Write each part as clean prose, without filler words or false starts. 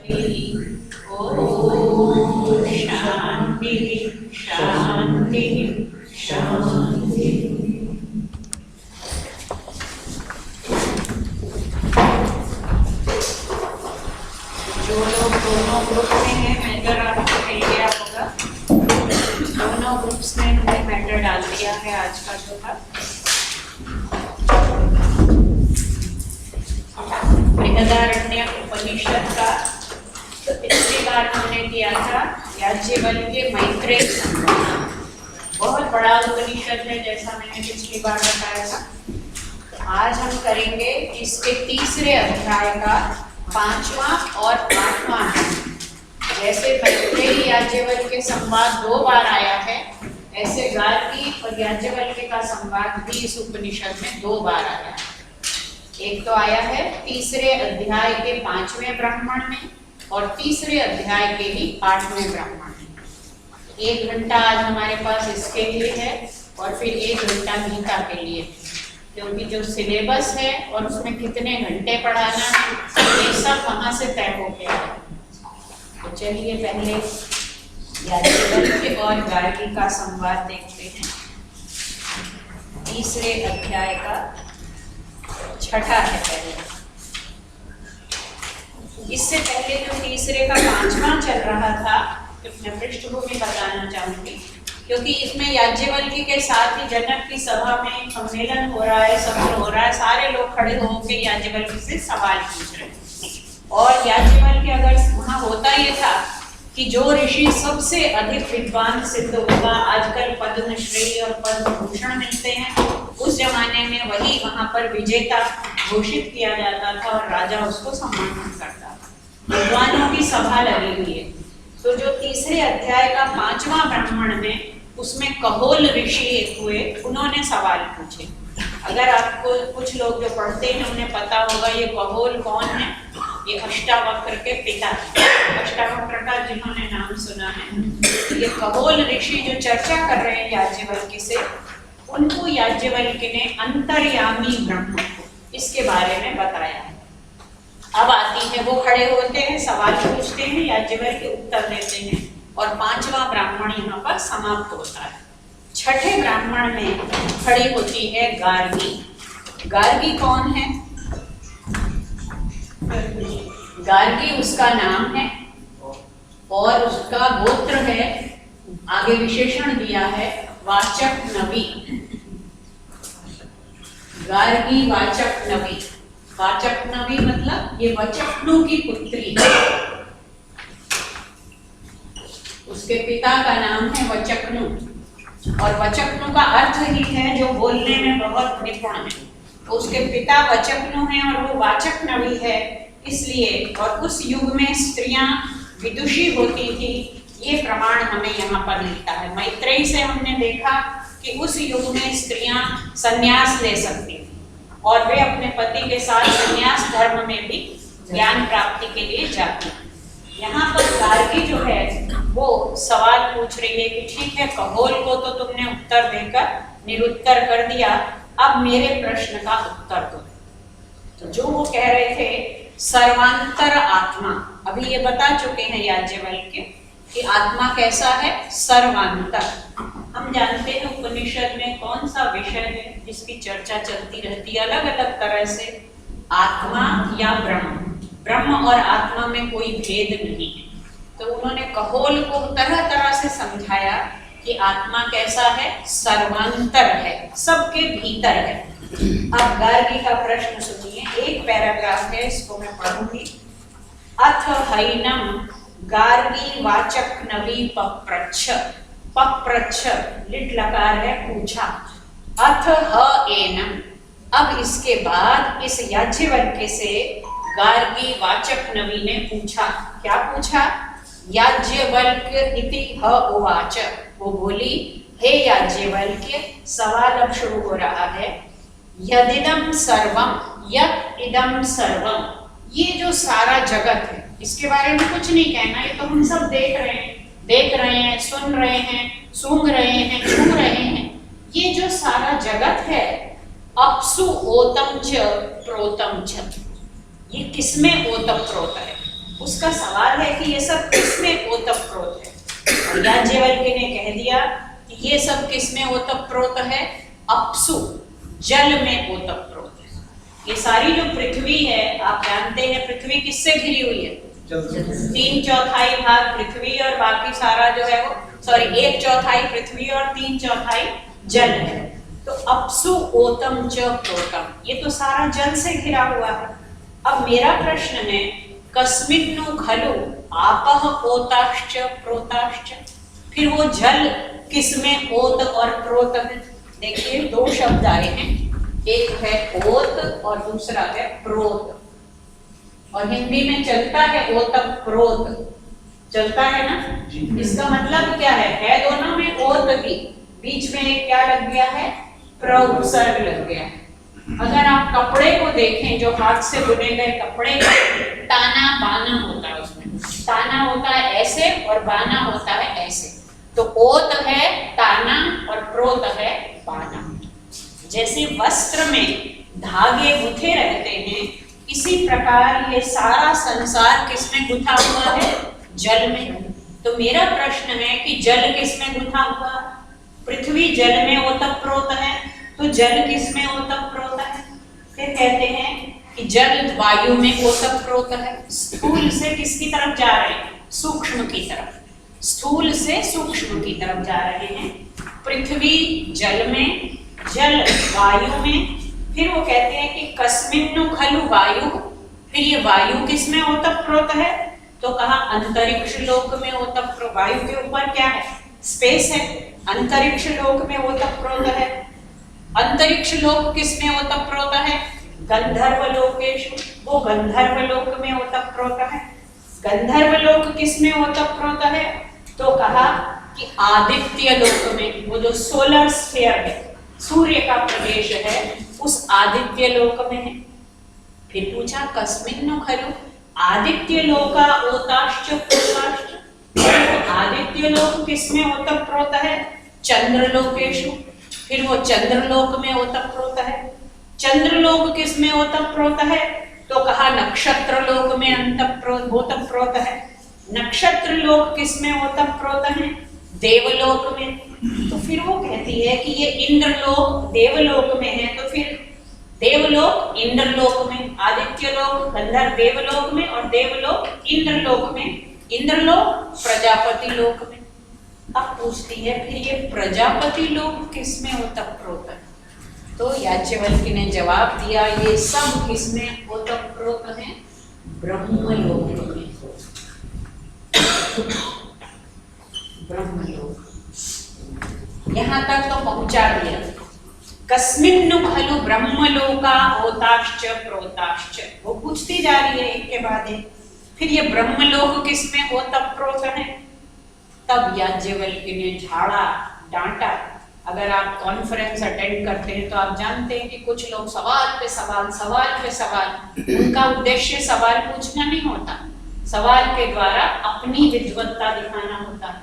ओम शांति शांति शांति। जो लोग दोनों ग्रुप में हैं, मैटर आपको मिल गया होगा। दोनों ग्रुप्स में हमने मैटर डाल दिया है आज का जो था। बृहदारण्यक उपनिषद का तो पिछली बार हमने किया था याज्ञवल्क्य मैत्रेय संवाद। बहुत बड़ा उपनिषद है जैसा मैंने पिछली बार बताया था। तो आज हम करेंगे इसके तीसरे अध्याय का 5वां और 8वां। जैसे मैत्रेय याज्ञवल्क्य संवाद 2 बार आया है, ऐसे गार्गी और याज्ञवल्क्य का संवाद भी इस उपनिषद में 2 बार आया है। एक तो आया है तीसरे अध्याय के 5वें ब्राह्मण में और तीसरे अध्याय के ही 8वें ब्राह्मण में। 1 घंटा आज हमारे पास इसके लिए है और फिर 1 घंटा गीता के लिए, क्योंकि जो सिलेबस है और उसमें कितने घंटे पढ़ाना है ये सब वहाँ से तय हो गया है। तो चलिए पहले याज्ञवल्क्य और गार्गी का संवाद देखते हैं। तीसरे अध्याय का 6ठा है पहले। इससे पहले जो तीसरे का 5वां चल रहा था, मैं पृष्ठभूमि बताना चाहूंगी, क्योंकि इसमें याज्ञवल्क्य के साथ ही जनक की सभा में सम्मेलन हो रहा है, सत्र हो रहा है, सारे लोग खड़े होकर याज्ञवल्क्य से सवाल पूछ रहे हैं। और याज्ञवल्क्य अगर वहाँ होता ये था कि जो ऋषि सबसे अधिक विद्वान सिद्ध होगा, आजकल पद्मश्री और पद्म भूषण मिलते हैं, उस जमाने में वही वहाँ पर विजेता घोषित किया जाता था और राजा उसको सम्मानित करता था। विद्वानों की सभा लगी हुई है। तो जो तीसरे अध्याय का 5वां ब्राह्मण में, उसमें कहोल ऋषि एक हुए, उन्होंने सवाल पूछे। अगर आपको कुछ लोग जो पढ़ते हैं उन्हें पता होगा ये कहोल कौन है। ये अष्टावक्र के पिता, अष्टावक्र का जिन्होंने नाम सुना है, ये कहोल ऋषि जो चर्चा कर रहे हैं याज्ञवल्क्य से, उनको याज्ञवल्क्य ने अंतर्यामी ब्रह्म इसके बारे में बताया है। अब आती है, वो खड़े होते हैं, सवाल पूछते हैं, याज्ञवल्क्य उत्तर देते हैं और 5वां ब्राह्मण यहाँ पर समाप्त होता है। 6ठे ब्राह्मण में खड़ी होती है गार्गी। गार्गी कौन है? गार्गी उसका नाम है और उसका गोत्र है, आगे विशेषण दिया है वाचक नवी। गार्गी वाचक नवी। वाचक नवी मतलब ये वचक्नु की पुत्री है। उसके पिता का नाम है वचक्नु और वचक्नु का अर्थ ही है जो बोलने में बहुत निपुण है। तो उसके पिता वचक्नु हैं और वो वाचक नवी है, इसलिए। और उस युग में स्त्रियां विदुषी होती थी, ये प्रमाण हमें यहाँ पर मिलता है। मैत्रेय से हमने देखा कि उस युग में स्त्रियां संन्यास ले सकती थी और वे अपने पति के साथ संन्यास धर्म में भी ज्ञान प्राप्ति के लिए जाती थी। यहाँ पर गार्गी जो है वो सवाल पूछ रही है कि ठीक है, कहोल को तो तुमने उत्तर देकर निरुत्तर कर दिया, अब मेरे प्रश्न का उत्तर दो। तो जो वो कह रहे थे सर्वांतर आत्मा, अभी ये बता चुके हैं याज्ञवल्क्य कि आत्मा कैसा है, सर्वांतर। हम जानते हैं उपनिषद में कौन सा विषय है जिसकी चर्चा चलती रहती है अलग अलग तरह से, आत्मा या ब्रह्म। ब्रह्म और आत्मा में कोई भेद नहीं है। तो उन्होंने कहोल को तरह तरह से समझाया कि आत्मा कैसा है, सर्वांतर है, सबके भीतर है। अब गार्गी का प्रश्न सुनिए, एक पैराग्राफ है, इसको मैं पढ़ूंगी। अथ हैनम गार्गी वाचक नवी पप्रच्छ। पप्रच्छ लिट लकार है, पूछा। अथ ह एनम, अब इसके बाद इस याज्ञवल्क्य से गार्गी वाचक नवी ने पूछा। क्या पूछा? याज्ञवल्क्य इति ह उवाच। वो बोली, हे याज्ञवल्क्य, सवाल अब शुरू हो रहा है। यदिदं सर्वम, यत् इदं सर्वम, ये जो सारा जगत है इसके बारे में कुछ नहीं कहना, ये तो हम सब देख रहे हैं, सुन रहे हैं, सूंघ रहे हैं, छू रहे हैं। ये जो सारा जगत है, अपसु ओतम च प्रोतम च, ये किसमें ओतप्रोत है? उसका सवाल है कि ये सब किसमें ओतप्रोत है, और याज्ञवल्क्य ने कह दिया कि ये सब किसमें ओतप्रोत है, अप्सु जल में ओतप्रोत है। ये सारी जो पृथ्वी है, आप जानते हैं पृथ्वी किससे घिरी हुई है, 3/4 भाग पृथ्वी और बाकी सारा जो है वो 1/4 पृथ्वी और 3/4 जल है। तो अप्सु ओतम च प्रोतम, ये तो सारा जल से घिरा हुआ है। अब मेरा प्रश्न है, कस्मिन्नु खलु आपः ओताश्च प्रोताश्च, फिर वो जल किसमें ओत और प्रोत है। देखिए दो शब्द आए हैं, एक है ओत और दूसरा है प्रोत, और हिंदी में चलता है ओतप प्रोत, चलता है ना। इसका मतलब क्या है दोनों में ओत की, बीच में एक क्या लग गया है, प्र उपसर्ग लग गया है। अगर आप कपड़े को देखें, जो हाथ से बुने गए कपड़े, ताना बाना होता है, उसमें ताना होता है ऐसे और बाना होता है ऐसे, तो ओत है ताना और प्रोत है बाना। जैसे वस्त्र में धागे गुथे रहते हैं, इसी प्रकार ये सारा संसार किसमें गुथा हुआ है, जल में। तो मेरा प्रश्न है कि जल किसमें गुथा हुआ, पृथ्वी जल में ओतप्रोत है, तो जल किसमें ओतप्रोत है। फिर कहते हैं कि जल वायु में ओतप्रोत है। स्थूल से किसकी तरफ जा रहे हैं, सूक्ष्म की तरफ, स्थूल से सूक्ष्म की तरफ जा रहे हैं। पृथ्वी जल में, जल वायु में, फिर वो कहते हैं कि कस्मिन्नु खलु वायु, फिर ये वायु किसमें ओतप्रोत है, तो कहा अंतरिक्ष लोक में ओतप्रोत। वायु के ऊपर क्या है, स्पेस है, अंतरिक्ष लोक में ओतप्रोत है। अंतरिक्ष लोक किसमें ओतप्रोत है, गंधर्व लोकेषु, वो गंधर्व लोक में ओतप्रोत है। गंधर्व लोक किसमें ओतप्रोत है, तो कहा कि आदित्य लोक में, वो जो सोलर स्फीयर है, सूर्य का प्रदेश है, उस आदित्य लोक में है। फिर पूछा कस्मिन्नु खलु आदित्य लोका ओताश्च प्रोताश्च, आदित्य लोक किसमें ओतप्रोत है, चंद्र लोकेषु, फिर वो चंद्र लोक में ओतप्रोत है। चंद्र लोक किसमें ओतप्रोत है, तो कहा नक्षत्र लोक में ओतप्रोत है। नक्षत्र लोक किसमें ओतप्रोत है, देवलोक में। तो फिर वो कहती है कि ये इंद्रलोक देवलोक में है, तो फिर देवलोक इंद्रलोक में, आदित्य लोक गंधर्व देवलोक में और देवलोक इंद्रलोक में, इंद्रलोक प्रजापति लोक में। अब पूछती है फिर ये प्रजापति लोक किसमें ओतप्रोत है, तो याज्ञवल्क्य ने जवाब दिया ये सब किसमें ओतप्रोत है, ब्रह्मलोक में। ब्रह्मलोक, यहाँ तक तो पहुंचा दिया। कस्मिन्नु खलु ब्रह्मलोका ओताश्च प्रोताश्च, वो पूछती जा रही है एक के बाद एक। फिर ये ब्रह्मलोक किसमें ओतप्रोत है, तब याज्ञवल्क्य ने झाड़ा डांटा। अगर आप कॉन्फ्रेंस अटेंड करते हैं तो आप जानते हैं कि कुछ लोग सवाल पे सवाल, सवाल पे सवाल, उनका उद्देश्य सवाल पूछना नहीं होता, सवाल के द्वारा अपनी विद्वत्ता दिखाना होता है।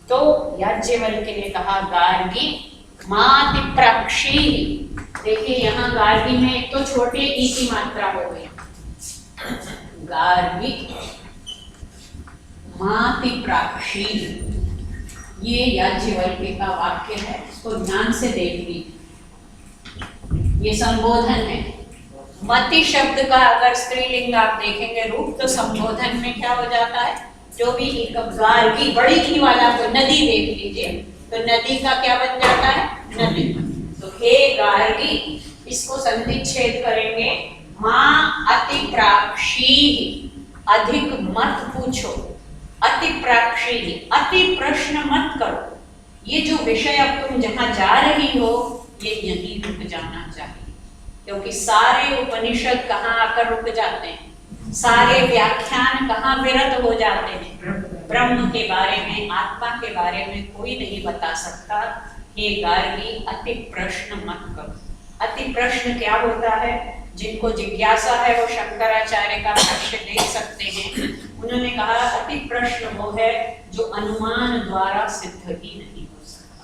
तो याज्ञवल्क्य ने कहा गार्गी माति प्राक्षी, देखिए यहाँ गार्गी में एक तो छोटे ई की मात्रा हो गई, गार्गी माति प्राक्षी, ये याज्ञवल्क्य का वाक्य है, इसको ध्यान से देख लीजिए। ये संबोधन है। मति शब्द का अगर स्त्रीलिंग आप देखेंगे रूप, तो संबोधन में क्या हो जाता है, जो भी एक गार्गी बड़ी ई वाला, तो नदी देख लीजिए, तो नदी का क्या बन जाता है, नदी। तो हे गार्गी, इसको संधिच्छेद करेंगे, मां अति प्राक्षी, अधिक मत पूछो, अति प्राक्षी, अति प्रश्न मत करो। ये जो विषय अब तुम जहां जा रही हो, ये यहीं रुक जाना चाहिए, क्योंकि सारे उपनिषद कहाँ आकर रुक जाते हैं, सारे व्याख्यान कहाँ विरत हो जाते हैं। ब्रह्म के बारे में, आत्मा के बारे में कोई नहीं बता सकता। ये गार्गी अति प्रश्न मत करो। अति प्रश्न क्या होता है, जिनको जिज्ञासा है वो शंकराचार्य का भाष्य देख सकते हैं। उन्होंने कहा अति प्रश्न वो है जो अनुमान द्वारा सिद्ध ही नहीं हो सकता।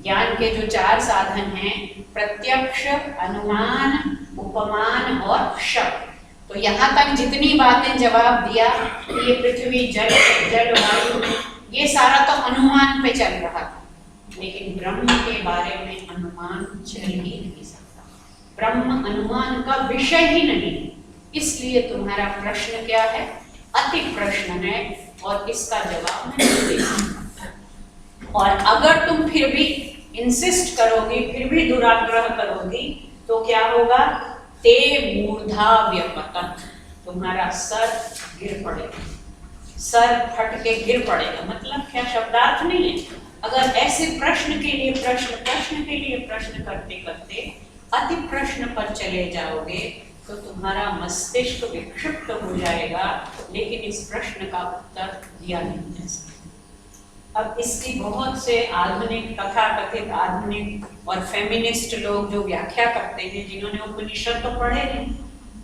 ज्ञान के जो 4 साधन हैं, प्रत्यक्ष, अनुमान, उपमान और शब्द, तो यहाँ तक जितनी बातें जवाब दिया, ये पृथ्वी, जलवायु, ये सारा तो अनुमान पे चल रहा था, लेकिन ब्रह्म के बारे में अनुमान चल ही नहीं सकता। ब्रह्म अनुमान का विषय ही नहीं। इसलिए तुम्हारा प्रश्न क्या है? अति प्रश्न है, और इसका जवाब मैं नहीं दे सकता। और अगर तुम फिर भी इंसिस्ट करोगी, फिर भी दुराग्रह करोगी, तो क्या होगा? ते मूर्धा व्यपतन, तुम्हारा सर गिर पड़ेगा, सर फट के गिर पड़ेगा। मतलब क्या? शब्दार्थ नहीं है। अगर ऐसे प्रश्न के लिए प्रश्न करते करते अति प्रश्न पर चले जाओगे तो तुम्हारा मस्तिष्क विक्षिप्त हो जाएगा, लेकिन इस प्रश्न का उत्तर दिया नहीं जा सकता। अब इसकी बहुत से आधुनिक, तथाकथित आधुनिक और फेमिनिस्ट लोग जो व्याख्या करते हैं, जिन्होंने उपनिषद तो पढ़े नहीं,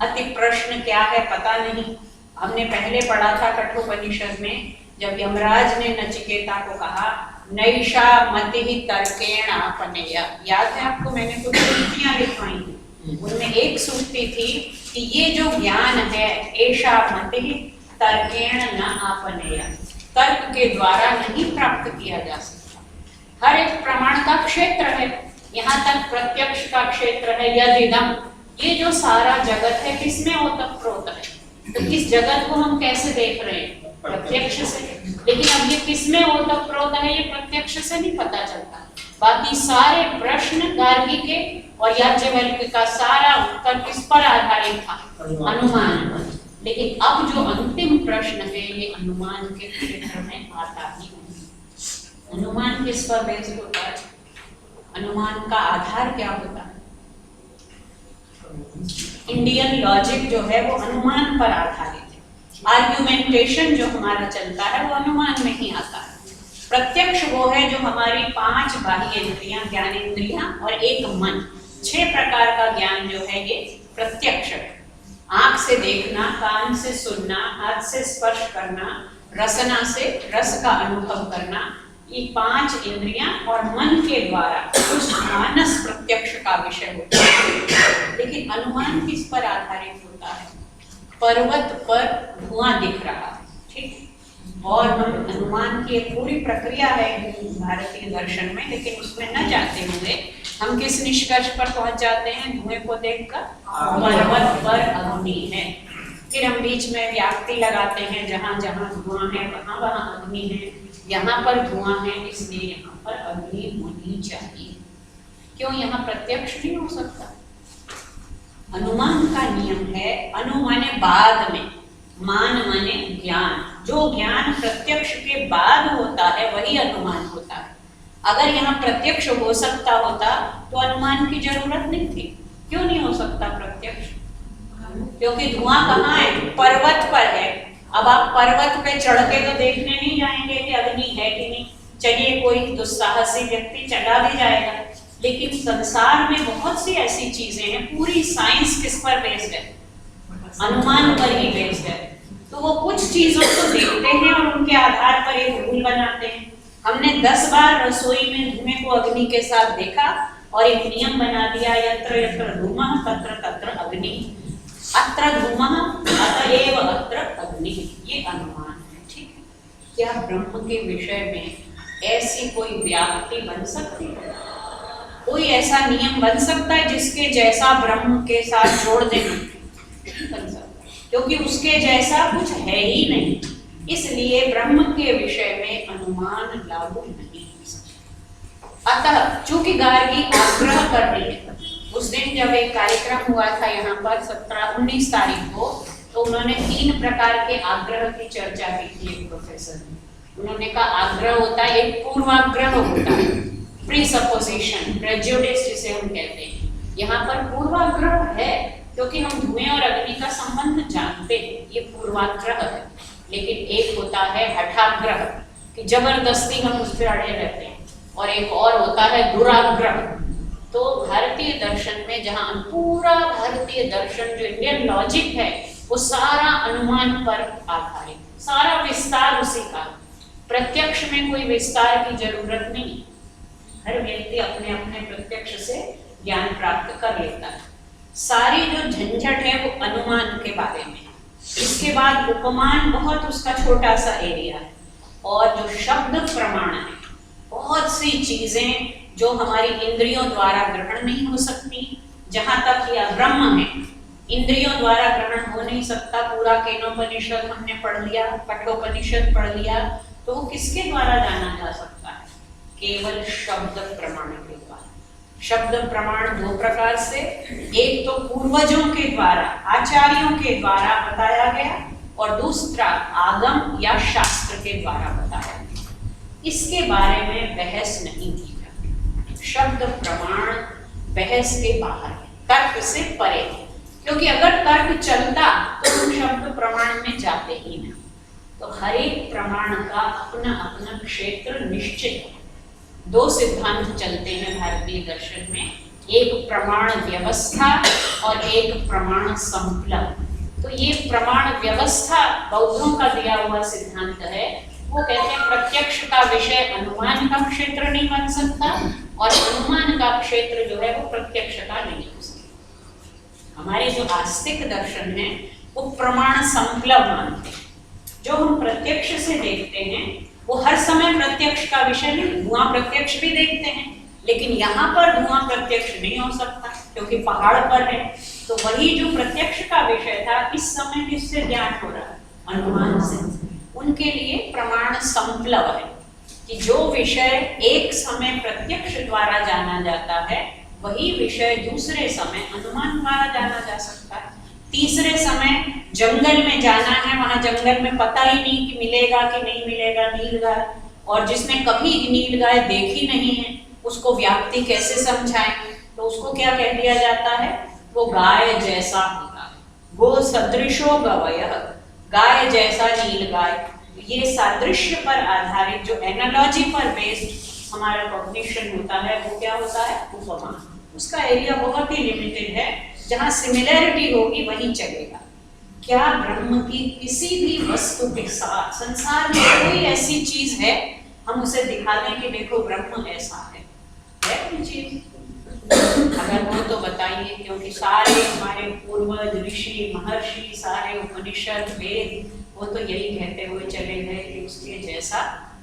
अति प्रश्न क्या है पता नहीं। हमने पहले पढ़ा था कठोपनिषद में, जब यमराज ने नचिकेता को कहा नैषा मतिः तर्केण आपनेया। याद है आपको? मैंने कुछ सूक्तियां लिखवाई थी, उनमें एक सूक्ति थी कि ये जो ज्ञान है, एषा मतिः तर्केण न आपनेया, तर्क के द्वारा नहीं प्राप्त किया जा सकता। हर एक प्रमाण का क्षेत्र है, यहाँ तक प्रत्यक्ष का क्षेत्र है। यदिदम, ये जो सारा जगत है किसमें ओतप्रोत है? तो इस जगत को हम कैसे देख रहे हैं? प्रत्यक्ष से। लेकिन अब ये किसमें ओतप्रोत है, ये प्रत्यक्ष से नहीं पता चलता। बाकी सारे प्रश्न गार्गी के और याज्ञवल्क्य का सारा उत्तर किस पर आधारित था? अनुमान पर। लेकिन अब जो अंतिम प्रश्न है, ये अनुमान के क्षेत्र में आता ही नहीं। अनुमान किस पर बेस्ड होता है? अनुमान का आधार क्या होता है? इंडियन लॉजिक जो है वो अनुमान पर आधारित है। आर्ग्यूमेंटेशन जो हमारा चलता है वो अनुमान में ही आता है। प्रत्यक्ष वो है जो हमारी 5 बाह्य इंद्रियां, ज्ञानेंद्रियां और एक मन, 6 प्रकार का ज्ञान जो है ये प्रत्यक्ष है। आंख से देखना, कान से सुनना, हाथ से स्पर्श करना, रसना से रस का अनुभव करना, ये 5 इंद्रियां और मन के द्वारा उस मानस प्रत्यक्ष का विषय होता है। लेकिन अनुमान किस पर आधारित होता है? पर्वत पर धुआं दिख रहा है, ठीक, और हम अनुमान की एक पूरी प्रक्रिया है भारतीय दर्शन में, लेकिन उसमें न जाते हुए हम किस निष्कर्ष पर पहुंच जाते हैं? धुएं को देखकर पर्वत पर अग्नि है। फिर हम बीच में व्याप्ति लगाते हैं, जहां जहां धुआं है वहां वहां अग्नि है, यहाँ पर धुआं है इसलिए यहाँ पर अग्नि होनी चाहिए। क्यों? यहाँ प्रत्यक्ष नहीं हो सकता। अनुमान का नियम है, अनु माने बाद में, मान माने ज्ञान। जो ज्ञान प्रत्यक्ष के बाद होता है वही अनुमान होता है। अगर यहाँ प्रत्यक्ष हो सकता होता तो अनुमान की जरूरत नहीं थी। क्यों नहीं हो सकता प्रत्यक्ष? क्योंकि धुआं कहाँ है? पर्वत पर है। अब आप पर्वत पे चढ़ के तो देखने नहीं जाएंगे कि अग्नि है कि नहीं। चलिए कोई दुस्साहसी व्यक्ति चला भी जाएगा, लेकिन संसार में बहुत सी ऐसी चीजें हैं, पूरी साइंस किस पर बेस्ड है? अनुमान पर ही बेस्ड है। तो वो कुछ चीजों को देखते हैं और उनके आधार पर एक रूल बनाते हैं। हमने 10 बार रसोई में धुएं को अग्नि के साथ देखा और एक नियम बना दिया, यत्र यत्र धूमः तत्र तत्र अग्नि, अत्र धूमः अतएव अत्र अग्नि। ये अनुमान है, ठीक है। क्या ब्रह्म के विषय में ऐसी कोई व्याप्ति बन सकती है? कोई ऐसा नियम बन सकता है जिसके जैसा ब्रह्म के साथ जोड़ देना? बन सकता, क्योंकि उसके जैसा कुछ है ही नहीं। इसलिए ब्रह्म के विषय में अनुमान लागू नहीं हो सकता। अतः चूंकि गार्गी आग्रह कर रही है, उस दिन जब एक कार्यक्रम हुआ था यहाँ पर 19 तारीख को, तो उन्होंने 3 प्रकार के आग्रह की चर्चा की थी एक प्रोफेसर ने। उन्होंने कहा आग्रह होता है, एक पूर्वाग्रह होता है, प्रीसपोजिशन, प्रेजुडिस जिसे हम कहते हैं। यहाँ पर पूर्वाग्रह है क्योंकि हम धुएं और अग्नि का संबंध जानते हैं, ये पूर्वाग्रह है। लेकिन एक होता है हठाग्रह कि जबरदस्ती हम उस पर अड़े रहते हैं, और एक और होता है दुराग्रह। तो भारतीय दर्शन में जहाँ पूरा भारतीय दर्शन जो इंडियन लॉजिक है वो सारा अनुमान पर आधारित, सारा विस्तार उसी का। प्रत्यक्ष में कोई विस्तार की जरूरत नहीं, हर व्यक्ति अपने अपने प्रत्यक्ष से ज्ञान प्राप्त कर लेता है। सारी जो झंझट है वो अनुमान के बारे में है। इसके बाद उपमान बहुत उसका छोटा सा एरिया है, और जो शब्द प्रमाण है, बहुत सी चीजें जो हमारी इंद्रियों द्वारा ग्रहण नहीं हो सकती, जहां तक यह ब्रह्म है इंद्रियों द्वारा ग्रहण हो नहीं सकता। पूरा केनोपनिषद हमने पढ़ लिया, कठोपनिषद पढ़ लिया, तो वो किसके द्वारा जाना जा सकता है? केवल शब्द प्रमाण के द्वारा। शब्द प्रमाण दो प्रकार से, एक तो पूर्वजों के द्वारा, आचार्यों के द्वारा बताया गया, और दूसरा आगम या शास्त्र के द्वारा बताया गया। इसके बारे में बहस नहीं की जाती। शब्द प्रमाण बहस के बाहर है, तर्क से परे है, क्योंकि अगर तर्क चलता तो हम शब्द प्रमाण में जाते ही नहीं। तो हर एक प्रमाण का अपना अपना क्षेत्र निश्चित है। दो सिद्धांत चलते हैं भारतीय दर्शन में, एक प्रमाण व्यवस्था और एक प्रमाण संप्लव। तो ये प्रमाण व्यवस्था बौद्धों का दिया हुआ सिद्धांत है। वो कहते हैं प्रत्यक्ष का विषय अनुमान का क्षेत्र नहीं बन सकता, और अनुमान का क्षेत्र जो है वो प्रत्यक्ष का नहीं हो सकता। हमारे जो आस्तिक दर्शन है वो प्रमाण संप्लव मानते हैं। जो हम प्रत्यक्ष से देखते हैं वो हर समय प्रत्यक्ष का विषय नहीं। धुआं प्रत्यक्ष भी देखते हैं, लेकिन यहाँ पर धुआं प्रत्यक्ष नहीं हो सकता क्योंकि पहाड़ पर है। तो वही जो प्रत्यक्ष का विषय था, इस समय किससे ज्ञान हो रहा है? अनुमान से। उनके लिए प्रमाण संप्लव है कि जो विषय एक समय प्रत्यक्ष द्वारा जाना जाता है, वही विषय दूसरे समय अनुमान द्वारा जाना जा सकता है। तीसरे समय जंगल में जाना है, वहां जंगल में पता ही नहीं कि मिलेगा कि नहीं मिलेगा नीलगाय, और जिसने कभी नीलगाय देखी नहीं है उसको व्याप्ति कैसे समझाएं? तो उसको क्या कह दिया जाता है? वो गाय जैसा होगा, गो सदृशो गवयः, गाय जैसा नीलगाय। ये सादृश्य पर आधारित जो एनालॉजी पर बेस्ड हमारा कॉग्निशन होता है, वो क्या होता है? उपमा। उसका एरिया बहुत ही लिमिटेड है, जहां सिमिलैरिटी होगी वहीं चलेगा। क्या ब्रह्म की किसी भी वस्तु के साथ संसार में कोई ऐसी चीज है हम उसे दिखा दें कि देखो ब्रह्म ऐसा है कोई चीज? अगर हो तो बताइए, क्योंकि सारे हमारे पूर्वज ऋषि महर्षि, सारे उपनिषद वेद, वो तो यही कहते हुए चले गए कि उसके जैसा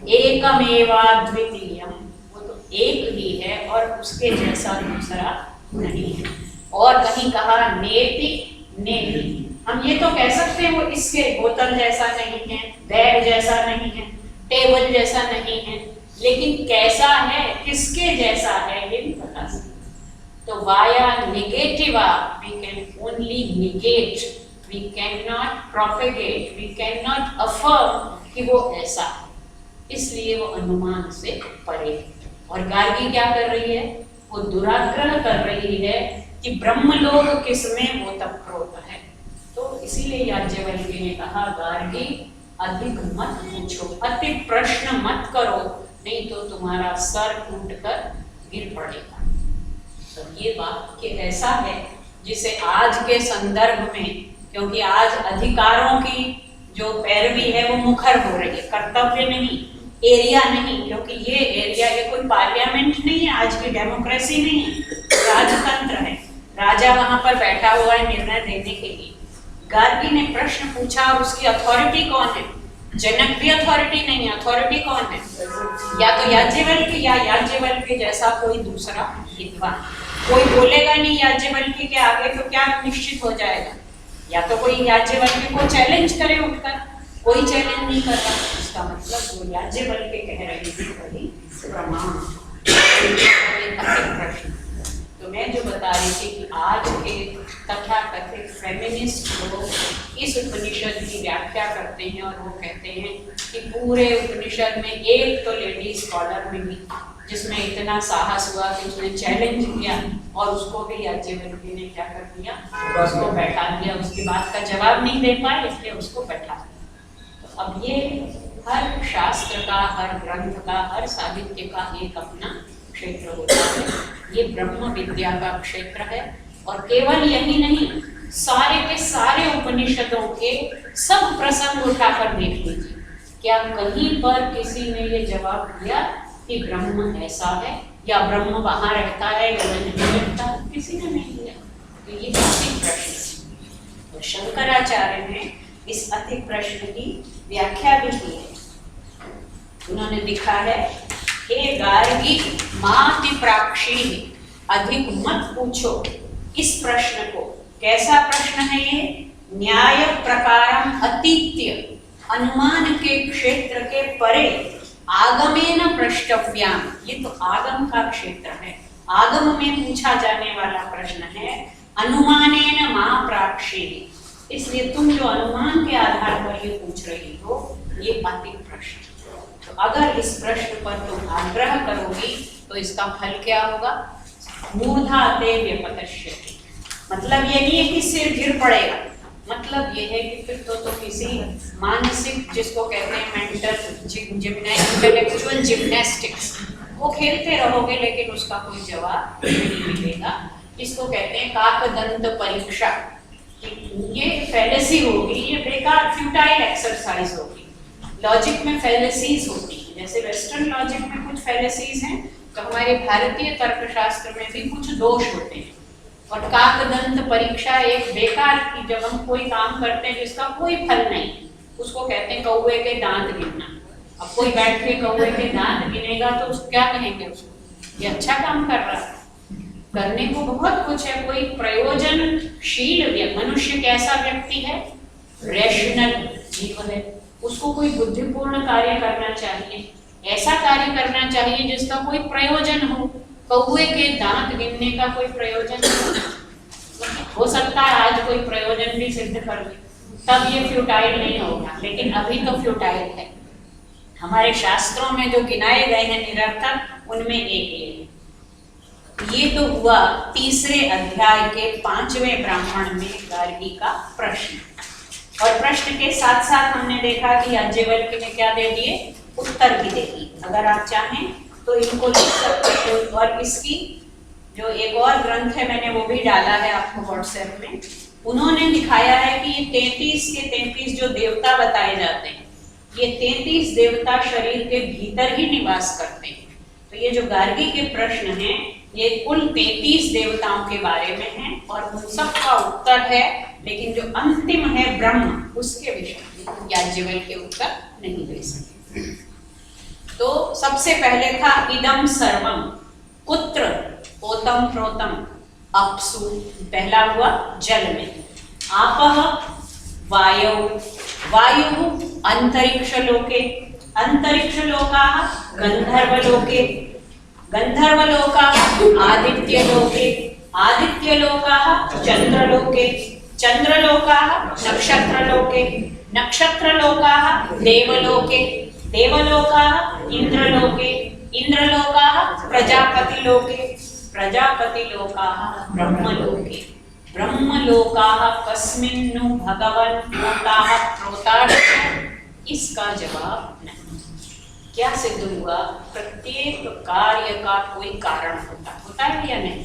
एकमेवाद्वितीयम, वो तो एक ही है और उसके जैसा दूसरा नहीं है। और कहीं कहा नेति नेति, हम ये तो कह सकते हैं वो इसके बोतल जैसा नहीं है, बैग जैसा नहीं है, टेबल जैसा नहीं है, लेकिन कैसा है, किसके जैसा है, ये नहीं बता सकते। तो via negativa we can only negate, we can not propagate, we can not affirm कि वो ऐसा है, इसलिए वो अनुमान से परे। और गार्गी क्या कर रही है? वो दुराग्रह कर रही है कि ब्रह्मलोक किसमें, वो तत्प्रोत है। तो इसीलिए याज्ञवल्क्य ने कहा गार्गी अधिक मत पूछो, अति प्रश्न मत करो, नहीं तो तुम्हारा सर टूटकर गिर पड़ेगा। तो ये बात कि ऐसा है जिसे आज के संदर्भ में, क्योंकि आज अधिकारों की जो पैरवी है वो मुखर हो रही है, कर्तव्य नहीं, एरिया नहीं, क्योंकि ये एरिया, ये कोई पार्लियामेंट नहीं है, आज की डेमोक्रेसी नहीं है, राजतंत्र है। राजा वहां पर बैठा हुआ है निर्णय देने के लिए। गार्गी ने प्रश्न पूछा और उसकी अथॉरिटी कौन है? जनक भी अथॉरिटी नहीं है, अथॉरिटी कौन है? या तो याज्ञवल्क्य या याज्ञवल्क्य जैसा कोई दूसरा विद्वान। कोई बोलेगा नहीं याज्ञवल्क्य के आगे तो क्या निश्चित हो जाएगा? या तो कोई याज्ञवल्क्य को चैलेंज करे उठकर, कोई चैलेंज नहीं कर रहा, इसका मतलब वो याज्ञवल्क्य कह रही थी वही प्रमाण। प्रश्न तो मैं जो बता रही थी कि आज के तथाकथित फेमिनिस्ट लोग इस उपनिषद की व्याख्या करते हैं और वो कहते हैं कि पूरे उपनिषद में एक तो लेडी स्कॉलर मिली जिसमें इतना साहस हुआ कि उसने चैलेंज किया, और उसको भी याज्ञवल्क्य ने क्या कर दिया? उसको बैठा दिया, उसकी बात का जवाब नहीं दे पाए, इसलिए उसको बैठा दिया। तो अब ये हर शास्त्र का, हर ग्रंथ का, हर साहित्य का एक अपना क्षेत्र होता है। ये ब्रह्म विद्या का क्षेत्र है, और केवल यही नहीं, सारे के सारे उपनिषदों के सब प्रसंग उठाकर देख लीजिए, क्या कहीं पर किसी ने ये जवाब दिया कि ब्रह्म ऐसा है, या ब्रह्म वहां रहता है या नहीं रहता? किसी ने नहीं दिया। तो ये अतिक प्रश्न है। तो शंकराचार्य ने इस अतिक प्रश्न की व्याख्या भी की है। उन्होंने लिखा है, हे गार्गी माति प्राक्षी, अधिक मत पूछो इस प्रश्न को। कैसा प्रश्न है ये? न्याय प्रकारम अतीत्य, अनुमान के क्षेत्र के परे, आगमेन प्रष्टव्याम, ये तो आगम का क्षेत्र है, आगम में पूछा जाने वाला प्रश्न है। अनुमानेन मा प्राक्षी, इसलिए तुम जो अनुमान के आधार पर ये पूछ रही हो, ये अतिक प्रश्न। तो अगर इस प्रश्न पर तुम आग्रह करोगी तो इसका फल क्या होगा? मूर्धा ते व्यपतश्यति। मतलब ये नहीं है कि सिर गिर पड़ेगा, मतलब ये है कि फिर तो किसी मानसिक, जिसको कहते हैं मेंटल इंटेलेक्चुअल जिम्नास्टिक्स, वो खेलते रहोगे लेकिन उसका कोई जवाब नहीं मिलेगा। इसको कहते हैं काकदंत परीक्षा। ये फैलेसी होगी, ये बेकार फ्यूटाइल एक्सरसाइज होगी। लॉजिक में फैलेसीज होती है, जैसे वेस्टर्न लॉजिक में कुछ फैलेसीज हैं, तो हमारे भारतीय तर्कशास्त्र में भी कुछ दोष होते हैं। और काकदंत परीक्षा एक बेकार की, जब हम कोई काम करते हैं जिसका कोई फल नहीं, उसको कहते हैं कौवे के दांत गिनना। अब कोई बैठ के कौवे के दांत गिनेगा तो उसको क्या कहेंगे? उसको ये अच्छा काम कर रहा है। करने को बहुत कुछ है। कोई प्रयोजनशील मनुष्य कैसा व्यक्ति है? रैशनल जीव है, उसको कोई बुद्धिपूर्ण कार्य करना चाहिए, ऐसा कार्य करना चाहिए जिसका कोई प्रयोजन हो। कौवे के दांत गिनने का कोई प्रयोजन हो सकता है आज कोई प्रयोजन भी सिद्ध कर ले, तब ये फ्यूटाइल नहीं होगा, लेकिन अभी तो फ्यूटाइल है। हमारे शास्त्रों में जो गिनाए गए हैं निरर्थक, उनमें एक ये तो हुआ तीसरे अध्याय के 5वें ब्राह्मण में गार्गी का प्रश्न। और प्रश्न के साथ साथ हमने देखा कि याज्ञवल्क्य ने क्या दे दिए? उत्तर भी दे दी। अगर आप चाहें तो इनको लिख सकते हो। और इसकी जो एक और ग्रंथ है, मैंने वो भी डाला है आपको व्हाट्सएप में। उन्होंने दिखाया है कि ये 33 के 33 जो देवता बताए जाते हैं, ये 33 देवता शरीर के भीतर ही निवास करते हैं। तो ये जो गार्गी के प्रश्न हैं, ये कुल 33 देवताओं के बारे में है और उन सब का उत्तर है, लेकिन जो अंतिम है ब्रह्म, उसके विषय में याज्ञवल्क्य उत्तर नहीं दे सके। तो सबसे पहले था इदम सर्वम कुत्र ओतम प्रोतम अप्सु, पहला हुआ जल में। आपः वायौ, वायु अंतरिक्ष लोके, अंतरिक्ष लोकाः गंधर्वलोके, गंधर्वलोकाः आदित्यलोके, आदित्यलोकाः चंद्रलोके, चंद्रलोकाः नक्षत्रलोके, नक्षत्रलोकाः देवलोके, देवलोकाः इंद्रलोके, इंद्रलोकाः प्रजापतिलोके, प्रजापतिलोकाः ब्रह्मलोके, ब्रह्मलोकाः कस्मिन्नु भगवन् प्रोताः प्रोताश्च। इसका जवाब नहीं। क्या सिद्ध हुआ? प्रत्येक कार्य का कोई कारण होता है या नहीं?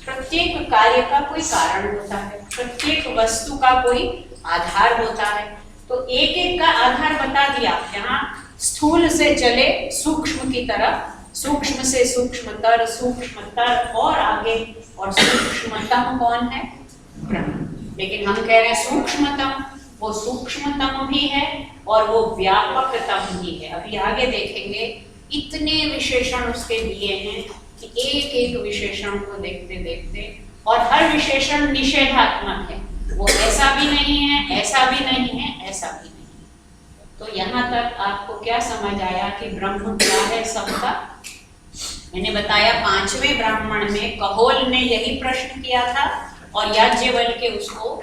प्रत्येक कार्य का कोई कारण होता है, प्रत्येक वस्तु का कोई आधार होता है। तो एक एक का आधार बता दिया। यहाँ स्थूल से चले सूक्ष्म की तरफ, सूक्ष्म से सूक्ष्मतर, सूक्ष्मतर और आगे, और सूक्ष्मतम कौन है? ब्रह्म। लेकिन हम कह रहे हैं सूक्ष्मतम, वो सूक्ष्मतम भी है और वो व्यापकतम भी है। अभी आगे देखेंगे, इतने विशेषण उसके दिए हैं कि एक एक विशेषण को देखते देखते, और हर विशेषण निषेधात्मक है। वो ऐसा भी नहीं है, ऐसा भी नहीं है, ऐसा भी नहीं। तो यहाँ तक आपको क्या समझ आया कि ब्रह्म क्या है सबका? मैंने बताया 5वें ब्राह्मण में कहोल ने यही प्रश्न किया था और याज्ञवल्क्य उसको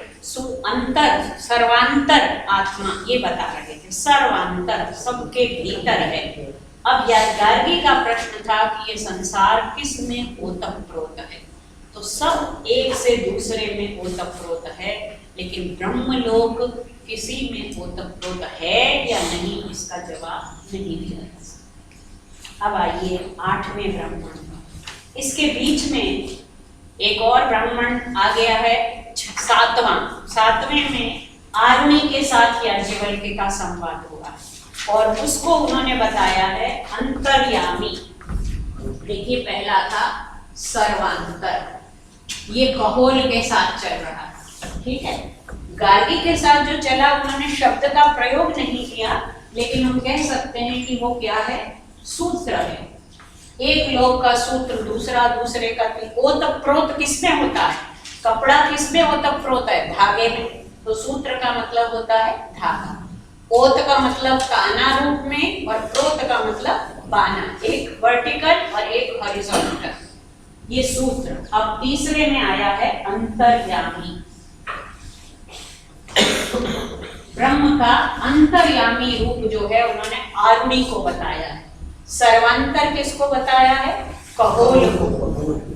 अंतर, सर्वांतर आत्मा ये बता रहे थे। सर्वांतर, सबके भीतर है। अब गार्गी का प्रश्न था कि ये संसार किस में ओतप्रोत है? तो सब एक से दूसरे में ओतप्रोत है, लेकिन ब्रह्मलोक किसी में ओतप्रोत है या नहीं, इसका जवाब नहीं दिया जा सकता। अब आइए 8वें ब्राह्मण। इसके बीच में एक और ब्राह्मण आ गया है, 7वें में आरुणि के साथ याज्ञवल्क्य का संवाद हुआ और उसको उन्होंने बताया है अंतर्यामी। देखिए, पहला था सर्वांतर, ये कहोल के साथ चल रहा है, ठीक है। गार्गी के साथ जो चला उन्होंने शब्द का प्रयोग नहीं किया, लेकिन हम कह सकते हैं कि वो क्या है, सूत्र है। एक लोग का सूत्र दूसरा, दूसरे का ओतप्रोत किसमें होता है, कपड़ा किसमें ओतप्रोत है, धागे में। तो सूत्र का मतलब होता है धागा। ओत का मतलब काना रूप में और प्रोत का मतलब बाना, एक वर्टिकल और एक हॉरिजॉन्टल, ये सूत्र। अब तीसरे में आया है अंतर्यामी। ब्रह्म का अंतर्यामी रूप जो है उन्होंने आरुणी को बताया है। सर्वांतर किसको बताया है, कहोल को।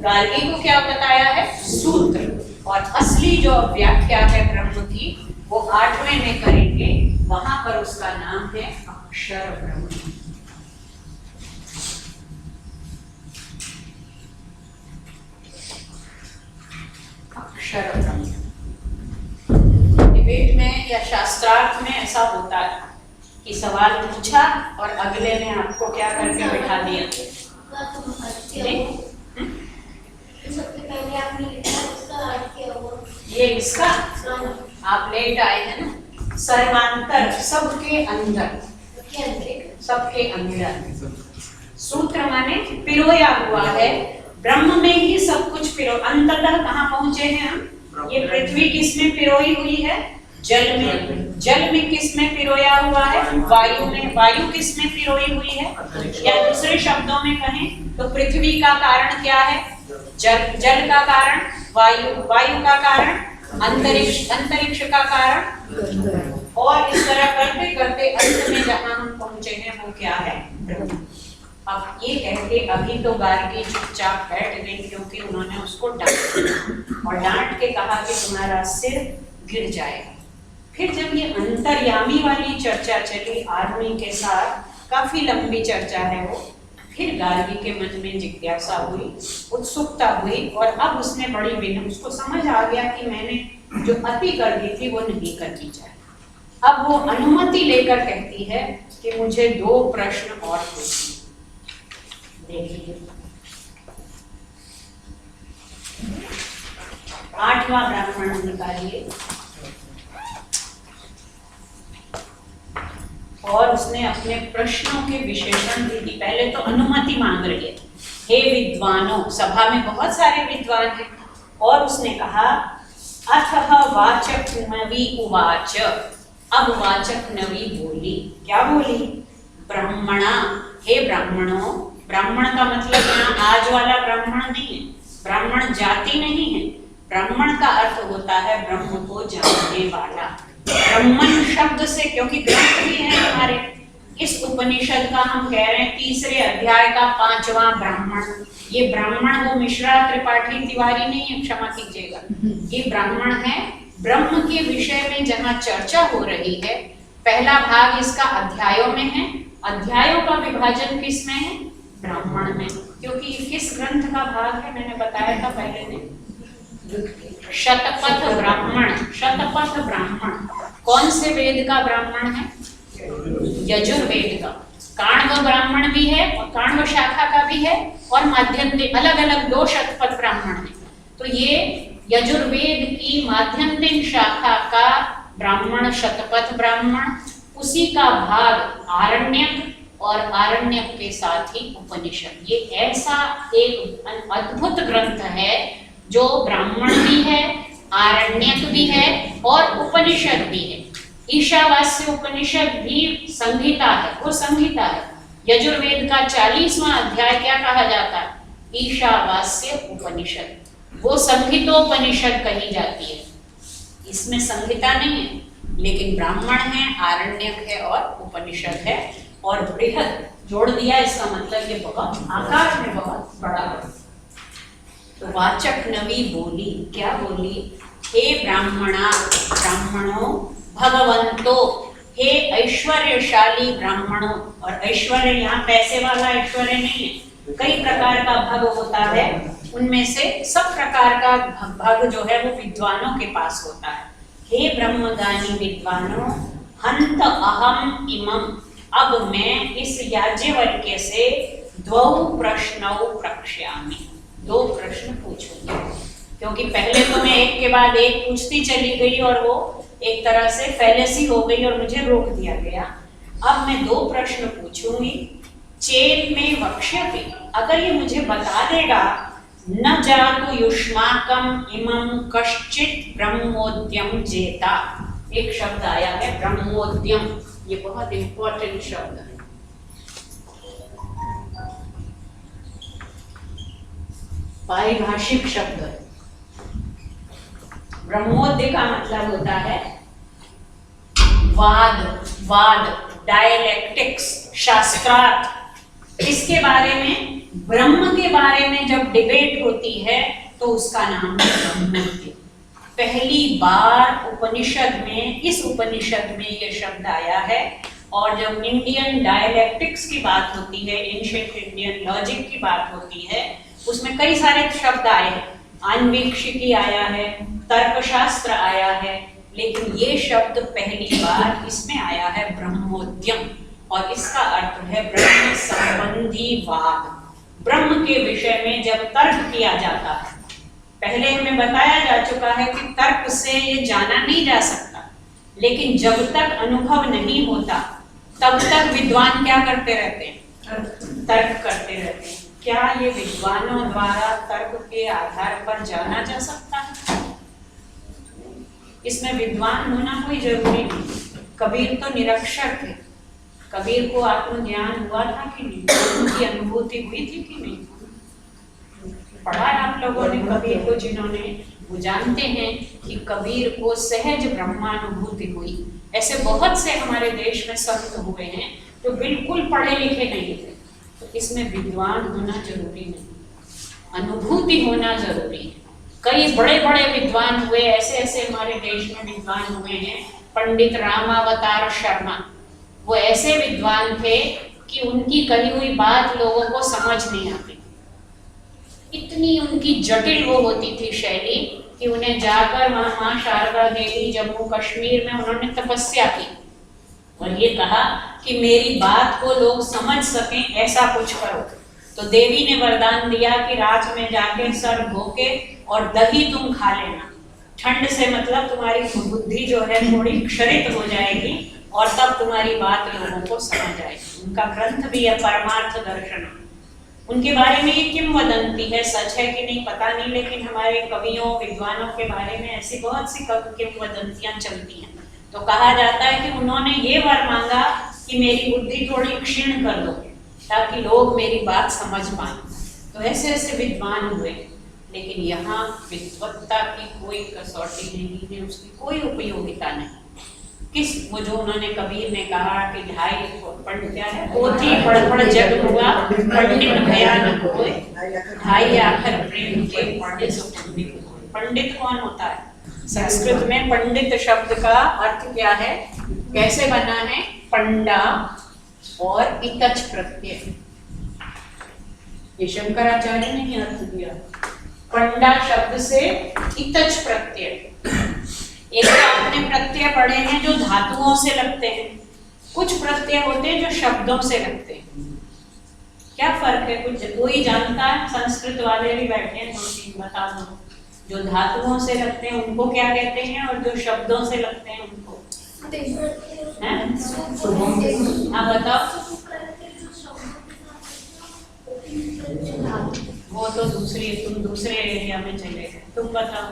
गार्गी को क्या बताया है, सूत्र। और असली जो व्याख्या है ब्रह्म की वो 8वें में करेंगे, वहां पर उसका नाम है अक्षर ब्रह्म। अक्षर ब्रह्म डिबेट में या शास्त्रार्थ में ऐसा होता है कि सवाल पूछा और अगले ने आपको क्या करके बिठा दिया। सबसे पहले आपने लिखा इसका अर्थ क्या हुआ? ये इसका आप लेट आए हैं ना, सर्वांतर, सबके अंदर, सबके अंदर। सूत्र माने पिरोया हुआ है, ब्रह्म में ही सब कुछ पिरो। अंततः कहाँ पहुंचे हैं हम, ये पृथ्वी किसमें पिरोई हुई है, जल में। जल में किसमें पिरोया हुआ है, वायु में। वायु किसमें पिरोई हुई है, या दूसरे शब्दों में कहें तो पृथ्वी का कारण क्या है, जल। जल का कारण वायु, वायु का कारण अंतरिक्ष, अंतरिक्ष का कारण, और इस तरह करते करते अंत में जहां हम पहुंचे हैं वो क्या है, ब्रह्म। अब ये कह के अभी तो गार्गी चुपचाप बैठ गई, क्योंकि उन्होंने उसको डांट और डांट के कहा कि तुम्हारा सिर गिर जाएगा। फिर जब ये अंतर्यामी वाली चर्चा चली आरुणी के साथ, काफी लंबी चर्चा है वो, फिर गार्गी के मन में जिज्ञासा हुई, उत्सुकता हुई, और अब उसने बड़ी विनम्र, उसको समझ आ गया कि मैंने जो अति कर दी थी वो नहीं करनी चाहिए। अब वो अनुमति लेकर कहती है कि मुझे 2 प्रश्न और पूछिए। देखिए 8वां ब्राह्मण निकालिए, और उसने अपने प्रश्नों के विशेषण भी दी। पहले तो अनुमति मांग रही है, हे विद्वानों, सभा में बहुत सारे विद्वान हैं, और उसने कहा अथः वाचक नवी उवाच। अब वाचक नवी बोली, क्या बोली, ब्राह्मणा, हे ब्राह्मणों। ब्राह्मण का मतलब यहाँ आज वाला ब्राह्मण नहीं है, ब्राह्मण जाति नहीं है। ब्राह्मण का अर्थ होता है ब्रह्म को जानने वाला। ब्राह्मण शब्द से, क्योंकि ग्रंथ भी है हमारे, इस उपनिषद का हम कह रहे हैं 3रे अध्याय का 5वां ब्राह्मण। ये ब्राह्मण वो मिश्रा, त्रिपाठी, तिवारी नहीं है, क्षमा कीजिएगा। ये ब्राह्मण है ब्रह्म के विषय में जहाँ चर्चा हो रही है। पहला भाग इसका अध्यायों में है, अध्यायों का विभाजन किस में है, ब्राह्मण में। क्योंकि किस ग्रंथ का भाग है, मैंने बताया था पहले ने, शतपथ ब्राह्मण। शतपथ ब्राह्मण कौन से वेद का ब्राह्मण है, यजुर्वेद का। काण्व ब्राह्मण भी है और काण्व शाखा का भी है, और माध्यन्दिन, अलग अलग 2 शतपथ ब्राह्मण है। तो ये यजुर्वेद की माध्यन्दिन शाखा का ब्राह्मण शतपथ ब्राह्मण, उसी का भाग आरण्यक, और आरण्यक के साथ ही उपनिषद। ये ऐसा एक अद्भुत ग्रंथ है जो ब्राह्मण भी है, आरण्यक भी है और उपनिषद भी है। ईशावास्य उपनिषद भी संहिता है, वो संहिता है। यजुर्वेद का 40वां अध्याय क्या कहा जाता है, ईशावास्य उपनिषद, वो संहितोपनिषद कही जाती है। इसमें संहिता नहीं है, लेकिन ब्राह्मण है, आरण्यक है और उपनिषद है, और बृहद जोड़ दिया, इसका मतलब ये बहुत आकार में बहुत बड़ा है। तो वाचक नवी बोली, क्या बोली, हे ब्राह्मणा, ब्राह्मणों, भगवंतो, हे ऐश्वर्यशाली ब्राह्मणों। और ऐश्वर्य यहाँ पैसे वाला ऐश्वर्य नहीं है, कई प्रकार का भग होता है, उनमें से सब प्रकार का भग जो है वो विद्वानों के पास होता है। हे ब्रह्मगानी विद्वानों, हंत अहम इमम, अब मैं इस याज्ञवल्क्य से 2 प्रश्नौ प्रक्ष्यामि, 2 प्रश्न पूछूंगी। क्योंकि पहले तो मैं एक के बाद एक पूछती चली गई और वो एक तरह से फैलेसी हो गई और मुझे रोक दिया गया। अब मैं 2 प्रश्न पूछूंगी। चेन में वक्ष्यति, अगर ये मुझे बता देगा न जातु युष्माकम इमं कश्चित ब्रह्मोद्यम जेता, एक शब्द आया है ब्रह्मोद्यम, ये बहुत इंपॉर्टेंट शब्द है। पारिभाषिक शब्द है। ब्रह्मोद्य का मतलब होता है वाद, डायलेक्टिक्स, शास्त्रार्थ। इसके बारे में, ब्रह्म के बारे में जब डिबेट होती है तो उसका नाम है ब्रह्मोद्य। पहली बार उपनिषद में, इस उपनिषद में ये शब्द आया है। और जब इंडियन डायलेक्टिक्स की बात होती है, एंशिएंट इंडियन लॉजिक की बात होती है, उसमें कई सारे शब्द आए हैं। अन्वीक्षिकी आया है, तर्कशास्त्र आया है, लेकिन ये शब्द पहली बार इसमें आया है ब्रह्मोद्यम, और इसका अर्थ है ब्रह्म संबंधी वाद। ब्रह्म के विषय में जब तर्क किया जाता है, पहले हमें बताया जा चुका है कि तर्क से ये जाना नहीं जा सकता, लेकिन जब तक अनुभव नहीं होता तब तक विद्वान क्या करते रहते हैं? तर्क करते रहते हैं। क्या ये विद्वानों द्वारा तर्क के आधार पर जाना जा सकता है? इसमें विद्वान होना कोई जरूरी नहीं। कबीर तो निरक्षर थे, कबीर को आत्मज्ञान हुआ था कि नहीं? उनकी अनुभूति हुई थी कि नहीं? पढ़ा है आप लोगों ने कबीर को, जिन्होंने, वो जानते हैं कि कबीर को सहज ब्रह्मानुभूति हुई। ऐसे बहुत से हमारे देश में संत हुए हैं जो बिल्कुल पढ़े लिखे नहीं थे। तो इसमें विद्वान होना जरूरी नहीं, अनुभूति होना जरूरी है। कई बड़े बड़े विद्वान हुए, ऐसे ऐसे हमारे देश में विद्वान हुए हैं। पंडित रामावतार शर्मा, वो ऐसे विद्वान थे कि उनकी कही हुई बात लोगों को समझ नहीं आती। इतनी उनकी जटिल वो होती थी शैली कि उन्हें जाकर माँ शारदा देवी जम्मू कश्मीर में उन्होंने तपस्या की और ये कहा कि मेरी बात को लोग समझ सकें, ऐसा कुछ करो। तो देवी ने वरदान दिया कि रात में जाके सर धो के और दही तुम खा लेना। ठंड से मतलब तुम्हारी बुद्धि जो है थोड़ी क्षरित हो जाएगी और तब तुम्हारी बात लोगों को समझ आएगी। उनका ग्रंथ भी है परमार्थ दर्शन। उनके बारे में ये किंवदंती है, सच है कि नहीं पता नहीं, लेकिन हमारे कवियों विद्वानों के बारे में ऐसी बहुत सी किंवदंतियां चलती हैं। तो कहा जाता है कि उन्होंने ये वर मांगा कि मेरी बुद्धि थोड़ी क्षीण कर दो ताकि लोग मेरी बात समझ पाएं। तो ऐसे ऐसे विद्वान हुए, लेकिन यहाँ विद्वत्ता की कोई कसौटी नहीं है, उसकी कोई उपयोगिता नहीं। किस वो जो उन्होंने कबीर ने कहा कि ढाई पंडित क्या है, पोथी पढ़ जग हुआ पंडित भयानक होए, ढाई आखर प्रेम के पढ़े सो पंडित। पंडित कौन होता है? संस्कृत में पंडित शब्द का अर्थ क्या है, कैसे बना है? पंडा और इतच प्रत्यय। ये शंकराचार्य ने ही अर्थ दिया। पंडा शब्द से इतच प्रत्यय। एक तो आपने प्रत्यय पढ़े हैं जो धातुओं से लगते हैं, कुछ प्रत्यय होते हैं जो शब्दों से लगते हैं। क्या फर्क है? कुछ कोई जानता है? संस्कृत वाले भी बैठे हैं, 2-3 बता दो। जो धातुओं से लगते हैं उनको क्या कहते हैं और जो शब्दों से लगते हैं उनको? हाँ बताओ। वो तो दूसरी, तुम दूसरे एरिया में चले गए, तुम बताओ।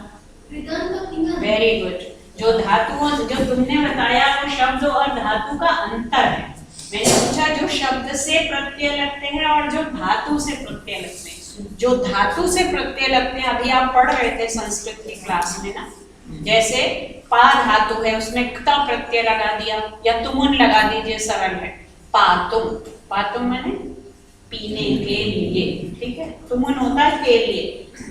Very good. जो धातुओं, जो तुमने बताया वो शब्द और धातु का अंतर है। मैंने पूछा जो शब्द से प्रत्यय लगते हैं और जो धातु से प्रत्यय लगते हैं। जो धातु से प्रत्यय लगते हैं, अभी आप पढ़ रहे थे संस्कृत की क्लास में ना, जैसे पा धातु है उसमें क्ता प्रत्यय लगा दिया या तुमुन लगा दीजिए, सरल है। पातुम, पातुम माने पीने के लिए, ठीक है। तुमुन होता है के लिए।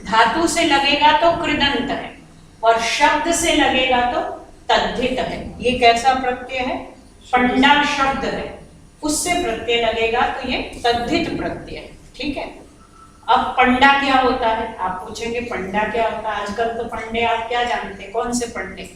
धातु से लगेगा तो कृदंत है और शब्द से लगेगा तो तद्धित है। ये कैसा प्रत्यय है? पंडा शब्द है, उससे प्रत्यय लगेगा तो ये तद्धित प्रत्यय है, ठीक है। अब पंडा क्या होता है? आप पूछेंगे पंडा क्या होता है? आजकल तो पंडे आप क्या जानते हैं? कौन से पंडे?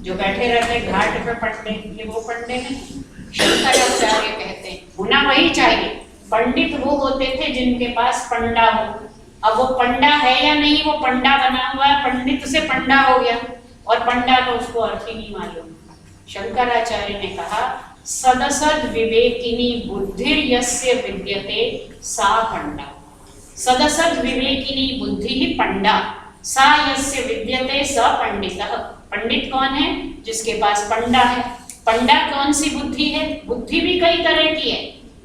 जो बैठे रहते घाट पे पंडे, ये वो पंडे नहीं। शंकराचार्य कहते हैं होना वही चाहिए। पंडित वो होते थे जिनके पास पंडा हो। अब वो पंडा है या नहीं, वो पंडा बना हुआ है, पंडित से पंडा हो गया और पंडा तो उसको अर्थ ही नहीं मालूम। शंकराचार्य ने कहा सदसद विवेकिनी बुद्धिर यस्य विद्यते सा पंडा। सदसद विवेकिनी बुद्धि ही पंडा, सा यस्य विद्यते स पंडितः। पंडित कौन है? जिसके पास पंडा है। पंडा कौन सी बुद्धि है? बुद्धि भी कई तरह की है।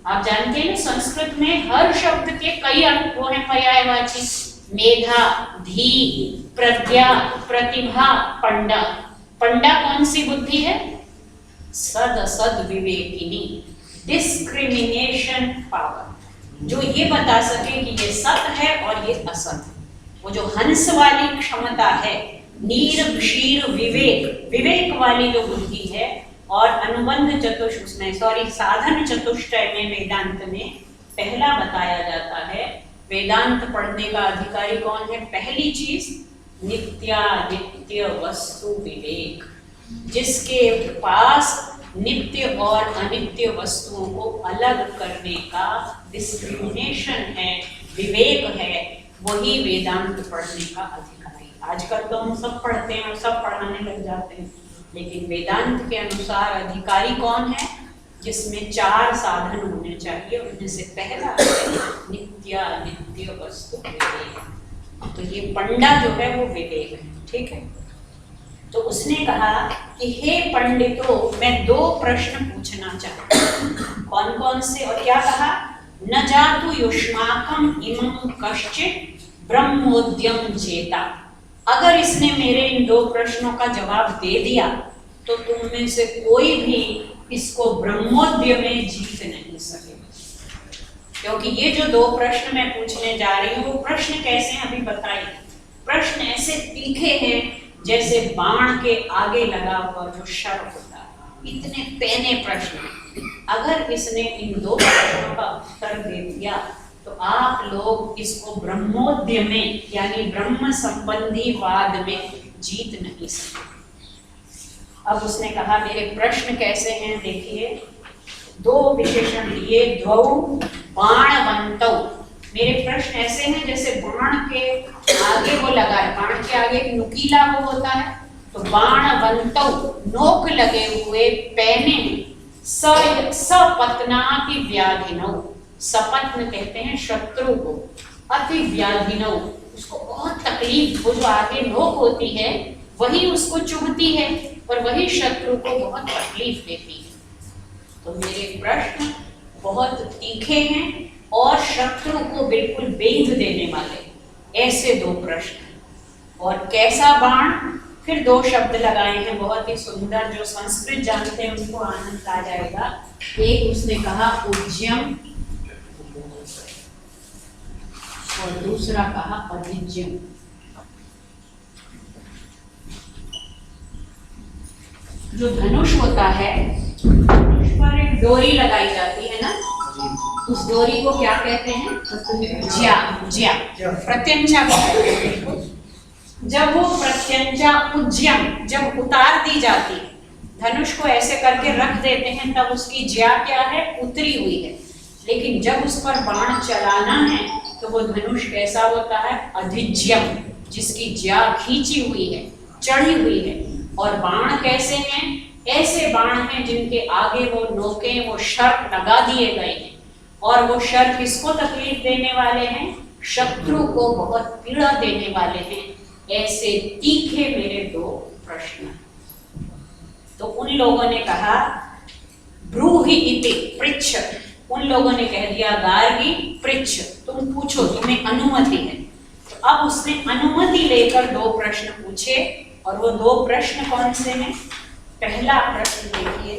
आप जानते हैं संस्कृत में हर शब्द के कई अर्थ वो है पर्यायवाची। मेधा, धी, प्रज्ञा, प्रतिभा, पंडा। पंडा कौन सी बुद्धि है? सद असद विवेकिनी, डिस्क्रिमिनेशन पावर, जो ये बता सके कि ये सत है और ये असत है। वो जो हंस वाली क्षमता है, नीर क्षीर विवेक, विवेक वाली जो बुद्धि है, और अनुबंध साधन चतुष्टय में वेदांत में पहला बताया जाता है। वेदांत पढ़ने का अधिकारी कौन है? पहली चीज नित्यानित्य वस्तु विवेक, जिसके पास नित्य और अनित्य वस्तुओं को अलग करने का डिस्क्रिमिनेशन है, विवेक है, वही वेदांत पढ़ने का अधिकारी। आजकल तो हम सब पढ़ते हैं और सब पढ़ाने लग जाते हैं, लेकिन वेदांत के अनुसार अधिकारी कौन है? जिसमें 4 साधन होने चाहिए। उनमें से पहला है नित्यानित्य वस्तु विवेक। तो ये पंडा जो है वो विवेक है, ठीक है। तो उसने कहा कि हे पंडितों, मैं 2 प्रश्न पूछना चाहता हूँ। कौन कौन से और क्या कहा? न जातु युष्माकम इमं कश्चित् ब्रह्मोद्यम जेता। अगर इसने मेरे इन 2 प्रश्नों का जवाब दे दिया तो तुम में से कोई भी इसको ब्रह्मोद्य में जीत नहीं सकेगा। क्योंकि ये जो 2 प्रश्न मैं पूछने जा रही हूँ, वो प्रश्न कैसे हैं अभी बताइए। प्रश्न ऐसे तीखे हैं जैसे बाण के आगे लगा हुआ जो शर होता है, इतने पैने प्रश्न। अगर इसने इन 2 प्रश्नों का उत्तर दे दिया तो आप लोग इसको ब्रह्मोद्य में यानी ब्रह्म संबंधी वाद में जीत नहीं सकते। अब उसने कहा मेरे प्रश्न कैसे हैं, देखिए 2 विशेषण दिए, द्वौ बाणवन्तौ। मेरे प्रश्न ऐसे हैं जैसे बाण के आगे वो लगा है, बाण के आगे एक नुकीला वो होता है, तो बाणवन्तौ, नोक लगे हुए पैने, सपत्नाति व्याधिनौ। सपत्न कहते हैं शत्रु को, अति व्याधिनौ, उसको बहुत तकलीफ, वो जो आगे नोक होती है वही उसको चुभती है और वही शत्रु को बहुत तकलीफ देती है। तो मेरे प्रश्न बहुत तीखे हैं और शत्रु को बिल्कुल बेंध देने वाले, ऐसे 2 प्रश्न। और कैसा बाण? फिर 2 शब्द लगाए हैं बहुत ही सुंदर, जो संस्कृत जानते हैं उनको आनंद आ जाएगा। एक उसने कहा उज्जयम और दूसरा कहा अधिज्यम। जो धनुष होता है, धनुष पर एक डोरी लगाई जाती है ना, उस डोरी को क्या कहते हैं? ज्या, ज्या, प्रत्यंचा कहते हैं। जब वो प्रत्यंचा उज्जयम जब उतार दी जाती है, धनुष को ऐसे करके रख देते हैं, तब उसकी ज्या क्या है? उतरी हुई है। लेकिन जब उस पर बाण चलाना है तो वो धनुष कैसा होता है? अधिज्यम, जिसकी ज्या खींची हुई है, चढ़ी हुई है। और बाण कैसे हैं? ऐसे बाण हैं जिनके आगे वो नोकें, वो शर्प लगा दिए गए हैं, और वो शर्प किसको तकलीफ देने वाले हैं? शत्रु को बहुत पीड़ा देने वाले हैं। ऐसे तीखे मेरे 2 प्रश्न। तो उन लोगों ने कहा ब्रूहि इति पृच्छ, उन लोगों ने कह दिया गार्गी पृच्छ, तुम पूछो, तुम्हें अनुमति है। तो अब उसने अनुमति लेकर 2 प्रश्न पूछे, और वो 2 प्रश्न कौन से हैं? पहला प्रश्न देखिए,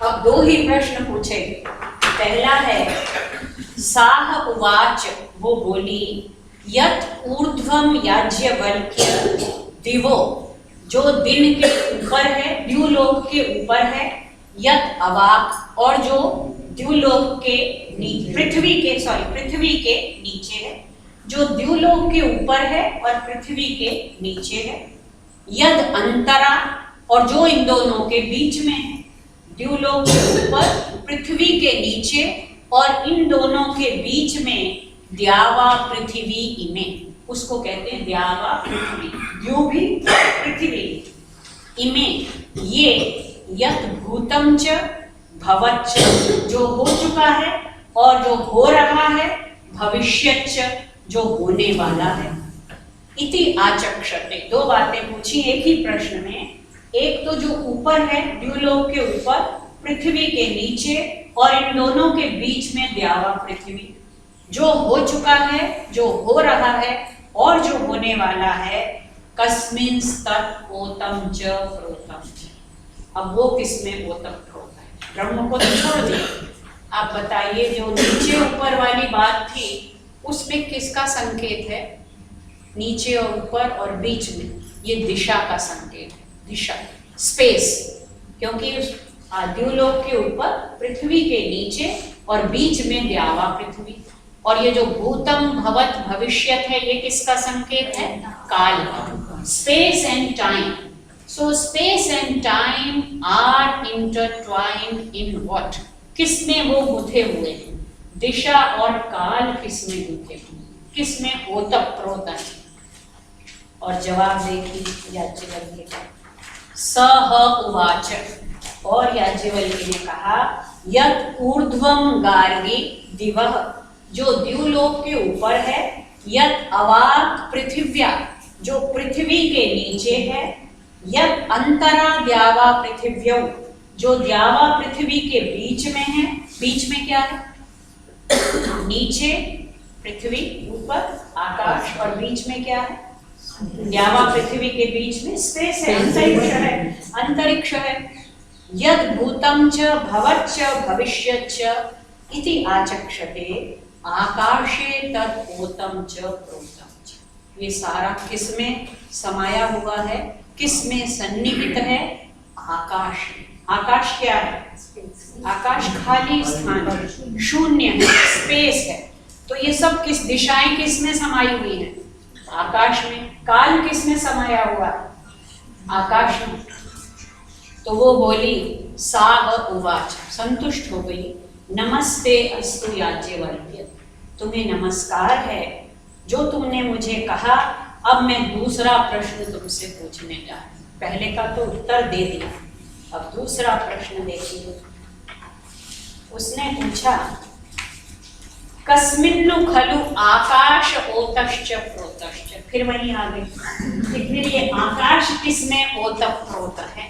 अब 2 ही प्रश्न पूछे। पहला है साह उवाच, वो बोली, यत् ऊर्ध्वम याज्ञवल्क्य दिवो, जो दिन के ऊपर है, द्युलोक के ऊपर है, यत् अवाक, और जो द्युलोक के पृथ्वी के नीचे है, जो द्युलोक के ऊपर है और पृथ्वी के नीचे है, यद अंतरा, और जो इन दोनों के बीच में है, द्युलोक के ऊपर, पृथ्वी के नीचे, और इन दोनों के बीच में द्यावा पृथ्वी इमे, उसको कहते हैं द्यावा पृथ्वी, द्यु भी पृथ्वी, इमे ये यत भूतम च भवच्च जो हो चुका है और जो हो रहा है, भविष्यच्च जो होने वाला है। इति आचक्षते, दो बातें पूछी एक ही प्रश्न में। एक तो जो ऊपर है द्युलोक के ऊपर, पृथ्वी के नीचे, और इन दोनों के बीच में द्यावा पृथ्वी, जो हो चुका है, जो हो रहा है और जो होने वाला है। कस्मिन् तत् ओतम च प्रोतम च, अब वो किसमें ओतम प्रोत है? ब्रह्म को तो छोड़ दिए, आप बताइए जो नीचे ऊपर वाली बात थी उसमें किसका संकेत है? नीचे और ऊपर और बीच में, ये दिशा का संकेत है, दिशा, स्पेस, क्योंकि उस द्युलोक के ऊपर, पृथ्वी के नीचे और बीच में द्यावा पृथ्वी। और ये जो भूतम भवत भविष्यत है, ये किसका संकेत है? काल का, space and time. So space and time are intertwined in what, किसमें वो गुथे हुए हैं? दिशा और काल किसमें गुथे हुए, किसमें ओतप्रोत है? और जवाब देखिए याज्ञवल्क्य का, सह उवाच, और याज्ञवल्क्य ने कहा, यत् ऊर्ध्वं गार्गी दिवः, जो द्युलोक के ऊपर है, यत् अवाक् पृथिव्या, जो पृथ्वी के नीचे है, यत् अंतरा द्यावा पृथिव्यौ, जो द्यावा पृथ्वी के बीच में है। बीच में क्या है? नीचे पृथ्वी, ऊपर आकाश, और बीच में क्या है? द्यावा पृथ्वी के बीच में स्पेस है, अंतरिक्ष है, अंतरिक्ष है। यद भूतम च भवच्च भविष्यच्च इति आचक्षते आकाशे तत् ओतम च प्रोतम च, ये सारा किसमें समाया हुआ है, किसमें सन्निहित है? आकाश। आकाश क्या है? आकाश खाली स्थान है, शून्य है, स्पेस है। तो ये सब किस दिशाएं किसमें समाई हुई है? आकाश में। काल किसमें समाया हुआ है? आकाश में। तो वो बोली साह उवाच, संतुष्ट हो गई, नमस्ते अस्तु याज्ञवल्क्य, तुम्हें नमस्कार है जो तुमने मुझे कहा। अब मैं दूसरा प्रश्न तुमसे पूछने जा रही हूं, पहले का तो उत्तर दे दिया, अब दूसरा प्रश्न देखिए। उसने पूछा, कस्मिन्नु खलु आकाश ओतश्च प्रोतश्च, फिर वहीं आ गई, फिर ये आकाश किसमें ओतः प्रोत है?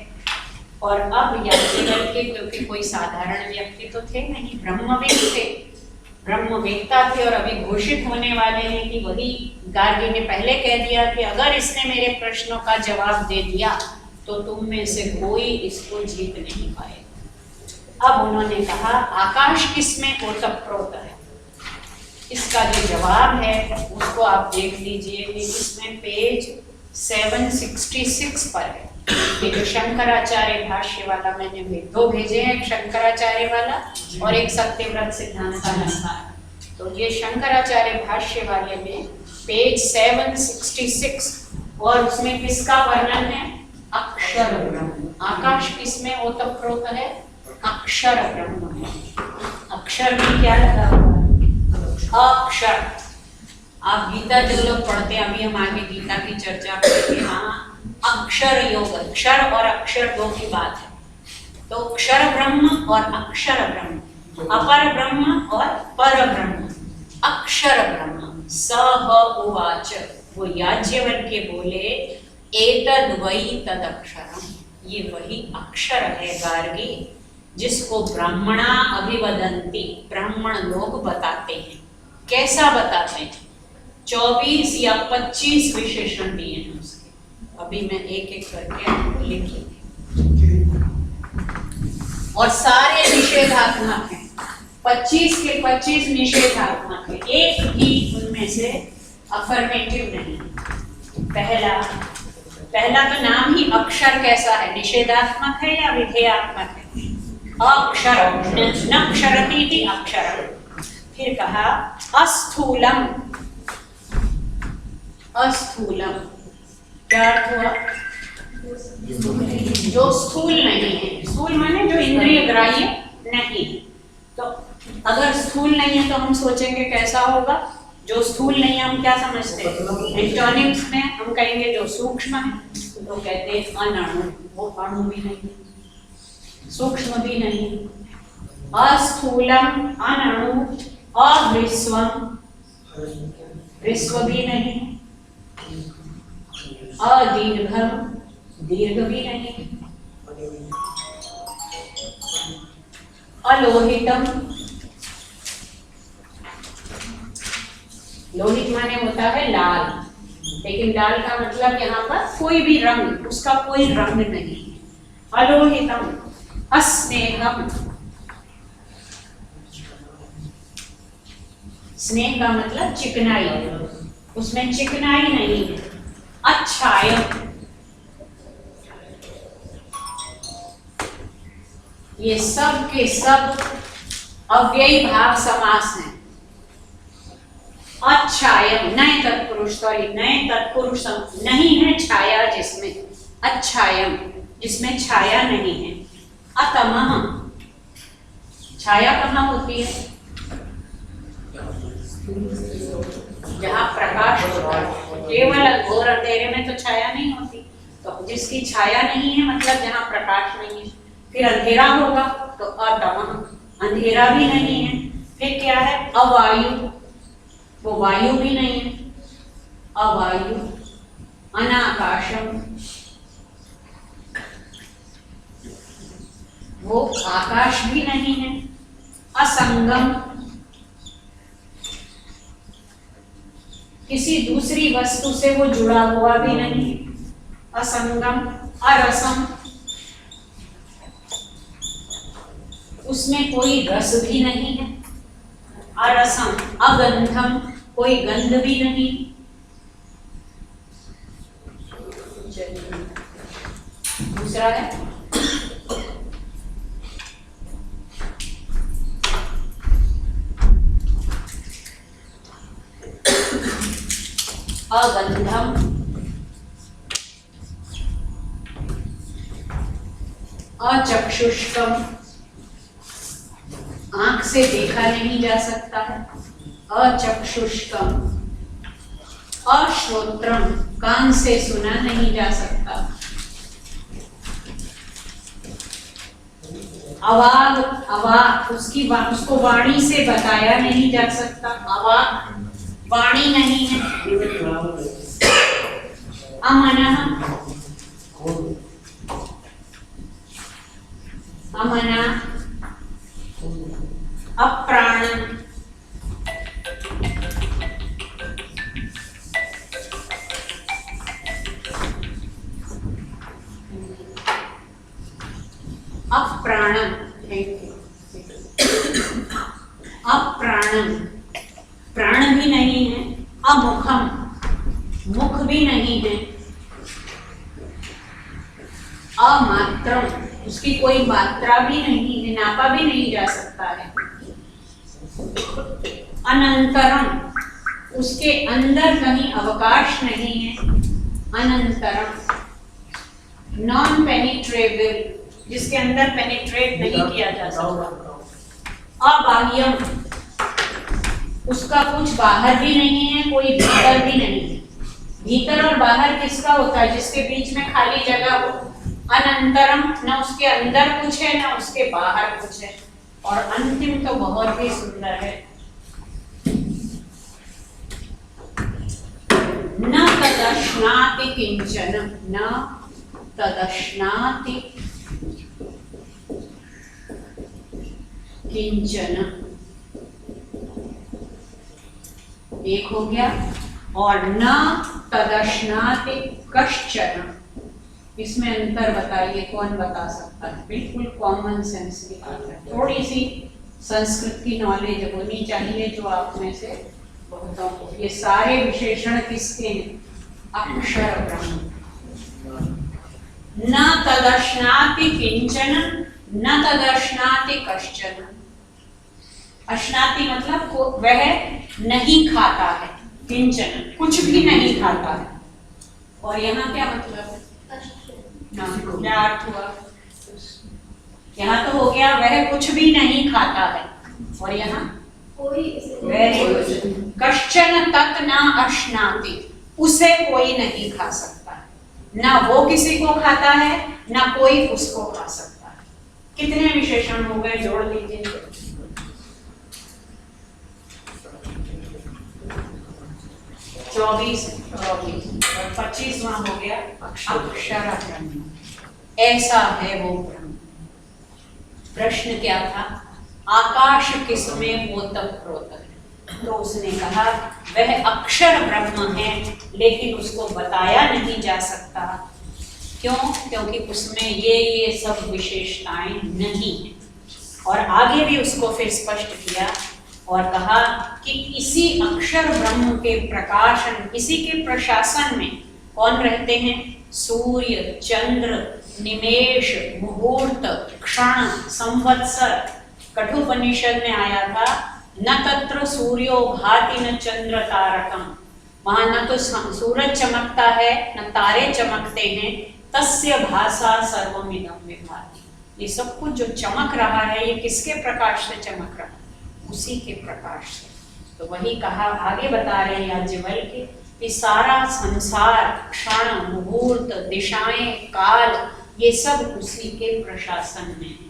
और अब याज्ञवल्क्य क्योंकि कोई साधारण व्यक्ति तो थे नहीं, ब्रह्मवेद थे, ब्रह्मवेत्ता थे, और अभी घोषित होने वाले हैं कि वही गार्गी ने पहले कह दिया कि अगर इसने मेरे प्रश्नों का जवाब दे दिया तो तुम में से कोई इसको जीत नहीं पाएगा। अब उन्होंने कहा आकाश किसमें ओतप्रोत है? इसका जो जवाब है उसको आप देख लीजिए, इसमें पेज 766 पर है। ये जो शंकराचार्य भाष्य वाला मैंने दो भेजे हैं, एक शंकराचार्य वाला और एक सत्यव्रत सिद्धांत का। तो ये शंकराचार्य भाष्य वाले में पेज 766, और उसमें किसका वर्णन है? अक्षर ब्रह्म। आकाश किसमें ओतप्रोत है? अक्षर ब्रह्म है। अक्षर में क्या लगा हुआ है? अक्षर। आप गीता जो लोग पढ़ते हैं, अभी हम आगे गीता की चर्चा करेंगे, हाँ अक्षर योग, अक्षर और अक्षर दो की बात है। तो अक्षर ब्रह्म और अक्षर ब्रह्म, अपर ब्रह्म और पर ब्रह्म। अक्षर ब्रह्म सह उवाच, वो याज्ञवल्क्य बोले, एतद् वै तदक्षरम्, ये वही अक्षर है गार्गी जिसको ब्राह्मणा अभिवदन्ति, ब्राह्मण लोग बताते हैं। कैसा बताते हैं? 24 या 25 विशेषण दिए हैं उसके, अभी मैं एक एक करके आपको लिखूंगी, और सारे निषेधात्मक हैं। 25 के 25 निषेधात्मक है, एक भी उनमें से अफर्मेटिव नहीं। पहला तो नाम ही अक्षर कैसा है? निषेधात्मक है या विधेयात्मक है? अक्षर, न क्षरति इति अक्षर। फिर कहा अस्थूलम, अस्थूलम क्या अर्थ हुआ? जो स्थूल नहीं है, स्थूल माने जो इंद्रिय ग्राह्य नहीं है। तो अगर स्थूल नहीं है तो हम सोचेंगे कैसा होगा। जो स्थूल नहीं है हम क्या समझते हैं, एंटोनिम्स में हम कहेंगे जो सूक्ष्म है, तो कहते हैं अनणु, वो अणु भी नहीं, सूक्ष्म भी नहीं। अस्थूलम, अनणु, अविश्वम, विश्व भी नहीं, अदीर्घम, दीर्घ भी नहीं, अलोहितम, लोहित माने होता है लाल, लेकिन लाल का मतलब यहाँ पर कोई भी रंग, उसका कोई रंग नहीं है। अलोहितम, अस्नेहम, स्नेह का मतलब चिकनाई, उसमें चिकनाई नहीं है। अच्छायम, ये सब के सब अव्ययी भाव समास हैं। अच्छायम, नए तत्पुरुष, सॉरी नए तत्पुरुष नहीं है छाया जिसमें, अच्छायम जिसमें छाया नहीं है। अतमः, छाया कहाँ होती है, जहाँ प्रकाश होता है। केवल घोर अंधेरे में तो छाया नहीं होती, तो जिसकी छाया नहीं है मतलब जहाँ प्रकाश नहीं है। फिर अंधेरा होगा तो अतमः, अंधेरा भी नहीं है। फिर क्या है, अवायु, वो वायु भी नहीं है, अवायु। अनाकाशम, वो आकाश भी नहीं है। असंगम, किसी दूसरी वस्तु से वो जुड़ा हुआ भी नहीं है, असंगम। अरसम, उसमें कोई रस भी नहीं है। अरसम। अगंधम, कोई गंध भी नहीं। दूसरा है अगंधम, अचक्षुष्कम, आंख से देखा नहीं जा सकता है, अचक्षुष्कम। अश्रोत्रम, कान से सुना नहीं जा सकता। अवाग, अवाक, उसको वाणी से बताया नहीं जा सकता, अवाक, वाणी नहीं है। अमनः, अमना। अप्राणम, अप्राणम, अप्राणम, प्राण भी नहीं है। अमुखम, मुख भी नहीं है। अमात्रम, उसकी कोई मात्रा भी नहीं है, नापा भी नहीं जा सकता है। अनंतरम, उसके अंदर कहीं अवकाश नहीं है, अनंतरम। नॉन पेनिट्रेबल, जिसके अंदर पेनिट्रेट नहीं किया जा सकता। अबाह्यम, उसका कुछ बाहर भी नहीं है, कोई भीतर भी नहीं है। भीतर और बाहर किसका होता है, जिसके बीच में खाली जगह हो। अनंतरम, न उसके अंदर कुछ है न उसके बाहर कुछ है। और अंतिम तो बहुत ही सुंदर है, न तदश्नाति किंचन, न तदश्नाति किंचन, एक हो गया। और न तदश्नाति कश्चन, इसमें अंतर बताइए, कौन बता सकता है? बिल्कुल कॉमन सेंस की बात है, थोड़ी सी संस्कृत की नॉलेज होनी चाहिए जो आप में से बहुतों को। ये सारे विशेषण किसके हैं? अक्षर ब्रह्म। न तदश्नाति किंचन, न तदश्नाति कश्चन। अश्नाति मतलब वह नहीं खाता है, किंचन कुछ भी नहीं खाता है। और यहाँ क्या मतलब है? क्या अर्थ हुआ? यहाँ तो हो गया वह कुछ भी नहीं खाता है, और यहाँ कोई कश्चन तत् न अश्नाति, उसे कोई नहीं खा सकता, ना वो किसी को खाता है ना कोई उसको खा सकता है। कितने विशेषण हो गए, जोड़ लीजिए। 24 और 25वां हो गया अक्षर ब्रह्म। ऐसा है वो ब्रह्म। प्रश्न क्या था, आकाश किसमें ओतप्रोत है, तो उसने कहा वह अक्षर ब्रह्म है, लेकिन उसको बताया नहीं जा सकता। क्यों? क्योंकि उसमें ये सब विशेषताएं नहीं है। और आगे भी उसको फिर स्पष्ट किया और कहा कि इसी अक्षर ब्रह्म के प्रकाशन, इसी के प्रशासन में कौन रहते हैं? सूर्य, चंद्र, निमेष, मुहूर्त, क्षण, संवत्सर। कठोपनिषद में आया था, न तत्र सूर्यो भाति न चंद्र तारकम, वहां न तो सूरज चमकता है न तारे चमकते हैं, तस्य भासा सर्वमिदं विभाति। ये सब कुछ जो चमक रहा है ये किसके प्रकाश से चमक रहा है? उसी के प्रकाश से। तो वही कहा, आगे बता रहे हैं याज्ञवल्क्य कि सारा संसार, क्षण, मुहूर्त, दिशाएं, काल, ये सब उसी के प्रशासन में है।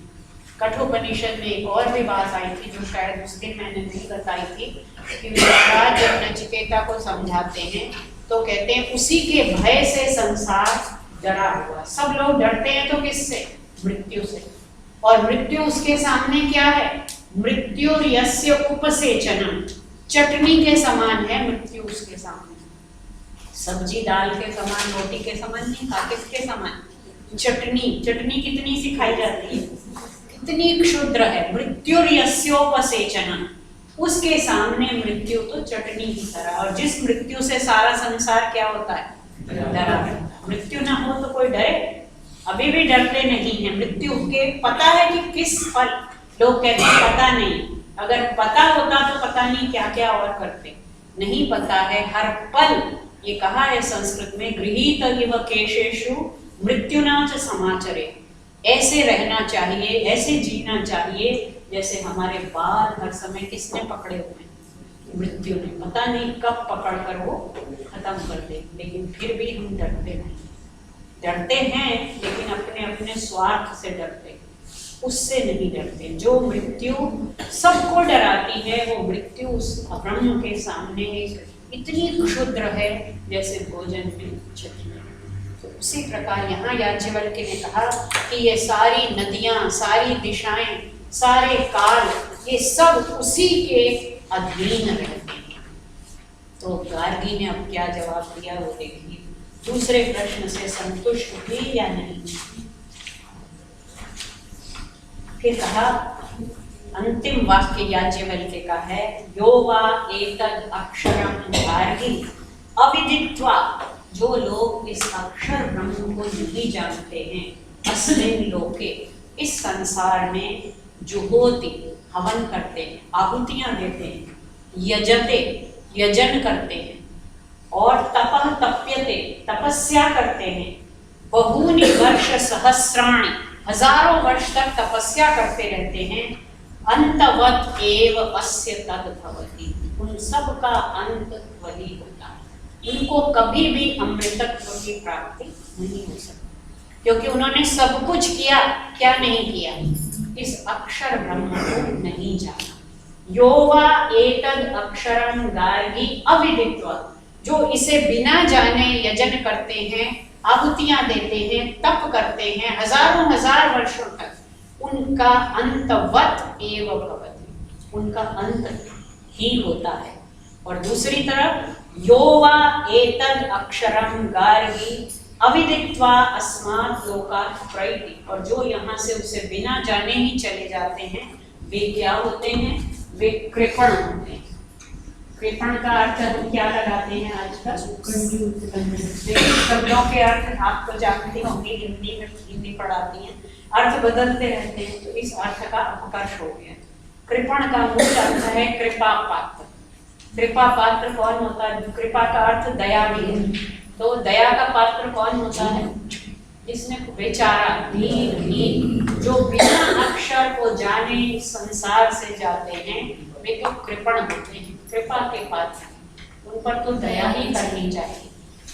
कठोपनिषद में एक और भी बात आई थी जो शायद उस दिन मैंने नहीं बताई थी, कि महाराज जब नचिकेता को समझाते हैं तो कहते हैं उसी के भय से संसार डरा हुआ। सब लोग डरते हैं तो किससे? मृत्यु से। और मृत्यु उसके सामने क्या है? मृत्यु यस्य उपसेचनम, चटनी के समान है मृत्यु उसके सामने। सब्जी दाल के समान, रोटी के समान नहीं था, किसके समान? चटनी। चटनी कितनी सी खाई जाती है, कितनी क्षुद्र है। मृत्यु यस्योपसेचनम, उसके सामने मृत्यु तो चटनी की तरह। और जिस मृत्यु से सारा संसार क्या होता है? डरा। मृत्यु ना हो तो कोई डरे? अभी भी डरते नहीं है मृत्यु के। पता है कि किस पल, लोग कहते हैं पता नहीं, अगर पता होता तो पता नहीं क्या क्या और करते। नहीं पता है, हर पल। ये कहा है संस्कृत में, गृहीत इव केशेषु मृत्युना च समाचरे। ऐसे रहना चाहिए, ऐसे जीना चाहिए जैसे हमारे बाल हर समय किसने पकड़े हुए हैं? मृत्यु ने। पता नहीं कब पकड़ कर वो खत्म कर दे, लेकिन फिर भी हम डरते नहीं। डरते हैं लेकिन अपने अपने स्वार्थ से डरते हैं, उससे नहीं डरते। जो मृत्यु सबको डराती है, वो मृत्यु उस ब्रह्म के सामने इतनी क्षुद्र है जैसे भोजन में चटनी। तो उसी प्रकार यहाँ याज्ञवल्क्य ने कहा कि ये सारी नदियाँ, सारी दिशाएं, सारे काल, ये सब उसी के अधीन रहते हैं। तो गार्गी ने अब क्या जवाब दिया वो देखिए। दूसरे प्रश्न से संतुष्ट हुई या नहीं? फिर कहा, अंतिम वाक्य याज्ञवल्क्य का है, यो वा एतद् अक्षरं गार्गी अविदित्वा, जो लोग इस अक्षर ब्रह्म को नहीं जानते हैं, अस्मिन् लोके, इस संसार में, जुहोति, हवन करते हैं, आहुतियां देते हैं, यजते, यजन करते हैं, और तपः तप्यते, तपस्या करते हैं, बहूनि वर्ष सहस्राणि, हजारों वर्ष तक तपस्या करते रहते हैं, अंतवत् एव अस्य तद् भवति, उन सब का अंत वही होता है। उनको कभी भी अमृतत्व की प्राप्ति नहीं हो सकती, क्योंकि उन्होंने सब कुछ किया, क्या नहीं किया? इस अक्षर ब्रह्म को नहीं जाना। यो वा एतद् अक्षरं गार्गी अविदित्वा, जो इसे बिना जाने यजन करते हैं, आहुतियां देते हैं, तप करते हैं हजारों हजार वर्षों तक, उनका अंतवत् एव भवति, उनका अंत ही होता है। और दूसरी तरफ, यो वा एतद् अक्षरं गार्गी अविदित्वा अस्मात् लोकात् प्रैति, और जो यहाँ से उसे बिना जाने ही चले जाते हैं, वे क्या होते हैं? वे कृपण होते हैं। कृपण का अर्थ हम क्या लगाते हैं आजकल? शब्दों के अर्थ आप तो जानती होंगी, हिंदी में हिंदी पढ़ाती हैं, अर्थ बदलते रहते हैं, तो इस अर्थ का अपकर्ष हो गया। कृपण का मूल अर्थ है कृपा पात्र। कृपा पात्र कौन होता है? कृपा का अर्थ दया भी है, तो दया का पात्र कौन होता है? इसने बेचारा दीन जो बिना अक्षर को जाने संसार से जाते हैं, वे तो कृपण होते हैं, कृपा के पात्र हैं, उन पर तो दया ही करनी चाहिए।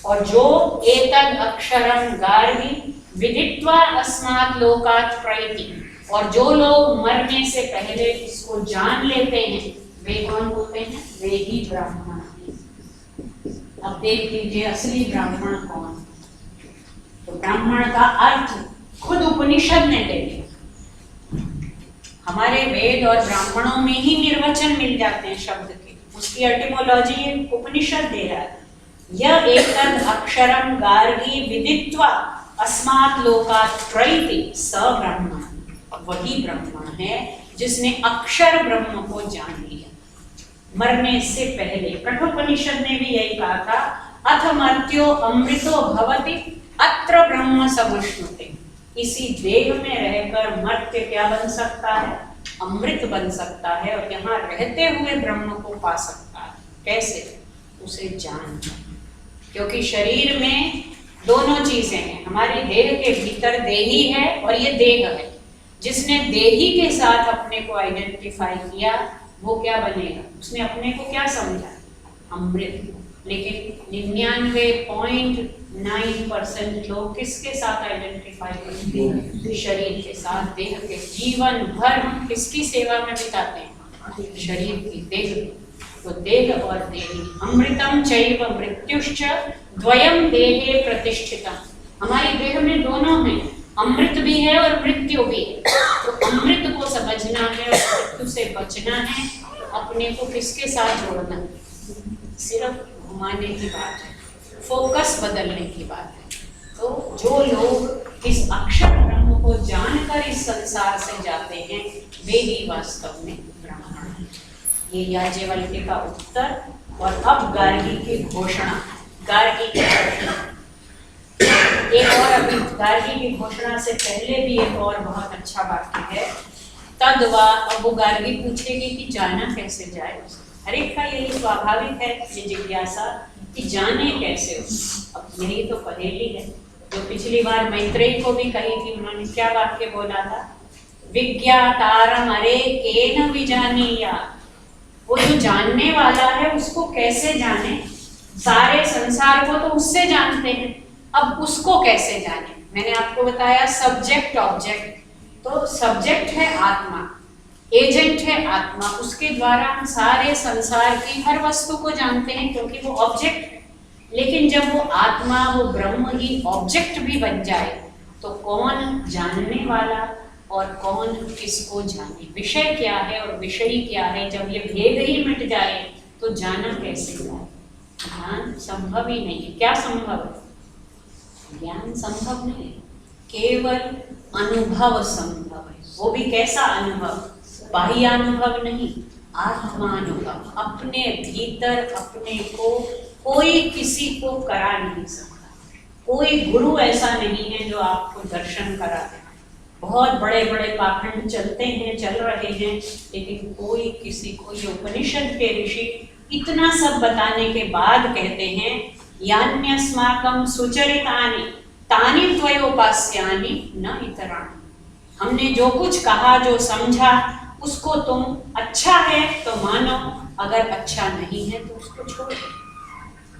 और जो एतद अक्षरम गार्गी विदित्वा अस्मात् लोकात् प्रैति, और जो लोग मरने से पहले इसको जान लेते हैं, वे कौन होते हैं? वे ही ब्राह्मण हैं। अब देख लीजिए असली ब्राह्मण कौन। तो ब्राह्मण का अर्थ खुद उपनिषद ने दे दिया। हमारे वेद और ब्राह्मणों में ही निर्वचन मिल जाते हैं शब्द के, उसकी एटिमोलॉजी उपनिषद दे रहा है। यह एतद अक्षरम गार्गी विदित्वा अस्मात् लोकात् प्रैति स ब्राह्मण, वही ब्राह्मण है जिसने अक्षर ब्रह्म को जान लिया मरने से पहले। कठोपनिषद ने भी यही कहा था, अथ मर्त्यो अमृतो भवति अत्र ब्रह्म समश्नुते। इसी देह में रहकर मर्त्य क्या बन सकता है? अमृत बन सकता है, और यहाँ रहते हुए ब्रह्म को पा सकता है। कैसे? उसे जान, क्योंकि शरीर में दोनों चीजें हैं। हमारे देह के भीतर देही है और ये देह है। जिसने देही के साथ अपने को आइडेंटिफाई किया वो क्या बनेगा? उसने अपने को क्या समझा? अमृत। लेकिन 99.9% लोग किसके साथ आइडेंटिफाई करते हैं? शरीर के साथ, देह के। जीवन भर हम किसकी सेवा में बिताते हैं? शरीर की, देह की। तो देह और देही, अमृतम चैव मृत्युश्च द्वयम देहे प्रतिष्ठितम। हमारी देह में दोनों हैं, अमृत भी है और मृत्यु भी है। तो अमृत को समझना है और मृत्यु से बचना है, अपने को किसके साथ जोड़ना है? सिर्फ घुमाने की बात है, फोकस बदलने की बात है। तो जो लोग इस अक्षर ब्रह्म को जानकर इस संसार से जाते हैं, वे ही वास्तव में ब्राह्मण हैं। ये याज्ञवल्क्य का उत्तर। और अब गार्गी की घोषणा। गार्गी की घोषणा एक और, अभी गार्गी की घोषणा से पहले भी एक और बहुत अच्छा वाक्य है। तद्वा, अब वो गार्गी पूछेगी कि जाना कैसे जाए। हर एक का यही स्वाभाविक है, ये जिज्ञासा कि जाने कैसे हो। अब यही तो पहेली है जो पिछली बार मैत्रेयी को भी कही थी। उन्होंने क्या वाक्य बोला था? विज्ञातारम अरे केन विजानीया। वो जो जानने वाला है उसको कैसे जाने? सारे संसार को तो उससे जानते हैं, अब उसको कैसे जाने? मैंने आपको बताया सब्जेक्ट ऑब्जेक्ट। तो सब्जेक्ट है आत्मा, एजेंट है आत्मा, उसके द्वारा हम सारे संसार की हर वस्तु को जानते हैं क्योंकि वो ऑब्जेक्ट है। लेकिन जब वो आत्मा, वो ब्रह्म ही ऑब्जेक्ट भी बन जाए तो कौन जानने वाला और कौन किसको जाने? विषय क्या है और विषयी क्या है? जब ये भेद ही मिट जाए तो जाना कैसे जाए? ज्ञान संभव ही नहीं है। क्या संभव है? ज्ञान संभव नहीं, केवल अनुभव संभव है। वो भी कैसा अनुभव? बाह्य अनुभव नहीं, आत्मानुभव। अपने भीतर अपने को कोई किसी को करा नहीं सकता। कोई गुरु ऐसा नहीं है जो आपको दर्शन करा दे। बहुत बड़े बड़े पाखंड चलते हैं, चल रहे हैं, लेकिन कोई किसी को, ये उपनिषद के ऋषि इतना सब बताने के बाद कहते हैं, यान्यस्माकं सुचरितानि तानि त्वयोपास्यानि न इतराणि। हमने जो कुछ कहा, जो समझा, उसको तुम अच्छा है तो मानो, अगर अच्छा नहीं है तो उसको छोड़ दो।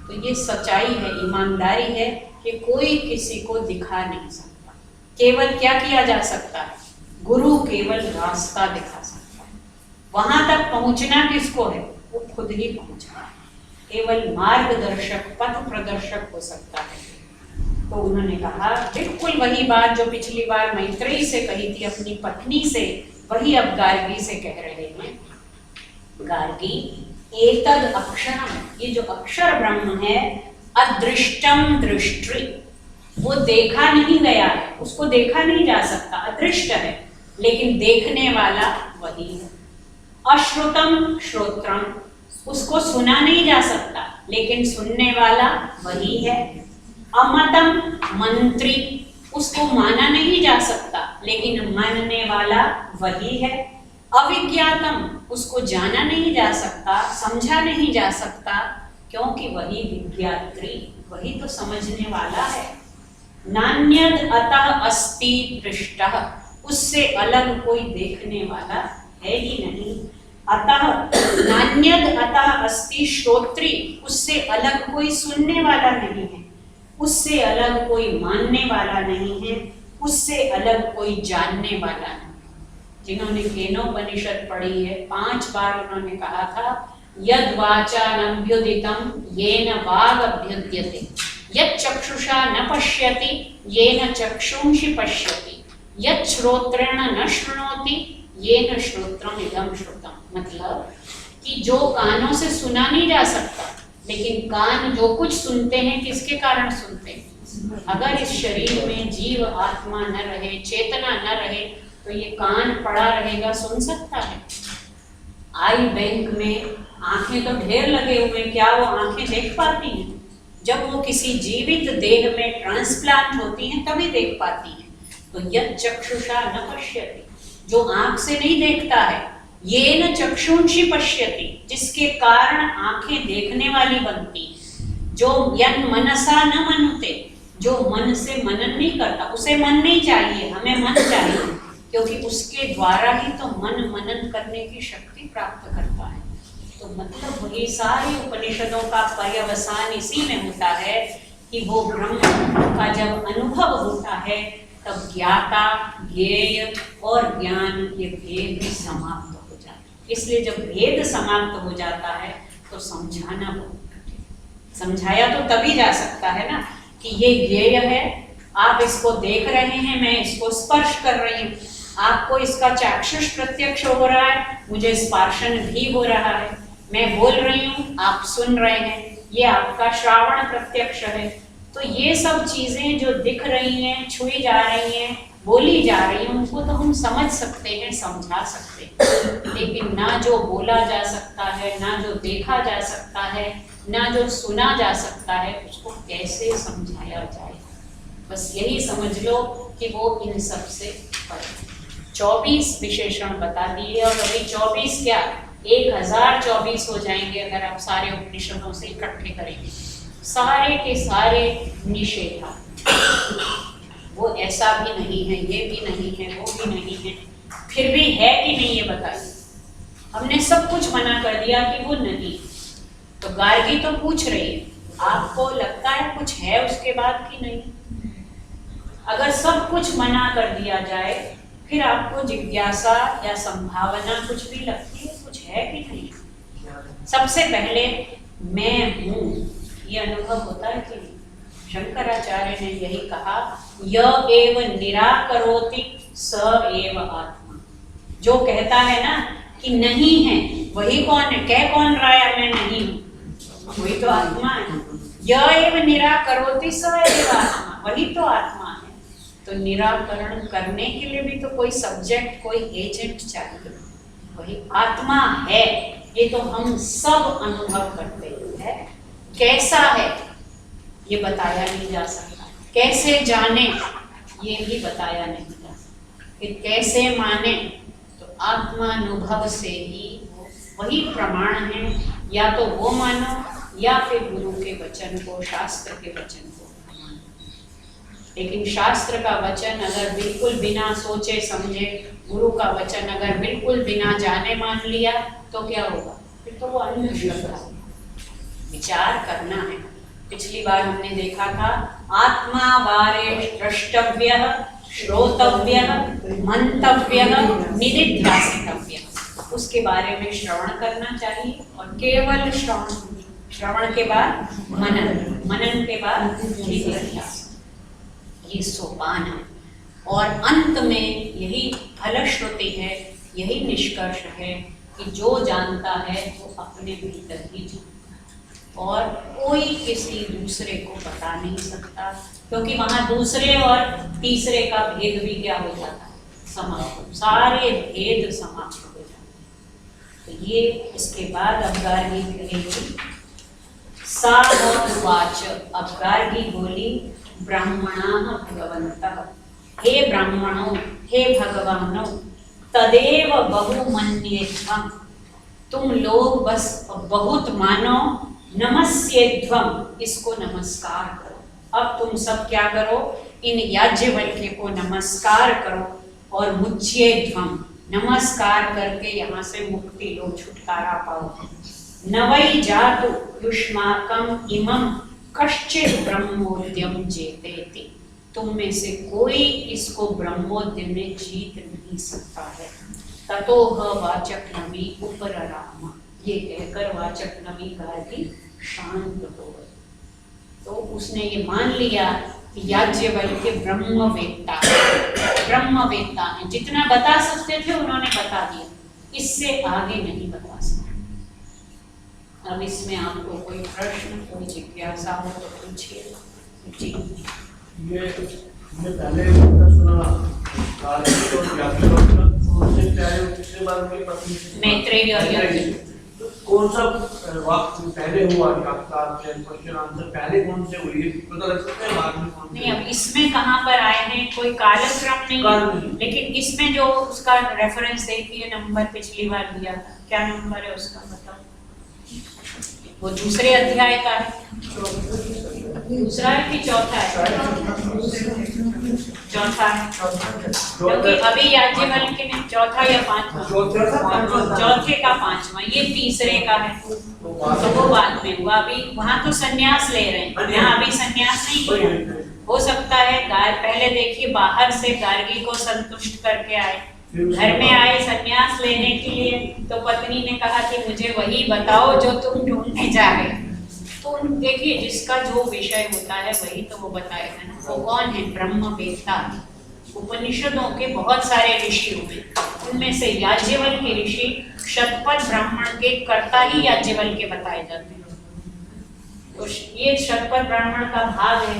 तो ये सच्चाई है, ईमानदारी है कि कोई किसी को दिखा नहीं सकता। केवल क्या किया जा सकता है? गुरु केवल रास्ता दिखा सकता है। वहां तक पहुंचना किसको है? वो खुद ही पहुंचना है। केवल मार्गदर्शक, पथ प्रदर्शक हो सकता है। तो उन्होंने कहा बिल्कुल वही बात जो पिछली बार मैत्रेयी से कही थी अपनी पत्नी से, वही अब गार्गी से कह रहे हैं। गार्गी, एतद अक्षरम, ये जो अक्षर ब्रह्म है, अदृष्टम दृष्टि, वो देखा नहीं गया है, उसको देखा नहीं जा सकता, अदृष्ट है, लेकिन देखने वाला वही है। अश्रुतम श्रोत्रम, उसको सुना नहीं जा सकता, लेकिन सुनने वाला वही है। अमतम मंत्री, उसको माना नहीं जा सकता, लेकिन मानने वाला वही है। अविज्ञातम, उसको जाना नहीं जा सकता, समझा नहीं जा सकता, क्योंकि वही विज्ञात्री, वही तो समझने वाला है। नान्यद अतः अस्ति दृष्टः, उससे अलग कोई देखने वाला है ही नहीं। अतः नान्यद अतः अस्ति श्रोत्री, उससे अलग कोई सुनने वाला नहीं है, उससे अलग कोई मानने वाला नहीं है, उससे अलग कोई जानने वाला नहीं। जिन्होंने केनोपनिषद पढ़ी है 5 बार उन्होंने कहा था यद वाचानभ्युदितं येन वागभ्युद्यते, यत् चक्षुषा न पश्यति येन चक्षुंषि पश्यति, यत् श्रोत्रेण न शृणोति येन श्रोत्रम इदं श्रुतम। मतलब कि जो कानों से सुना नहीं जा सकता, लेकिन कान जो कुछ सुनते हैं किसके कारण सुनते हैं? अगर इस शरीर में जीव आत्मा न रहे, चेतना न रहे, तो ये कान पड़ा रहेगा, सुन सकता है? आई बैंक में आंखें तो ढेर लगे हुए, क्या वो आंखें देख पाती हैं? जब वो किसी जीवित देह में ट्रांसप्लांट होती हैं तभी देख पाती हैं। तो यत् चक्षुषा न पश्यति, जो आंख से नहीं देखता है, ये न चक्षुंषि पश्यति, जिसके कारण आंखें देखने वाली बनती हैं। जो यन मनसा न मनुते, जो मन से मनन नहीं करता, उसे मन नहीं चाहिए, हमें मन चाहिए, क्योंकि उसके द्वारा ही तो मन मनन करने की शक्ति प्राप्त करता है। तो मतलब वही सारी उपनिषदों का पर्यवसान इसी में होता है कि वो ब्रह्म का जब अनुभव होता है तब ज्ञाता, ज्ञेय और ज्ञान ये भेद समाप्त हो जाता है। इसलिए जब भेद समाप्त हो जाता है तो समझाना बहुत कठिन। समझाया तो तभी जा सकता है ना कि ये ज्ञेय है, आप इसको देख रहे हैं, मैं इसको स्पर्श कर रही हूँ, आपको इसका चाक्षुष प्रत्यक्ष हो रहा है, मुझे स्पर्शन भी हो रहा है, मैं बोल रही हूँ, आप सुन रहे हैं, ये आपका श्रावण प्रत्यक्ष है। तो ये सब चीजें जो दिख रही हैं, छुई जा रही हैं, बोली जा रही हैं, उनको तो हम समझ सकते हैं, समझा सकते हैं, लेकिन ना जो बोला जा सकता है, ना जो देखा जा सकता है, ना जो सुना जा सकता है, उसको कैसे समझाया जाए। बस यही समझ लो कि वो इन सब से परे। 24 विशेषण बता दिए और अभी 24 क्या 1024 हो जाएंगे अगर आप सारे उपनिषदों से इकट्ठे करेंगे। सारे के सारे निषेधा, वो ऐसा भी नहीं है, ये भी नहीं है, वो भी नहीं है, फिर भी है कि नहीं ये बताइए। हमने सब कुछ मना कर दिया कि वो नहीं। तो गार्गी तो पूछ रही है, आपको लगता है कुछ है उसके बाद कि नहीं? अगर सब कुछ मना कर दिया जाए फिर आपको जिज्ञासा या संभावना कुछ भी लगती है, कुछ है कि नहीं? सबसे पहले मैं हूँ, ये अनुभव होता है कि नहीं? शंकराचार्य ने यही कहा, य एव निराकरोति स एव आत्मा। जो कहता है ना कि नहीं है, वही कौन है? कह कौन रहा है मैं नहीं हूँ? वही तो आत्मा है। य एव निराकरोति स एव आत्मा, वही तो आत्मा है। तो निराकरण करने के लिए भी तो कोई सब्जेक्ट, कोई एजेंट चाहिए, वही आत्मा है। ये तो हम सब अनुभव करते हैं। कैसा है ये बताया नहीं जा सकता, कैसे जाने ये भी बताया नहीं जा सकता, कि कैसे माने तो आत्मानुभव से ही वही प्रमाण है। या तो वो मानो या फिर गुरु के वचन को, शास्त्र के वचन को। लेकिन शास्त्र का वचन अगर बिल्कुल बिना सोचे समझे, गुरु का वचन अगर बिल्कुल बिना जाने मान लिया तो क्या होगा? फिर तो वो अंधश्रद्धा। विचार करना है। पिछली बार हमने देखा था आत्मा वारे द्रष्टव्य, श्रोतव्य, मंतव्य, निदिध्यासितव्य। उसके बारे में श्रवण करना चाहिए और केवल श्रवण के बाद मनन, मनन के बाद निदिध्यासन। ये सोपान है और अंत में यही फलश्रुति है, यही निष्कर्ष है कि जो जानता है वो अपने भीतर ही जानता है और कोई किसी दूसरे को बता नहीं सकता, क्योंकि वहां दूसरे और तीसरे का भेद भी क्या हो जाता है? समाप्त। सारे भेद समाप्त हो जाते। तो ये इसके बाद अब गार्गी कहेगी सा उवाच। अब गार्गी बोली ब्राह्मणाः भगवन्तः, हे ब्राह्मणों, हे भगवानों, तदेव बहुमन्येध्वम्, तुम लोग बस बहुत मानो, नमस्येध्वम्, इसको नमस्कार करो। अब तुम सब क्या करो? इन याज्ञवल्क्य को नमस्कार करो और मुच्येध्वम, नमस्कार करके यहाँ से मुक्ति लो, छुटकारा पाओ। न वै जातु युष्माकं इमं कश्चित् ब्रह्मोद्यम जेतेति, तुम में से कोई इसको ब्रह्मोद्य में जीत नहीं सकता है। ततोह वाचक्नवी उपरराम, ये कहकर वाचक्नवी गार्गी शांत हो गए। तो उसने ये मान लिया कि याज्ञवल्क्य ब्रह्मवेत्ता है, जितना बता सकते थे उन्होंने बता दिया, इससे आगे नहीं बता सकते। अब इसमें आपको कोई प्रश्न, कोई जिज्ञासा हो तो पूछिए। जी, ये पहले सुना मैत्रेय और याज्ञवल्क्य, कौन सा वक्त पहले हुआ क्वेश्चन आंसर पहले कौन से हुई पता लग सकता है बाद में कौन नहीं। अब इसमें कहाँ पर आए हैं, कोई कालक्रम नहीं, लेकिन इसमें जो उसका रेफरेंस देखिए, नंबर पिछली बार दिया था, क्या नंबर है उसका बताओ। वो दूसरे अध्याय का है, दूसरा है कि चौथा है? चौथा है, क्योंकि अभी याज्ञवल्क्य ने चौथा या पांचवा, चौथे का पांचवा, ये तीसरे का है, तो वो बाद में हुआ। अभी वहां तो संन्यास ले रहे हैं, यहाँ अभी संन्यास नहीं किया। हो सकता है पहले देखिए बाहर से गार्गी को संतुष्ट करके आए, घर में आए संन्यास लेने के लिए, तो पत्नी ने कहा कि मुझे वही बताओ जो तुम ढूंढने जा रहे हो। तो देखिए जिसका जो विषय होता है वही तो वो बताएगा ना। वो कौन है? ब्रह्मवेत्ता। उपनिषदों के बहुत सारे ऋषि हुए, उनमें से याज्ञवल्क्य ऋषि शतपथ ब्राह्मण के कर्ता ही याज्ञवल्क्य बताए जाते हैं। तो ये शतपथ ब्राह्मण का भाग है।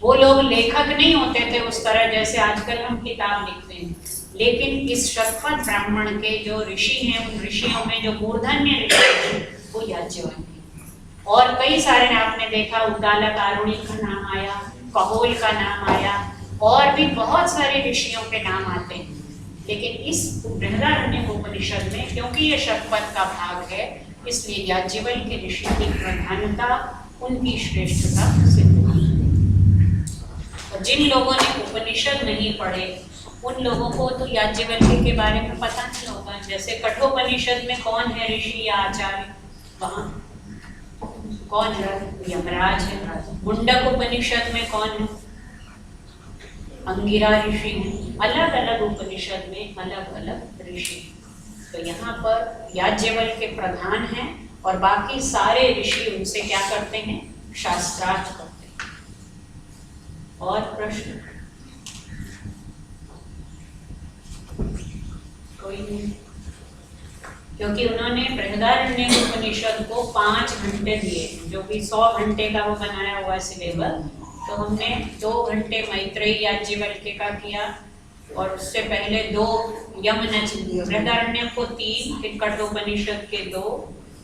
वो लोग लेखक नहीं होते थे उस तरह जैसे आजकल हम किताब लिखते हैं, लेकिन इस शतपथ ब्राह्मण के जो ऋषि हैं, उन ऋषियों में जो मूर्धन्य ऋषि हैं वो याज्ञवल्क्य। और कई सारे आपने देखा, उद्दालक आरुणि का नाम आया, कहोल का नाम आया, और भी बहुत सारे ऋषियों के नाम आते हैं। लेकिन इस बृहदारण्यक उपनिषद में क्योंकि ये शतपथ का भाग है, इसलिए याज्ञवल्क्य ऋषि की प्रधानता, उनकी श्रेष्ठता सिद्ध हुई। और जिन लोगों ने उपनिषद नहीं पढ़े उन लोगों को तो याज्ञवल्क्य के बारे में पता नहीं होता। जैसे कठोपनिषद में कौन है ऋषि या आचार्य, वहाँ कौन है? यमराज है। मुंडक उपनिषद में कौन है? अंगिरा ऋषि है। अलग अलग उपनिषद में अलग अलग ऋषि। तो यहाँ पर याज्ञवल्क्य प्रधान है और बाकी सारे ऋषि उनसे क्या करते हैं? शास्त्रार्थ करते हैं। और प्रश्न कोई नहीं? क्योंकि उन्होंने बृहदारण्यक उपनिषद को 5 घंटे दिए, जो कि 100 घंटे का वो बनाया हुआ सिलेबस। तो हमने 2 घंटे मैत्रेयी याज्ञवल्क्य का किया, और उससे पहले 2 यमनच बृहदारण्यक को 3, फिर कठोपनिषद के 2,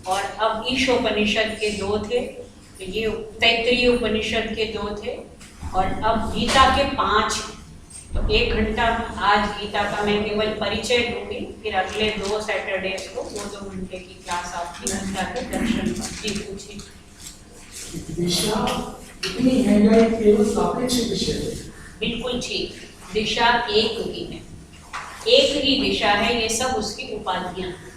और अब ईशोपनिषद के 2 थे। तो ये तैत्तिरीय उपनिषद के 2 थे, और अब गीता के 5। तो 1 घंटा आज गीता का मैं केवल परिचय दूंगी, फिर अगले 2 सैटरडेज को वो 2 घंटे की क्लास आपकी गीता के दर्शन पर। जी पूछिए। दिशा इतनी है या केवल सापेक्ष विषय है? बिल्कुल ठीक, दिशा एक ही है, एक ही दिशा है, ये सब उसकी उपाधियां हैं।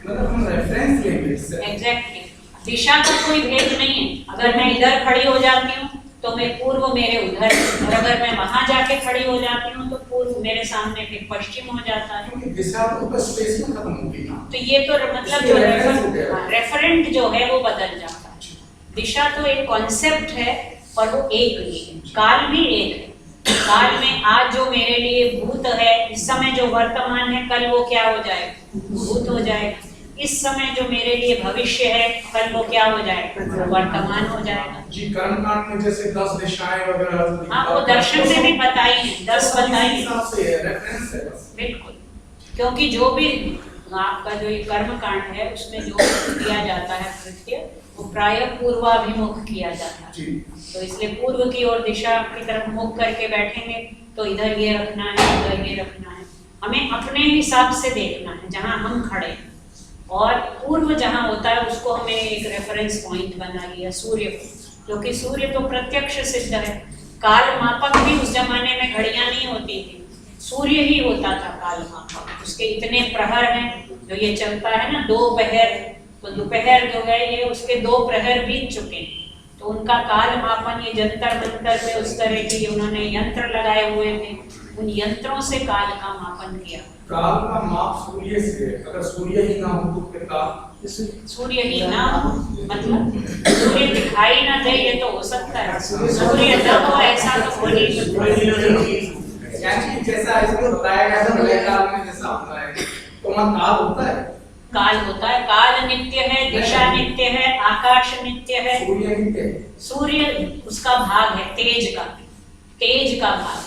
मतलब हम रेफरेंस लेंगे इससे। एग्जैक्टली, दिशा का कोई भेद नहीं है। अगर मैं इधर खड़ी हो जाती हूँ तो मैं पूर्व मेरे उधर, और अगर मैं वहां जाके खड़ी हो जाती हूँ तो पूर्व मेरे सामने फिर पश्चिम हो जाता है। दिशा तो बस स्पेस में खत्म हो गई ना। तो ये तो मतलब जो रेफरेंट जो है वो बदल जाता है। दिशा तो एक कॉन्सेप्ट है और वो एक ही है। काल भी एक है। काल में आज जो मेरे लिए भूत है, इस समय जो वर्तमान है, कल वो क्या हो जाएगा? भूत हो जाएगा। इस समय जो मेरे लिए भविष्य है, कल वो क्या हो जाएगा? वर्तमान हो जाएगा। जी, कर्मकांड में जैसे 10 दिशाएं वगैरह, हाँ, वो दर्शन में भी बताई है, 10 बताई है। हिसाब से रेफरेंस है बस। बिल्कुल, क्योंकि जो भी आपका जो ये कर्म कांड है उसमें जो किया जाता है कृत्य, वो प्रायः पूर्वाभिमुख किया जाता है। तो इसलिए पूर्व की ओर दिशा की तरफ मुख करके बैठेंगे तो इधर ये रखना है, इधर ये रखना है। हमें अपने हिसाब से देखना है जहाँ हम खड़े हैं, और पूर्व जहाँ होता है उसको हमें एक रेफरेंस पॉइंट बना लिया, सूर्य को, क्योंकि सूर्य तो प्रत्यक्ष सिद्ध है। काल मापक भी उस जमाने में घड़ियां नहीं होती थी, सूर्य ही होता था काल मापक। उसके इतने प्रहर हैं, जो ये चलता है ना 2 पहर, तो दोपहर जो है ये उसके 2 प्रहर बीत चुके हैं, तो उनका काल मापन ये जंतर मंतर में उस तरह के उन्होंने यंत्र लगाए हुए थे, उन यंत्रों से काल का मापन किया। काल का माप सूर्य से है। अगर सूर्य ही ना हो तो फिर काल सूर्य ही ना हो, मतलब सूर्य दिखाई ना दे, ये तो हो सकता है, सूर्य न हो ऐसा तो हो नहीं सकता। यानी जैसा इसको बताया गया था प्रलय काल में जैसा होता है, तो वहाँ काल होता है। काल होता है, काल नित्य है, दिशा नित्य है, आकाश नित्य है, सूर्य नित्य है। सूर्य उसका भाग है, तेज का भाग।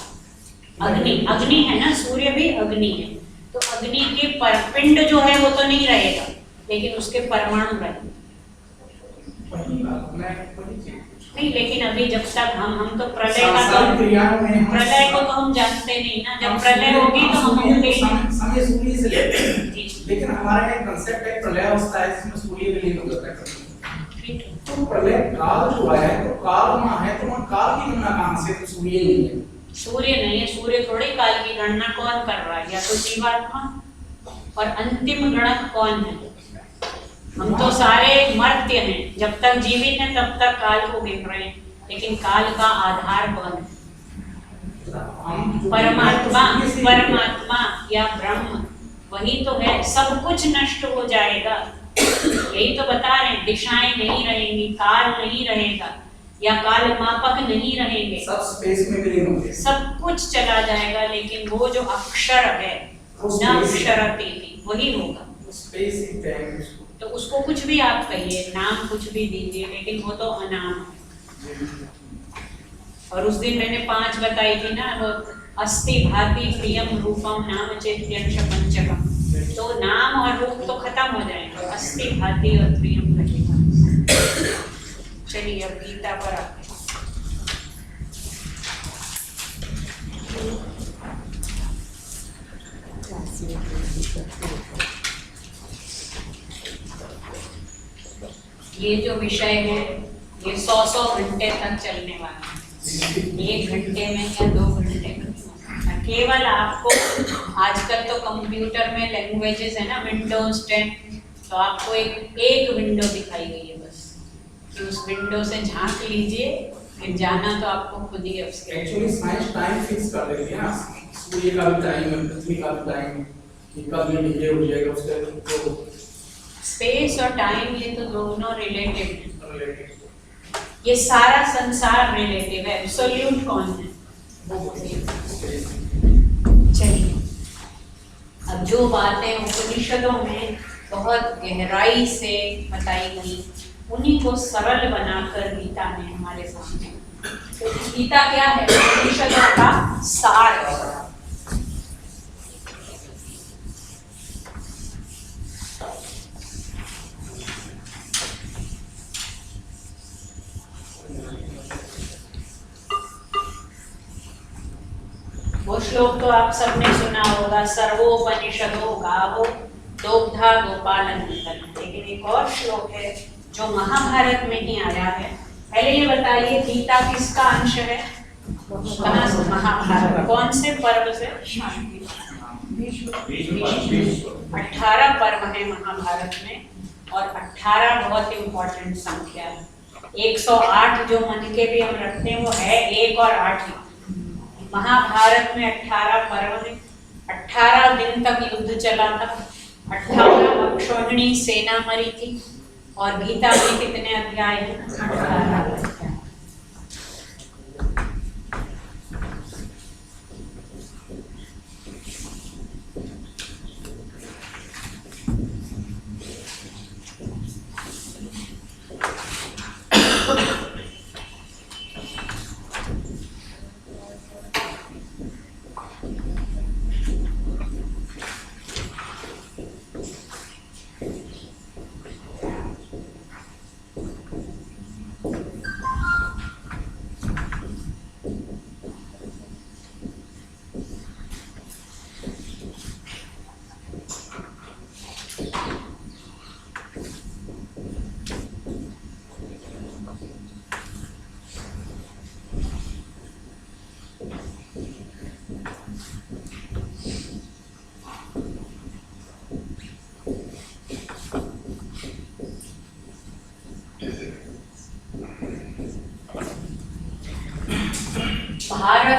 अग्नि है ना, सूर्य भी अग्नि है, तो अग्नि के परपिंड जो है वो तो नहीं रहेगा, लेकिन उसके परमाणु रहेंगे। नहीं, लेकिन अभी जब तक हम तो प्रलय को तो हम जानते नहीं ना, जब प्रलय होगी तो हम होंगे समय सूर्य से लेते हैं, लेकिन हमारा एक कांसेप्ट है प्रलय अवस्था है जिसमें सूर्य विलीन हो जाता है। तो प्रलय काल जो है तो काल में है, तो वहाँ काल की गणना कहाँ से? तो सूर्य नहीं है। सूर्य नहीं है, सूर्य थोड़ी काल की गणना कौन कर रहा है? या तो जीवात्मा, और अंतिम गणक कौन है? हम तो सारे मर्त्य हैं, जब तक जीवित हैं तब तक काल को गिन रहे हैं, लेकिन काल का आधार कौन है? परमात्मा या ब्रह्म, वही तो है। सब कुछ नष्ट हो जाएगा, यही तो बता रहे हैं, दिशाएं नहीं रहेंगी, काल नहीं रहेगा, या काल मापक नहीं रहेंगे, सब स्पेस में विलीन होंगे, सब कुछ चला जाएगा, लेकिन वो जो अक्षर है न अक्षरति वही होगा। स्पेस ही टाइम, तो उसको कुछ भी आप कहिए, नाम कुछ भी दीजिए, लेकिन वो तो अनाम है। और उस दिन मैंने 5 बताई थी ना, वो अस्ति भाति प्रियम रूपम नाम चैत्यंश पंचकम, तो नाम और रूप तो खत्म हो जाएगा, अस्ति भाति और प्रियम लगेगा। चलिए अब गीता पर आते हैं। ये जो विषय है ये 100 घंटे तक चलने वाला है, 1 घंटे में या 2 घंटे में। केवल आपको आजकल तो कंप्यूटर में लैंग्वेजेस है ना, विंडोज 10, तो आपको एक विंडो दिखाई गई है बस, कि उस विंडो से झांक लीजिए, फिर जाना तो आपको खुद ही है उसके। एक्चुअली साइंस टाइम फिक्स कर देती है ना, सूर्य का भी टाइम है, पृथ्वी का भी टाइम है, इनका भी डिले हो जाएगा उसके, तो स्पेस और टाइम ये तो दोनों रिलेटिव है, ये सारा संसार रिलेटिव है, एब्सोल्यूट कौन है? चलिए अब जो बातें उपनिषदों में बहुत गहराई से बताई गई, उन्हीं को सरल बनाकर गीता ने हमारे सामने, तो गीता क्या है? उपनिषदों का सार है। वो श्लोक तो आप सबने सुना होगा, सर्वोपनिषदो गावो दोग्धा गोपालनंदन। लेकिन एक और श्लोक है जो महाभारत में ही आया है। पहले ये बताइए गीता किसका अंश है? कहाँ से? महाभारत। कौन से पर्व से? 18 पर्व है महाभारत में, और 18 बहुत इंपॉर्टेंट संख्या है। 108 जो मन के भी हम रखते हैं वो है 1 और 8 ही। महाभारत में 18 पर्व है, 18 दिन तक युद्ध चला था, 18 अक्षौहिणी सेना मरी थी, और गीता में कितने अध्याय हैं? 18 अध्याय।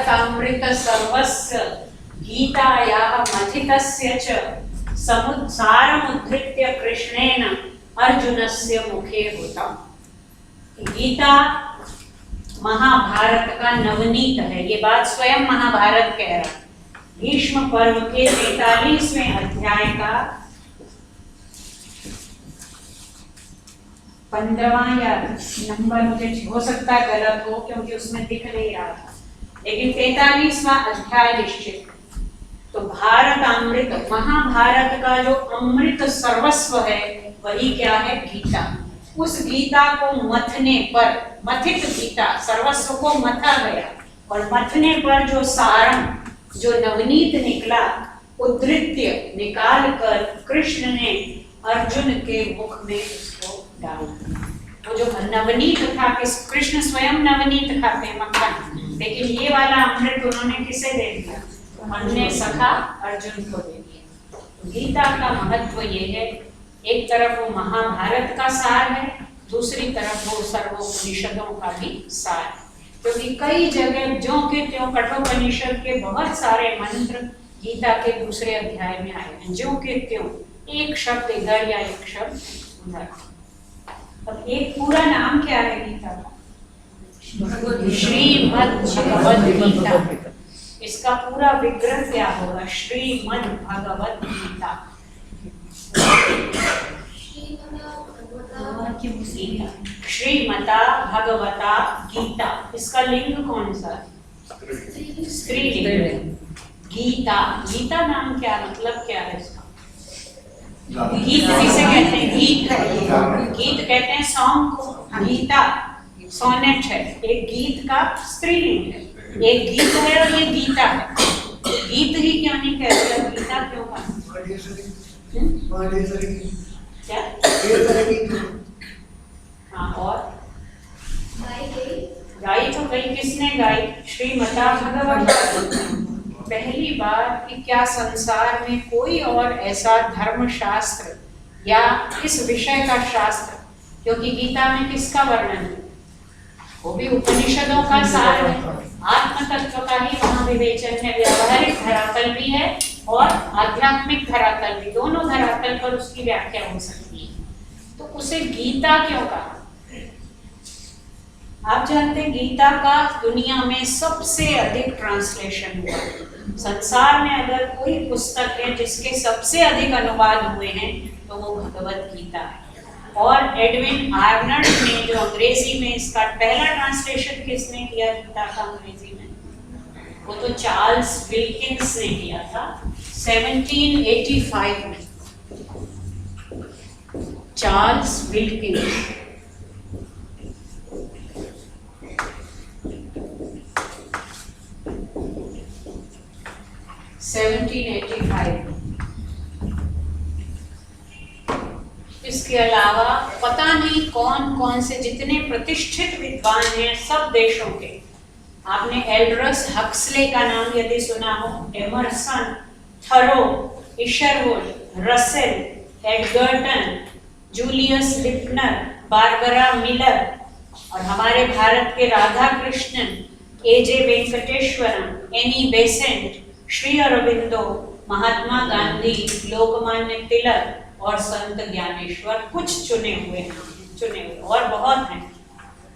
भारतामृत सर्वस्य गीतायाः मथितस्य च सारमुद्धृत्य कृष्णेन अर्जुनस्य मुखे होतम्। गीता महाभारत का नवनीत है, ये बात स्वयं महाभारत कह रहा है। भीष्म पर्व के 43वें अध्याय का 15वां या नंबर, मुझे हो सकता है गलत हो क्योंकि उसमें दिख नहीं रहा था, लेकिन 43वां अध्याय निश्चित। तो भारत अमृत, महाभारत का जो अमृत सर्वस्व है वही क्या है? गीता। उस गीता को मथने पर, मथित गीता, सर्वस्व को मथा गया और मथने पर जो सारम, जो नवनीत निकला, उद्धृत्य निकाल कर कृष्ण ने अर्जुन के मुख में उसको डाल दिया। वो जो नवनीत था, कृष्ण स्वयं नवनीत खाते हैं, मक्खन, लेकिन ये वाला अमृत उन्होंने किसे दे दिया? अन्य सखा अर्जुन को दे दिया। गीता का महत्व ये है, एक तरफ वो महाभारत का सार है, दूसरी तरफ वो सर्वोपनिषदों का भी सार है। क्योंकि कई जगह ज्यों के त्यों कठोपनिषद के बहुत सारे मंत्र गीता के दूसरे अध्याय में आए हैं, ज्यों के त्यों, एक शब्द इधर या एक शब्द उधर। अब एक पूरा नाम क्या है गीता का? श्रीमद् भगवद गीता। इसका पूरा विग्रह क्या होगा? श्रीमद् भगवद गीता। श्रीमता भगवता गीता, इसका लिंग कौन सा? स्त्रीलिंग। गीता, गीता नाम क्या मतलब क्या है इसका? गीत किसे कहते हैं? गीत, गीत कहते हैं सॉन्ग को। गीता सोनेट है, एक गीत का स्त्रीलिंग है, एक गीत है और ये गीता है। गीत ही क्यों नहीं कहते, गीता क्यों कहते? क्या? हाँ, और गाई तो गई, किसने गाई? श्रीमता भगवता। पहली बार कि क्या संसार में कोई और ऐसा धर्मशास्त्र या इस विषय का शास्त्र, क्योंकि गीता में किसका वर्णन है? वो भी उपनिषदों का सार है, आत्म तत्व का ही वहाँ विवेचन है। व्यावहारिक धरातल भी है और आध्यात्मिक धरातल भी, दोनों धरातल पर उसकी व्याख्या हो सकती है। तो उसे गीता क्यों कहा? आप जानते हैं गीता का दुनिया में सबसे अधिक ट्रांसलेशन हुआ। संसार में अगर कोई पुस्तक है जिसके सबसे अधिक अनुवाद हुए हैं तो वो भगवत गीता है। और एडविन आर्नल्ड ने जो अंग्रेजी में इसका पहला ट्रांसलेशन किसने किया गीता का अंग्रेजी में? वो तो चार्ल्स विल्किंस ने किया था 1785 में। Charles Wilkins. इसके अलावा पता नहीं कौन कौन से जितने प्रतिष्ठित विद्वान हैं सब देशों के। आपने एल्ड्रस हक्सले का नाम यदि सुना हो, Emerson, Thoreau, Isherwood, Russell, Edgerton, Julius Lipner, Barbara Miller और हमारे भारत के Radhakrishnan, A J Venkateswaram, Annie Besant, Shri Aurobindo, Mahatma Gandhi, Lokmanya Tilak और संत ज्ञानेश्वर, कुछ चुने हुए और बहुत हैं।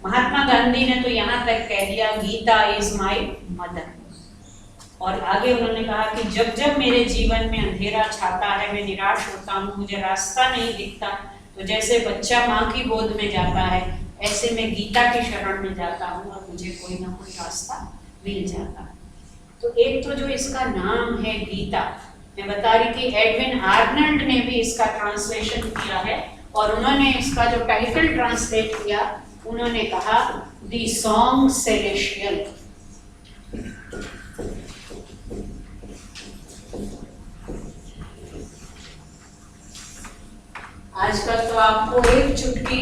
महात्मा गांधी ने तो यहाँ तक कह दिया गीता इज माय मदर। और आगे उन्होंने कहा कि जब जब मेरे जीवन में अंधेरा छाता है, मैं निराश होता हूँ, मुझे रास्ता नहीं दिखता, तो जैसे बच्चा माँ की गोद में जाता है ऐसे मैं गीता की शरण में जाता हूँ और मुझे कोई ना कोई रास्ता मिल जाता है। तो एक तो जो इसका नाम है गीता, मैं बता रही थी एडविन आर्नल्ड ने भी इसका ट्रांसलेशन किया है और उन्होंने इसका जो टाइटल ट्रांसलेट किया उन्होंने कहा द सॉन्ग सेलेशियल। आजकल तो आपको एक चुटकी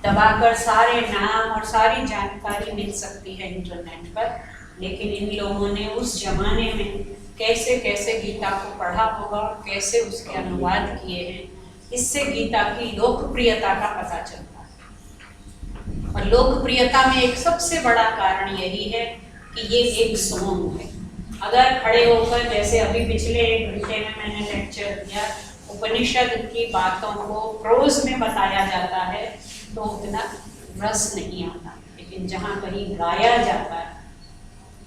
दबाकर सारे नाम और सारी जानकारी मिल सकती है इंटरनेट पर, लेकिन इन लोगों ने उस जमाने में कैसे कैसे गीता को पढ़ा होगा, कैसे उसके अनुवाद किए हैं, इससे गीता की लोकप्रियता का पता चलता है। और लोकप्रियता में एक सबसे बड़ा कारण यही है कि ये एक सॉन्ग है। अगर खड़े होकर, जैसे अभी पिछले 1 घंटे में मैंने लेक्चर दिया, उपनिषद की बातों को प्रोज में बताया जाता है तो उतना रस नहीं आता, लेकिन जहाँ कहीं गाया जाता है,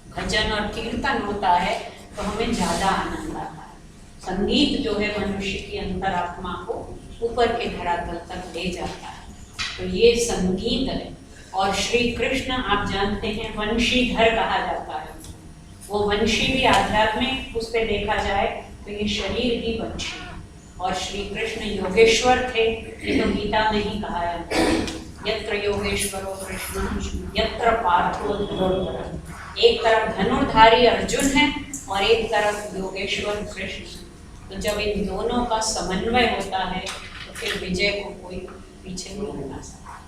भजन और कीर्तन होता है, तो हमें ज़्यादा आनंद आता है। संगीत जो है मनुष्य की अंतरात्मा को ऊपर के धरातल तक ले जाता है, तो ये संगीत है। और श्री कृष्ण आप जानते हैं वंशीधर कहा जाता है, वो वंशी भी आध्यात्मिक उस पर देखा जाए तो ये शरीर भी वंशी है। और श्री कृष्ण योगेश्वर थे, ये तो गीता में ही कहा है, यत्र योगेश्वरो कृष्ण यत्र पार्थो धनुर्धर। एक तरफ धनुर्धारी अर्जुन है और एक तरफ योगेश्वर कृष्ण। तो जब इन दोनों का समन्वय होता है तो फिर विजय को कोई पीछे नहीं हटा सकता,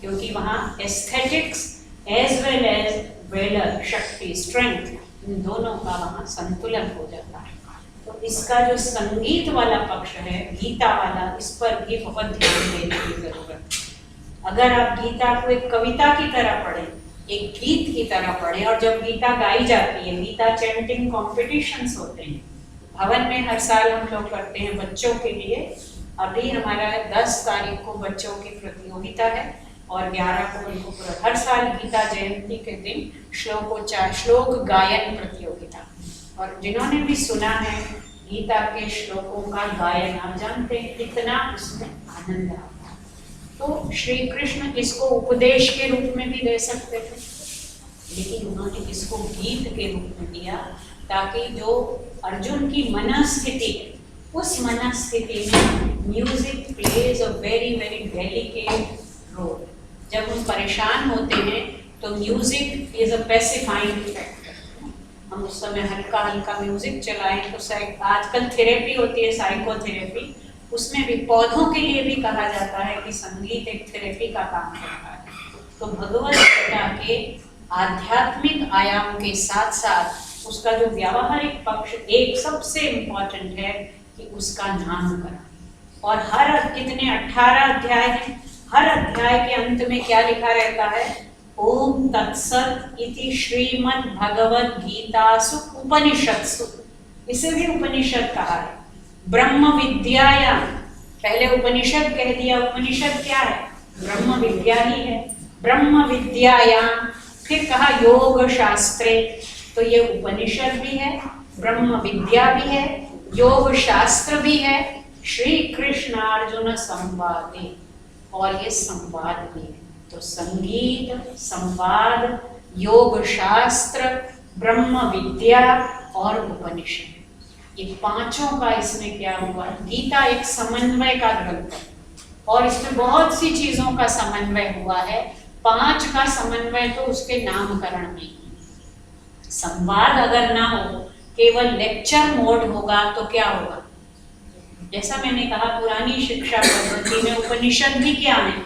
क्योंकि वहाँ aesthetics as well as valour, शक्ति, स्ट्रेंथ, इन दोनों का वहाँ संतुलन हो जाता है। तो इसका जो संगीत वाला पक्ष है, गीता वाला, इस पर भी बहुत ध्यान देने की जरूरत है। अगर आप गीता को एक कविता की तरह पढ़ें, एक गीत की तरह पढ़ें, और जब गीता गाई जाती है, गीता चैंटिंग कॉम्पिटिशंस होते हैं भवन में, हर साल हम लोग करते हैं बच्चों के लिए। अभी हमारा 10 तारीख को बच्चों की प्रतियोगिता है और 11 को उनको हर साल गीता जयंती के दिन श्लोक गायन प्रतियोगिता। और जिन्होंने भी सुना है गीता के श्लोकों का गायन, आप जानते हैं कितना उसमें आनंद आता है। तो श्री कृष्ण इसको उपदेश के रूप में भी दे सकते थे, लेकिन उन्होंने इसको गीत के रूप में दिया, ताकि जो अर्जुन की मनस्थिति है, उस मनस्थिति में music plays a very very delicate role. जब हम परेशान होते हैं तो music is a pacifying factor. हम उस समय हल्का हल्का म्यूजिक चलाएं तो आजकल थेरेपी होती है, साइकोथेरेपी, उसमें भी पौधों के लिए भी कहा जाता है कि संगीत एक थेरेपी का काम करता है। तो भगवत गीता के आध्यात्मिक आयाम के साथ साथ उसका जो व्यावहारिक पक्ष एक सबसे इम्पोर्टेंट है कि उसका नामकरण। और हर कितने 18 अध्याय हैं, हर अध्याय के अंत में क्या लिखा रहता है? ओम तत्सत इति श्रीमद् भगवद गीतासु उपनिषत्सु। इसे भी उपनिषद कहा है। ब्रह्म विद्यायाम, पहले उपनिषद कह दिया, उपनिषद क्या है? ब्रह्म विद्या ही है। ब्रह्म विद्यायाम, फिर कहा योग शास्त्रे, तो ये उपनिषद भी है, ब्रह्म विद्या भी है, योग शास्त्र भी है, श्री कृष्णार्जुन संवादे, और ये संवाद भी है। तो संगीत, संवाद, योग शास्त्र, ब्रह्म विद्या और उपनिषद, ये पांचों का इसमें क्या हुआ? गीता एक समन्वय का ग्रंथ है और इसमें बहुत सी चीजों का समन्वय हुआ है। 5 का समन्वय तो उसके नामकरण में ही। संवाद अगर ना हो, केवल लेक्चर मोड होगा तो क्या होगा? जैसा मैंने कहा, पुरानी शिक्षा पद्धति में उपनिषद भी क्या है?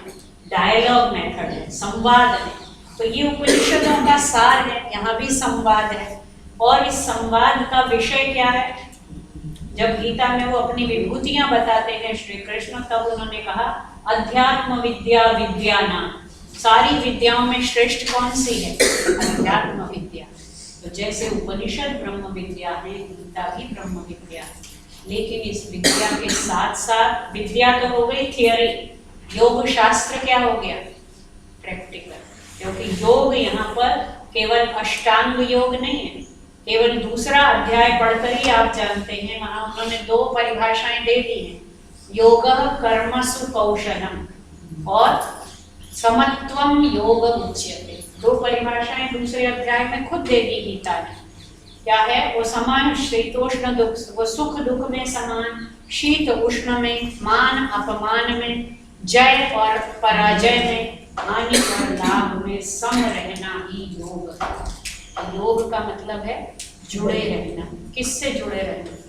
डायलॉग मेथड है, संवाद है। तो ये उपनिषदों का सार है, यहाँ भी संवाद है। और इस संवाद का विषय क्या है? जब गीता में वो अपनी विभूतियां बताते हैं श्री कृष्ण, तब उन्होंने कहा अध्यात्म विद्या विद्यानाम, सारी विद्याओं में श्रेष्ठ कौन सी है? अध्यात्म विद्या। तो जैसे उपनिषद ब्रह्म विद्या है, गीता भी ब्रह्म विद्या है। लेकिन इस विद्या के साथ साथ, विद्या तो हो गई थियरी, योग शास्त्र क्या हो गया? प्रैक्टिकल। क्योंकि योग यहाँ पर केवल अष्टांग योग नहीं है, केवल दूसरा अध्याय पढ़कर ही आप जानते हैं, वहां उन्होंने 2 परिभाषाएं दे दी हैं, योगः कर्मसु कौशलम और समत्वम योग उच्यते। 2 परिभाषाएं दूसरे अध्याय में खुद दे दी गीता ने। क्या है वो? समान शीतोष्ण दुख, वो सुख दुख में समान, शीत उष्ण में, मान अपमान में, जय और पराजय में, हानि और लाभ में सम रहना ही योग है। योग का मतलब है जुड़े रहना। किससे जुड़े रहना?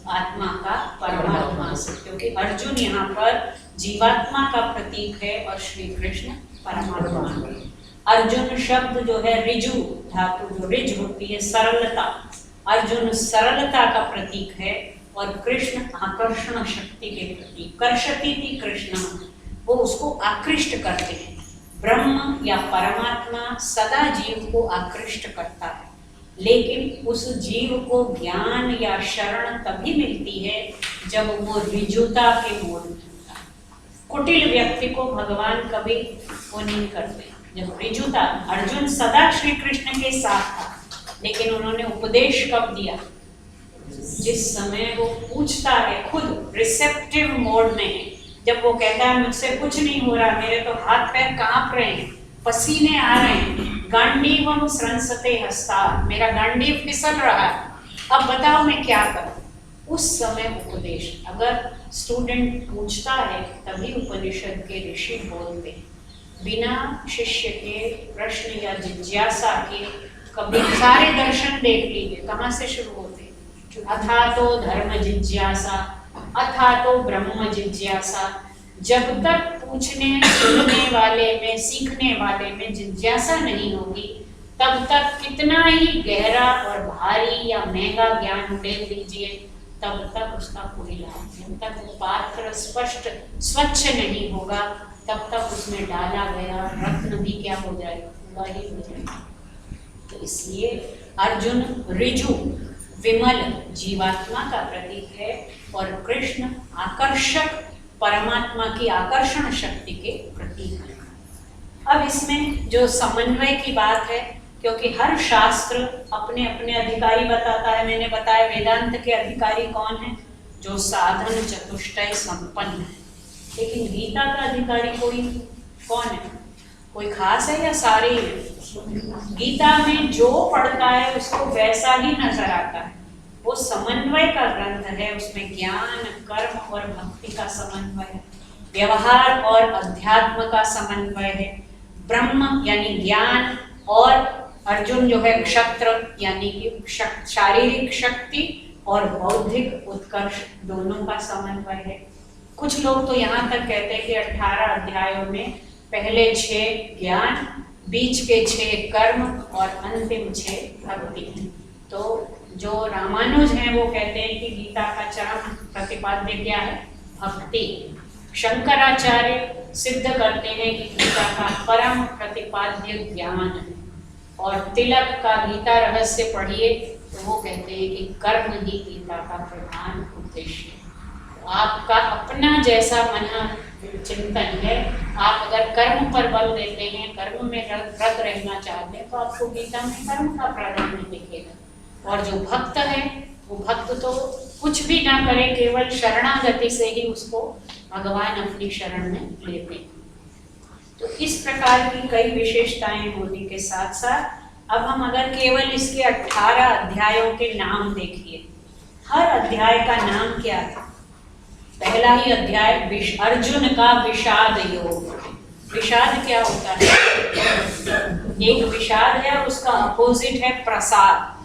आत्मा का परमात्मा से, क्योंकि अर्जुन यहाँ पर जीवात्मा का प्रतीक है और श्री कृष्ण परमात्मा। अर्जुन शब्द जो है ऋजु धातु, जो रिज होती है सरलता, अर्जुन सरलता का प्रतीक है और कृष्ण आकर्षण शक्ति के प्रतीक। कर्षति थी कृष्ण, वो उसको आकृष्ट करते हैं। ब्रह्म या परमात्मा सदा जीव को आकृष्ट करता है, लेकिन उस जीव को ज्ञान या शरण तभी मिलती है जब वो ऋजुता के मोड़ में होता है। कुटिल व्यक्ति को भगवान कभी वो नहीं करते। जब ऋजुता, अर्जुन सदा श्री कृष्ण के साथ था, लेकिन उन्होंने उपदेश कब दिया? जिस समय वो पूछता है, खुद रिसेप्टिव मोड में है। जब वो कहता है मुझसे कुछ नहीं हो रहा, मेरे तो हाथ पैर कांप रहे हैं, पसीने आ रहे हैं, गांडीवम स्रंसते हस्ता, मेरा गांडीव फिसल रहा है, अब बताओ मैं क्या करूं? उस समय उपदेश, अगर स्टूडेंट पूछता है तभी उपनिषद के ऋषि बोलते हैं। बिना शिष्य के प्रश्न या जिज्ञासा के कभी सारे दर्शन देख लीजिए, कहाँ से शुरू होते? अथा तो धर्म जिज्ञासा, अथा तो ब्रह्म जिज्ञासा। जब तक पूछने सुनने वाले में, सीखने वाले में जिज्ञासा नहीं होगी, तब तक कितना ही गहरा और भारी या महंगा ज्ञान ले लीजिए, तब तक उसका कोई लाभ नहीं। जब तक वो पात्र स्पष्ट स्वच्छ नहीं होगा, तब तक उसमें डाला गया रत्न भी क्या हो जाएगा? पूरा ही हो जाएगा। तो इसलिए अर्जुन ऋजु विमल जीवात्मा का प्रतीक है और कृष्ण आकर्षक परमात्मा की आकर्षण शक्ति के प्रतीक है। अब इसमें जो समन्वय की बात है, क्योंकि हर शास्त्र अपने अपने अधिकारी बताता है। मैंने बताया वेदांत के अधिकारी कौन है? जो साधन चतुष्टय संपन्न है। लेकिन गीता का अधिकारी कोई कौन है? कोई खास है या सारे ही? गीता में जो पढ़ता है उसको वैसा ही नजर आता है। वो समन्वय का ग्रंथ है, उसमें ज्ञान, कर्म और भक्ति का समन्वय है, व्यवहार और अध्यात्म का समन्वय है, ब्रह्म यानी ज्ञान और अर्जुन जो है क्षत्र यानी कि शारीरिक शक्ति और बौद्धिक उत्कर्ष दोनों का समन्वय है। कुछ लोग तो यहाँ तक कहते हैं कि 18 अध्यायों में पहले 6 ज्ञान, बीच के 6 कर्म और अंतिम 6 भक्ति। तो जो रामानुज हैं वो कहते हैं कि गीता का चरम प्रतिपाद्य क्या है? भक्ति। शंकराचार्य सिद्ध करते हैं कि गीता का परम प्रतिपाद्य ज्ञान है। और तिलक का गीता रहस्य पढ़िए तो वो कहते हैं कि कर्म ही गीता का प्रधान उद्देश्य है। तो आपका अपना जैसा मन चिंतन है, आप अगर कर्म पर बल देते हैं, कर्म में रत रहना चाहते हैं, तो आपको गीता में कर्म का प्राधान्य दिखेगा। और जो भक्त है वो भक्त तो कुछ भी ना करे, केवल शरणागति से ही उसको भगवान अपनी शरण में लेते हैं। तो इस प्रकार की कई विशेषताएं होने के साथ साथ अब हम अगर केवल इसके 18 अध्यायों के नाम देखिए, हर अध्याय का नाम क्या है? पहला ही अध्याय अर्जुन का विषाद योग। विषाद क्या होता है? एक विषाद है, उसका अपोजिट है प्रसाद।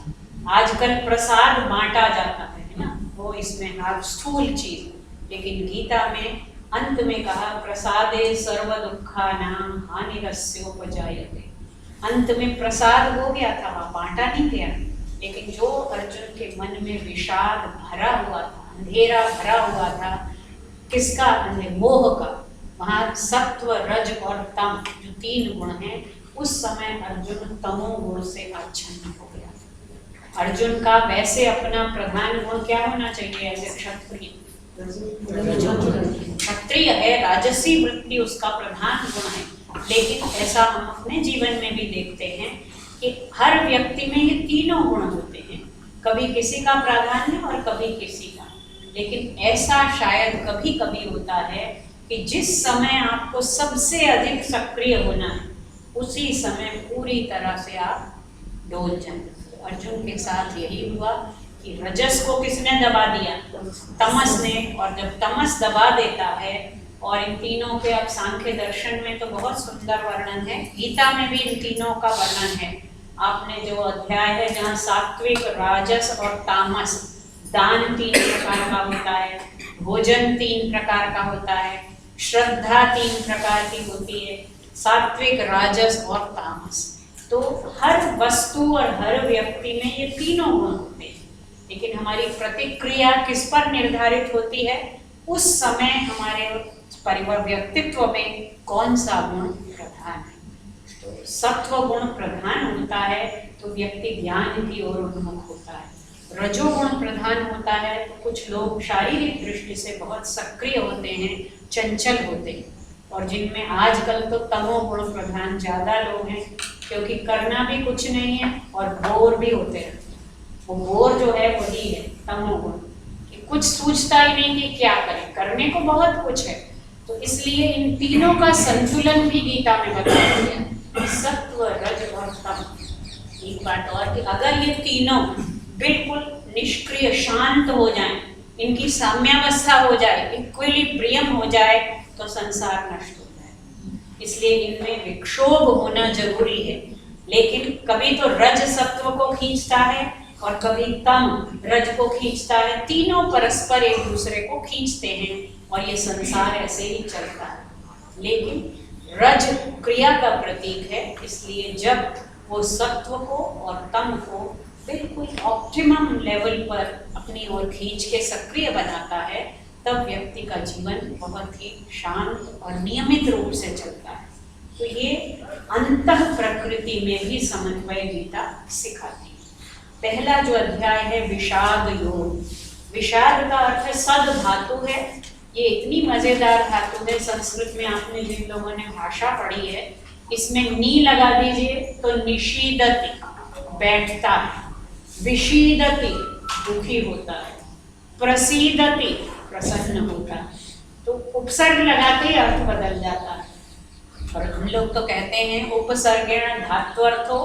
आजकल प्रसाद बांटा जाता है ना, वो इसमें आप स्थूल चीज, लेकिन गीता में अंत में कहा प्रसादे सर्व दुखानां हानिरस्योपजायते। अंत में प्रसाद हो गया था, वहाँ बांटा नहीं गया। लेकिन जो अर्जुन के मन में विषाद भरा हुआ था, अंधेरा भरा हुआ था, किसका? मोह का। वहाँ सत्व, रज और तम जो 3 गुण हैं, उस समय अर्जुन तमो गुण से आच्छन्न हो गया। अर्जुन का वैसे अपना प्रधान गुण क्या होना चाहिए? ऐसे क्षत्रिय क्षत्रिय है, राजसी वृत्ति उसका प्रधान गुण है। लेकिन ऐसा हम अपने जीवन में भी देखते हैं कि हर व्यक्ति में ये तीनों गुण होते हैं, कभी किसी का प्राधान्य और कभी किसी का। लेकिन ऐसा शायद कभी कभी होता है कि जिस समय आपको सबसे अधिक सक्रिय होना है, उसी समय पूरी तरह से आप डोल जाएं। अर्जुन के साथ यही हुआ कि रजस को किसने दबा दिया? तमस ने। और जब तमस दबा देता है, और इन तीनों के अब सांख्य दर्शन में तो बहुत सुंदर वर्णन है, गीता में भी इन तीनों का वर्णन है। आपने जो अध्याय है जहाँ सात्विक, राजस और तामस, दान 3 प्रकार का होता है, भोजन 3 प्रकार का होता है, श्रद्धा 3 प्रकार की होती है, सात्विक, राजस और तामस। तो हर वस्तु और हर व्यक्ति में ये तीनों गुण होते हैं। लेकिन हमारी प्रतिक्रिया किस पर निर्धारित होती है? उस समय हमारे व्यक्तित्व में कौन सा गुण प्रधान है। तो सत्व गुण प्रधान होता है तो व्यक्ति ज्ञान की ओर उन्मुख होता है। रजोगुण प्रधान होता है तो कुछ लोग शारीरिक दृष्टि से बहुत सक्रिय होते हैं, चंचल होते हैं। और जिनमें आजकल तो तमोगुण प्रधान ज़्यादा लोग हैं, क्योंकि करना भी कुछ नहीं है और बोर भी होते हैं। वो बोर जो है वही है तमोगुण, कि कुछ सूझता ही नहीं कि क्या करें, करने को बहुत कुछ है। तो इसलिए इन तीनों का संतुलन भी गीता में बताया गया है, सत्व रज और तम। एक बात और कि अगर ये तीनों बिल्कुल निष्क्रिय शांत हो जाएं, इनकी साम्यावस्था हो जाए, इक्विलिब्रियम हो जाए, तो संसार नष्ट हो जाए। इसलिए इनमें विक्षोभ होना जरूरी है। लेकिन कभी तो रज सत्व को खींचता है और कभी तम रज को खींचता है। तीनों परस्पर एक दूसरे को खींचते हैं और ये संसार ऐसे ही चलता है। लेकिन रज क्रिया का प्रतीक है, इसलिए जब वो सत्व को और तम को बिल्कुल ऑप्टिमम लेवल पर अपनी ओर खींच के सक्रिय बनाता है, तब व्यक्ति का जीवन बहुत ही शांत और नियमित रूप से चलता है। तो ये अंतः प्रकृति में भी समन्वय गीता सिखाती है। पहला जो अध्याय है विषाद योग। विषाद का अर्थ है सद धातु है। ये इतनी मजेदार धातु है, संस्कृत में आपने जिन लोगों ने भाषा पढ़ी है, इसमें नी लगा दीजिए तो निषीदति बैठता है, विषीदति दुखी होता है, प्रसीदति प्रसन्न होता है। तो उपसर्ग लगाते ही अर्थ बदल जाता है। और हम लोग तो कहते हैं उपसर्गेण धात्वर्थो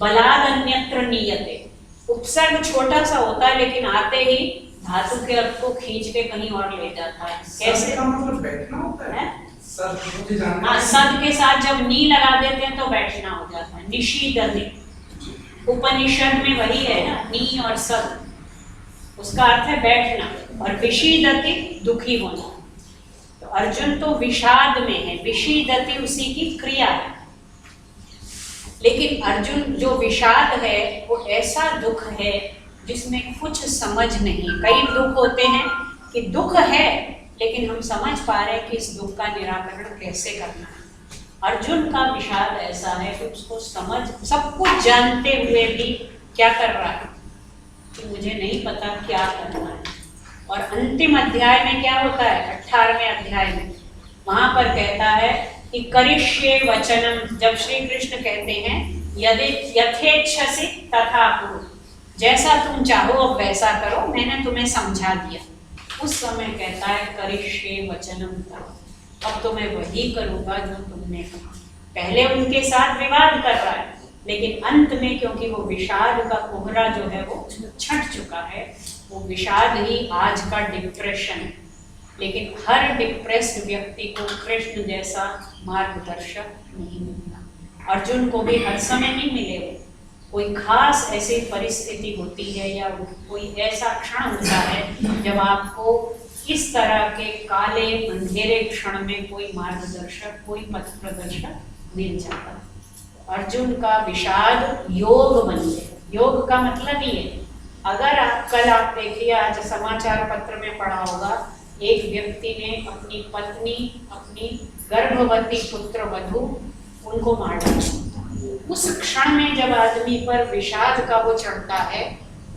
बलाद अन्यत्र नीयते। उपसर्ग छोटा सा होता है लेकिन आते ही धातु के अर्थ को खींच के कहीं और ले जाता है। कैसे? का मतलब बैठना होता है। सद मुझे जानना हाँ, सद के साथ जब नी लगा देते हैं तो बैठना हो जाता है। निषीदति उपनिषद में वही है ना, नी और सद, उसका अर्थ है बैठना। और विषीदति दुखी होना। तो अर्जुन तो विषाद में है, विषीदति उसी की क्रिया है। लेकिन अर्जुन जो विषाद है वो ऐसा दुख है जिसमें कुछ समझ नहीं। कई दुख होते हैं कि दुख है लेकिन हम समझ पा रहे हैं कि इस दुख का निराकरण कैसे करना है। अर्जुन का विषाद ऐसा है कि उसको समझ, सब कुछ जानते हुए भी क्या कर रहा है कि मुझे नहीं पता क्या करना है। और अंतिम अध्याय में क्या होता है, 18वें अध्याय में, वहां पर कहता है कि करिष्ये वचनम। जब श्री कृष्ण कहते हैं यदि यथेच्छसि तथा कुरु, जैसा तुम चाहो अब वैसा करो, मैंने तुम्हें समझा दिया। उस समय कहता है करिष्ये वचनम तव, अब तो मैं वही करूंगा जो तुमने कहा। पहले उनके साथ विवाद कर रहा है, लेकिन अंत में क्योंकि वो विषाद का कोहरा जो है वो छट चुका है, वो विषाद ही आज का डिप्रेशन है। लेकिन हर डिप्रेस्ड व्यक्ति को कृष्ण जैसा मार्गदर्शक नहीं मिलता। अर्जुन को भी हर समय नहीं मिलेगा। कोई खास ऐसी परिस्थिति होती है या कोई ऐसा क्षण होता है जब आपको इस तरह के काले अंधेरे क्षण में कोई मार्गदर्शक, कोई पथ प्रदर्शक मिल जाता है। अर्जुन का विषाद योग बन गया। योग का मतलब ये है, अगर आप देखिए, आज समाचार पत्र में पढ़ा होगा, एक व्यक्ति ने अपनी पत्नी, अपनी गर्भवती पुत्र वधू, उनको मार डाला। उस क्षण में जब आदमी पर विषाद का वो चढ़ता है,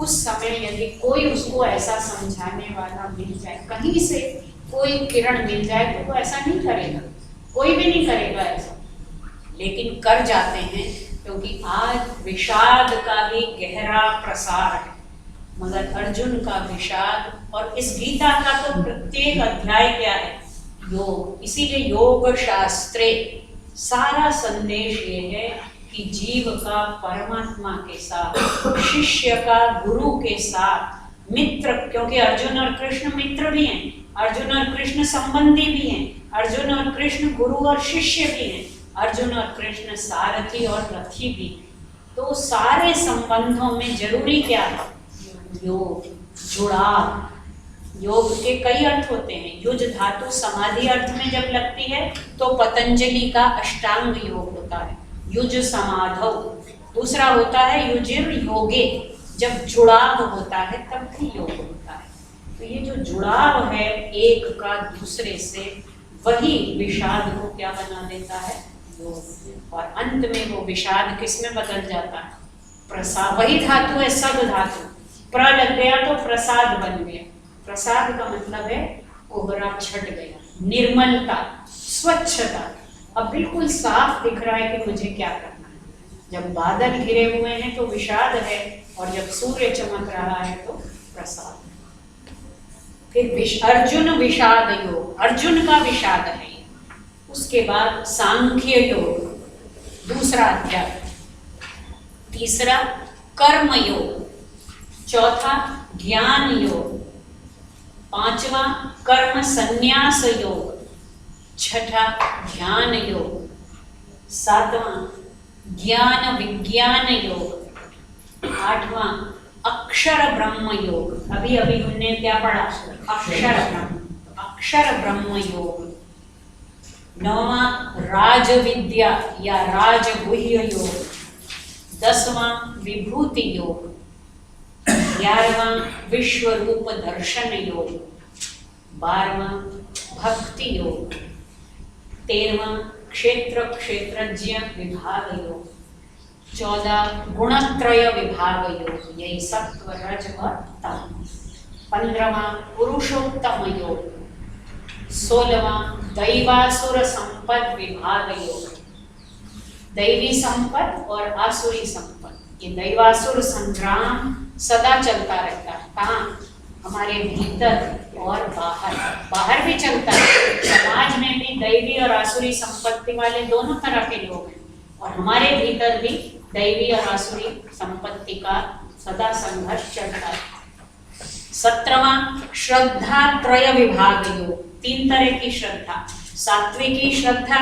उस समय यदि कोई उसको ऐसा समझाने वाला मिल जाए, कहीं से कोई किरण मिल जाए, तो वो ऐसा नहीं करेगा, कोई भी नहीं करेगा ऐसा। लेकिन कर जाते हैं क्योंकि आज विषाद का भी गहरा प्रसार है। मगर अर्जुन का विषाद, और इस गीता का तो प्रत्येक अध्याय क्या है, योग। इसीलिए योग शास्त्रे सारा संदेश ये है कि जीव का परमात्मा के साथ, शिष्य का गुरु के साथ, मित्र, क्योंकि अर्जुन और कृष्ण मित्र भी हैं, अर्जुन और कृष्ण संबंधी भी हैं, अर्जुन और कृष्ण गुरु और शिष्य भी हैं, अर्जुन और कृष्ण सारथी और रथी भी। तो सारे संबंधों में जरूरी क्या है, योग, जुड़ाव। योग के कई अर्थ होते हैं। युज धातु समाधि अर्थ में जब लगती है तो पतंजलि का अष्टांग योग होता है, युज समाधौ। दूसरा होता है युजिर योगे, जब जुड़ाव होता है तब भी योग होता है। तो ये जो जुड़ाव है एक का दूसरे से, वही विषाद को क्या बना देता है, योग। और अंत में वो विषाद किस में बदल जाता है, प्रसाद। वही धातु है सद धातु, प्र लग गया तो प्रसाद बन गया। प्रसाद का मतलब है कोहरा छट गया, निर्मलता, स्वच्छता। अब बिल्कुल साफ दिख रहा है कि मुझे क्या करना है। जब बादल घिरे हुए हैं तो विषाद है, और जब सूर्य चमक रहा है तो प्रसाद। फिर अर्जुन विषाद योग, अर्जुन का विषाद है। उसके बाद सांख्य योग, दूसरा अध्याय। तीसरा कर्म योग, चौथा ज्ञान योग, पांचवा कर्म संन्यास योग, छठा ध्यान योग, सातवां ज्ञान विज्ञान योग, आठवां अक्षर ब्रह्म योग। अभी अभी हमने क्या पढ़ा, अक्षर ब्रह्म योग। नौवां राज विद्या या राजगुह्य योग। 10वां विभूति योग। 11वां विश्व रूप दर्शन योग। 12वां भक्ति योग। 13वां क्षेत्र क्षेत्रज्ञ विभाग योग। 14 गुणत्रय विभाग योग, यही सत्व रज और तम। 15वां पुरुषोत्तम योग। 16वां दैवासुर संपद विभाग योग, दैवी संपद और आसुरी संपद। ये दैवासुर संग्राम सदा चलता रहता है। कहाँ, हमारे भीतर और बाहर। बाहर भी चलता है, समाज में भी दैवी और आसुरी संपत्ति वाले दोनों तरह के लोग हैं, और हमारे भीतर भी दैवी और आसुरी संपत्ति का सदा संघर्ष चलता है। 17वां श्रद्धा त्रय विभाग योग, 3 तरह की श्रद्धा, सात्विकी श्रद्धा,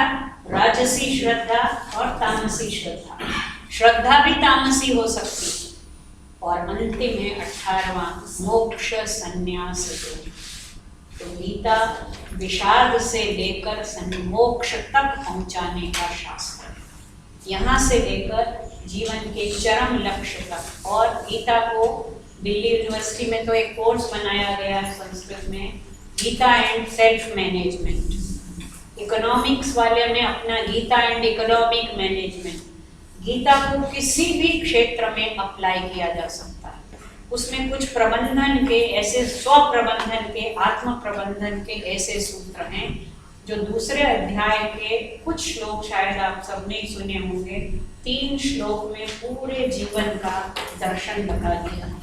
राजसी श्रद्धा और तामसी श्रद्धा। श्रद्धा भी तामसी हो सकती है। और अंतिम है 18वां मोक्ष संन्यास योग। तो गीता विषाद से लेकर मोक्ष तक पहुंचाने का शास्त्र, यहाँ से लेकर जीवन के चरम लक्ष्य तक। और गीता को दिल्ली यूनिवर्सिटी में तो एक कोर्स बनाया गया संस्कृत में, Gita and self management. Economics वाले ने अपना Gita and economic management. Gita को किसी भी क्षेत्र में अप्लाई किया जा सकता है। उसमें कुछ प्रबंधन के ऐसे, स्व प्रबंधन के, आत्म प्रबंधन के ऐसे सूत्र हैं जो दूसरे अध्याय के कुछ श्लोक शायद आप सबने सुने होंगे। 3 श्लोक में पूरे जीवन का दर्शन बता दिया है।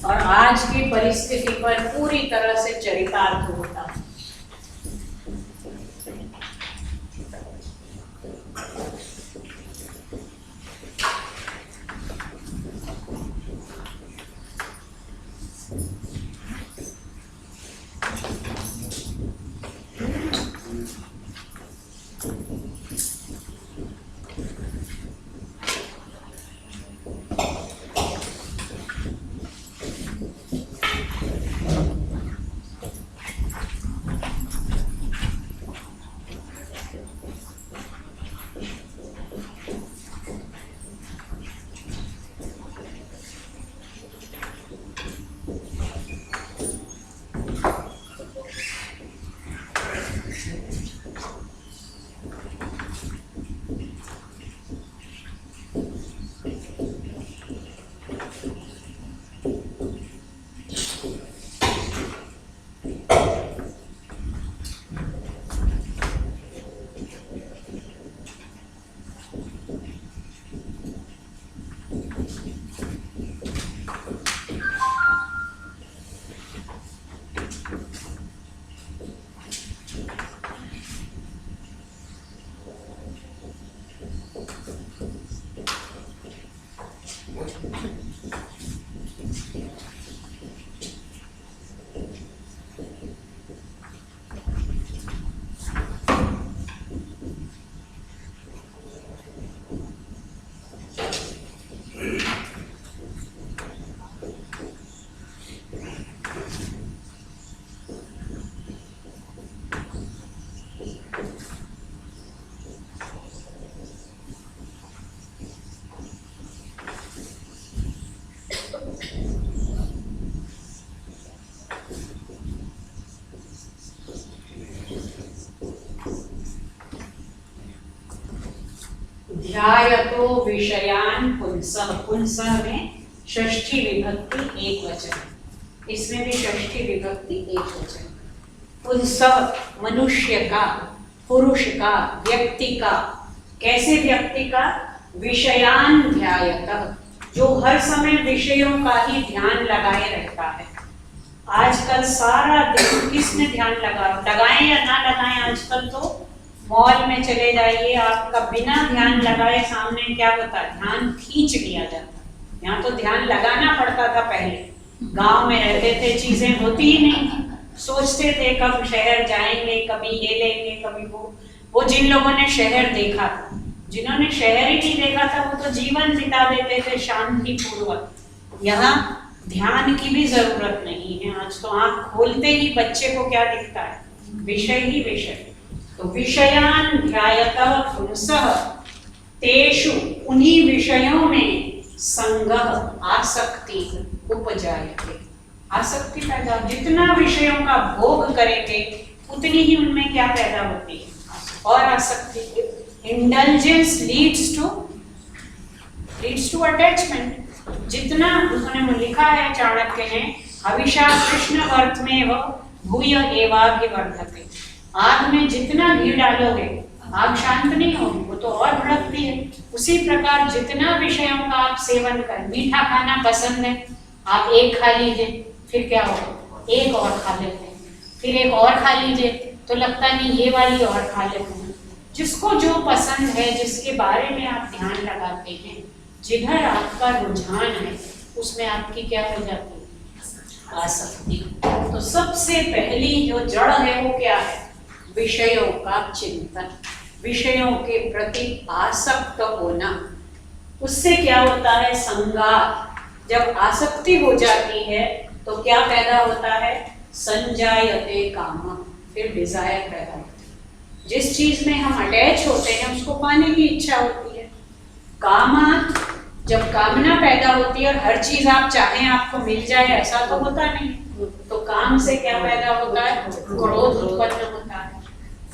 और आज की परिस्थिति पर पूरी तरह से चरितार्थ होता है। ध्यायतो विषयान पुंसः। पुंसः में षष्ठी विभक्ति एक वचन, इसमें भी षष्ठी विभक्ति एक वचन। पुंसः मनुष्य का, पुरुष का, व्यक्ति का। कैसे व्यक्ति का? विषयान ध्यायतः, जो हर समय विषयों का ही ध्यान लगाए रहता है। आजकल सारा दिन किसने ध्यान लगाएं या ना लगाएं, आजकल तो मॉल में चले जाइए, आपका बिना ध्यान लगाए सामने क्या होता है, ध्यान खींच लिया जाता है। यहाँ तो ध्यान लगाना पड़ता था पहले, गांव में रहते थे चीजें होती ही नहीं, सोचते थे कब शहर जाएंगे, कभी ये लेंगे, कभी वो जिन लोगों ने शहर देखा था, जिन्होंने शहर ही नहीं देखा था वो तो जीवन बिता देते थे शांति पूर्वक। यहाँ ध्यान की भी जरूरत नहीं है। आज तो आंख खोलते ही बच्चे को क्या दिखता है, विषय ही विषय। तो विषयान ध्यायतः पुंसः तेषु, उन्हीं विषयों में संगः आसक्ति उपजायते, आसक्ति पैदा। जितना विषयों का भोग करेंगे उतनी ही उनमें क्या पैदा होती है, और आसक्ति। Indulgence leads to attachment. जितना उन्होंने लिखा है चाणक्य ने, हविषा कृष्ण वर्त में वह भूय एवाभिवर्धते। आग में जितना घी डालोगे आग शांत नहीं होगी, वो तो और भड़कती है। उसी प्रकार जितना विषयों का आप सेवन करें, मीठा खाना पसंद है, आप एक खा लीजिए, फिर क्या होगा, एक और खा लेते हैं, फिर एक और खा लीजिए, तो लगता नहीं ये वाली और खा लेते हैं। जिसको जो पसंद है, जिसके बारे में आप ध्यान लगाते हैं, जिधर आपका रुझान है उसमें आपकी क्या हो जाती है, आसक्ति। तो सबसे पहली जो जड़ है वो क्या है, विषयों का चिंतन, विषयों के प्रति आसक्त होना। उससे क्या होता है, संगात। जब आसक्ति हो जाती है तो क्या पैदा होता है, संजायते काम, फिर डिजायर पैदा होता है। जिस चीज में हम अटैच होते हैं उसको पाने की इच्छा होती है। कामात, जब कामना पैदा होती है और हर चीज आप चाहें आपको मिल जाए, ऐसा तो होता नहीं। तो काम से क्या पैदा होता है, क्रोध उत्पन्न होता है।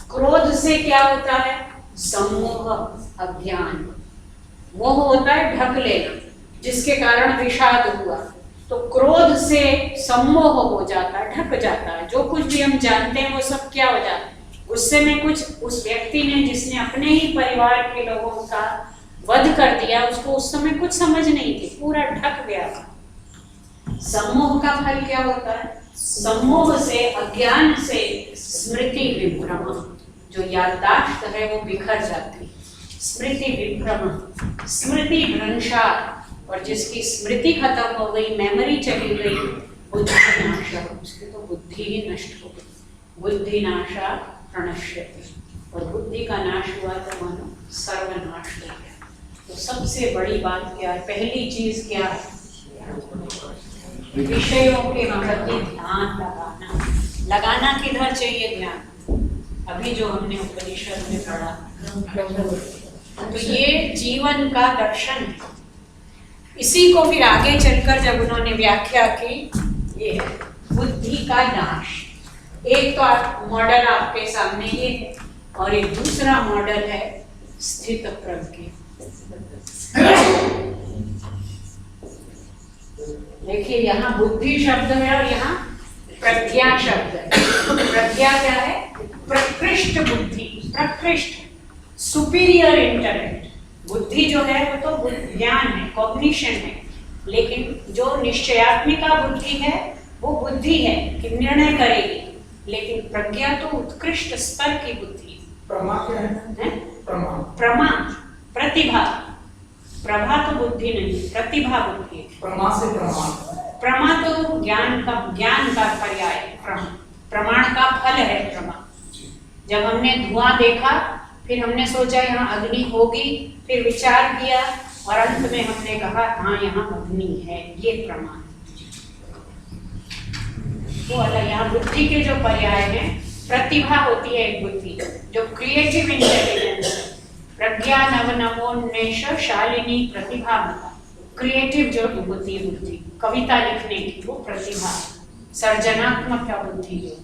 क्रोध से क्या होता है, सम्मोह, अज्ञान। मोह होता है ढक लेना, जिसके कारण विषाद हुआ। तो क्रोध से सम्मोह हो जाता है, ढक जाता है। जो कुछ भी हम जानते हैं वो सब क्या हो जाता है, गुस्से में कुछ उस व्यक्ति ने जिसने अपने ही परिवार के लोगों का वध कर दिया, उसको उस समय कुछ समझ नहीं थी, पूरा ढक गया था। सम्मोह का फल क्या होता है, सम्मोह से, अज्ञान से स्मृति विभ्रम, जो याददाश्त है वो बिखर जाती है। स्मृति विभ्रम, स्मृति भ्रंशार, और जिसकी स्मृति खत्म हो गई, मेमोरी चली गई, बुद्धि नाश, उसकी तो बुद्धि ही नष्ट हो गई। बुद्धि नाशा प्रणश्यते, और बुद्धि का नाश हुआ तो मानो सर्वनाश हो गया। तो सबसे बड़ी बात क्या है, पहली चीज क्या है, विषयों के प्रति ध्यान लगाना। लगाना किधर चाहिए ध्यान, अभी जो हमने उपनिषद में पढ़ा। तो ये जीवन का दर्शन है। इसी को फिर आगे चलकर जब उन्होंने व्याख्या की, ये है बुद्धि का नाश। एक तो मॉडल आपके सामने ये है, और एक दूसरा मॉडल है स्थित प्रज्ञ। देखिए यहाँ बुद्धि शब्द है और यहाँ प्रज्ञा शब्द है। प्रज्ञा क्या है, प्रकृष्ट बुद्धि, प्रकृष्ट, सुपीरियर इंटेलेक्ट। बुद्धि जो है वो तो ज्ञान है, कॉग्निशन है, लेकिन जो निश्चयात्मिका बुद्धि है वो बुद्धि है कि निर्णय करेगी, लेकिन प्रज्ञा तो उत्कृष्ट स्तर की बुद्धि है। प्रमा क्या है? प्रमा, प्रमा, प्रतिभा। प्रभा तो बुद्धि नहीं, प्रतिभा बुद्धि है। प्रमा से प्रमाण, प्रमा तो ज्ञान का पर्याय है। प्रमाण का फल है प्रमा। जब हमने धुआं देखा, फिर हमने सोचा यहाँ अग्नि होगी, फिर विचार किया और अंत में हमने कहा हाँ यहाँ अग्नि है, ये प्रमाण। वो अलग, यहाँ बुद्धि के जो पर्याय हैं, प्रतिभा होती है एक बुद्धि जो क्रिएटिव इंटेलिजेंस है। प्रज्ञा नवनवोन्मेष शालिनी प्रतिभा, क्रिएटिव जो बुद्धि, कविता लिखने की वो प्रतिभा, सर्जनात्मक क्या बुद्धि जो।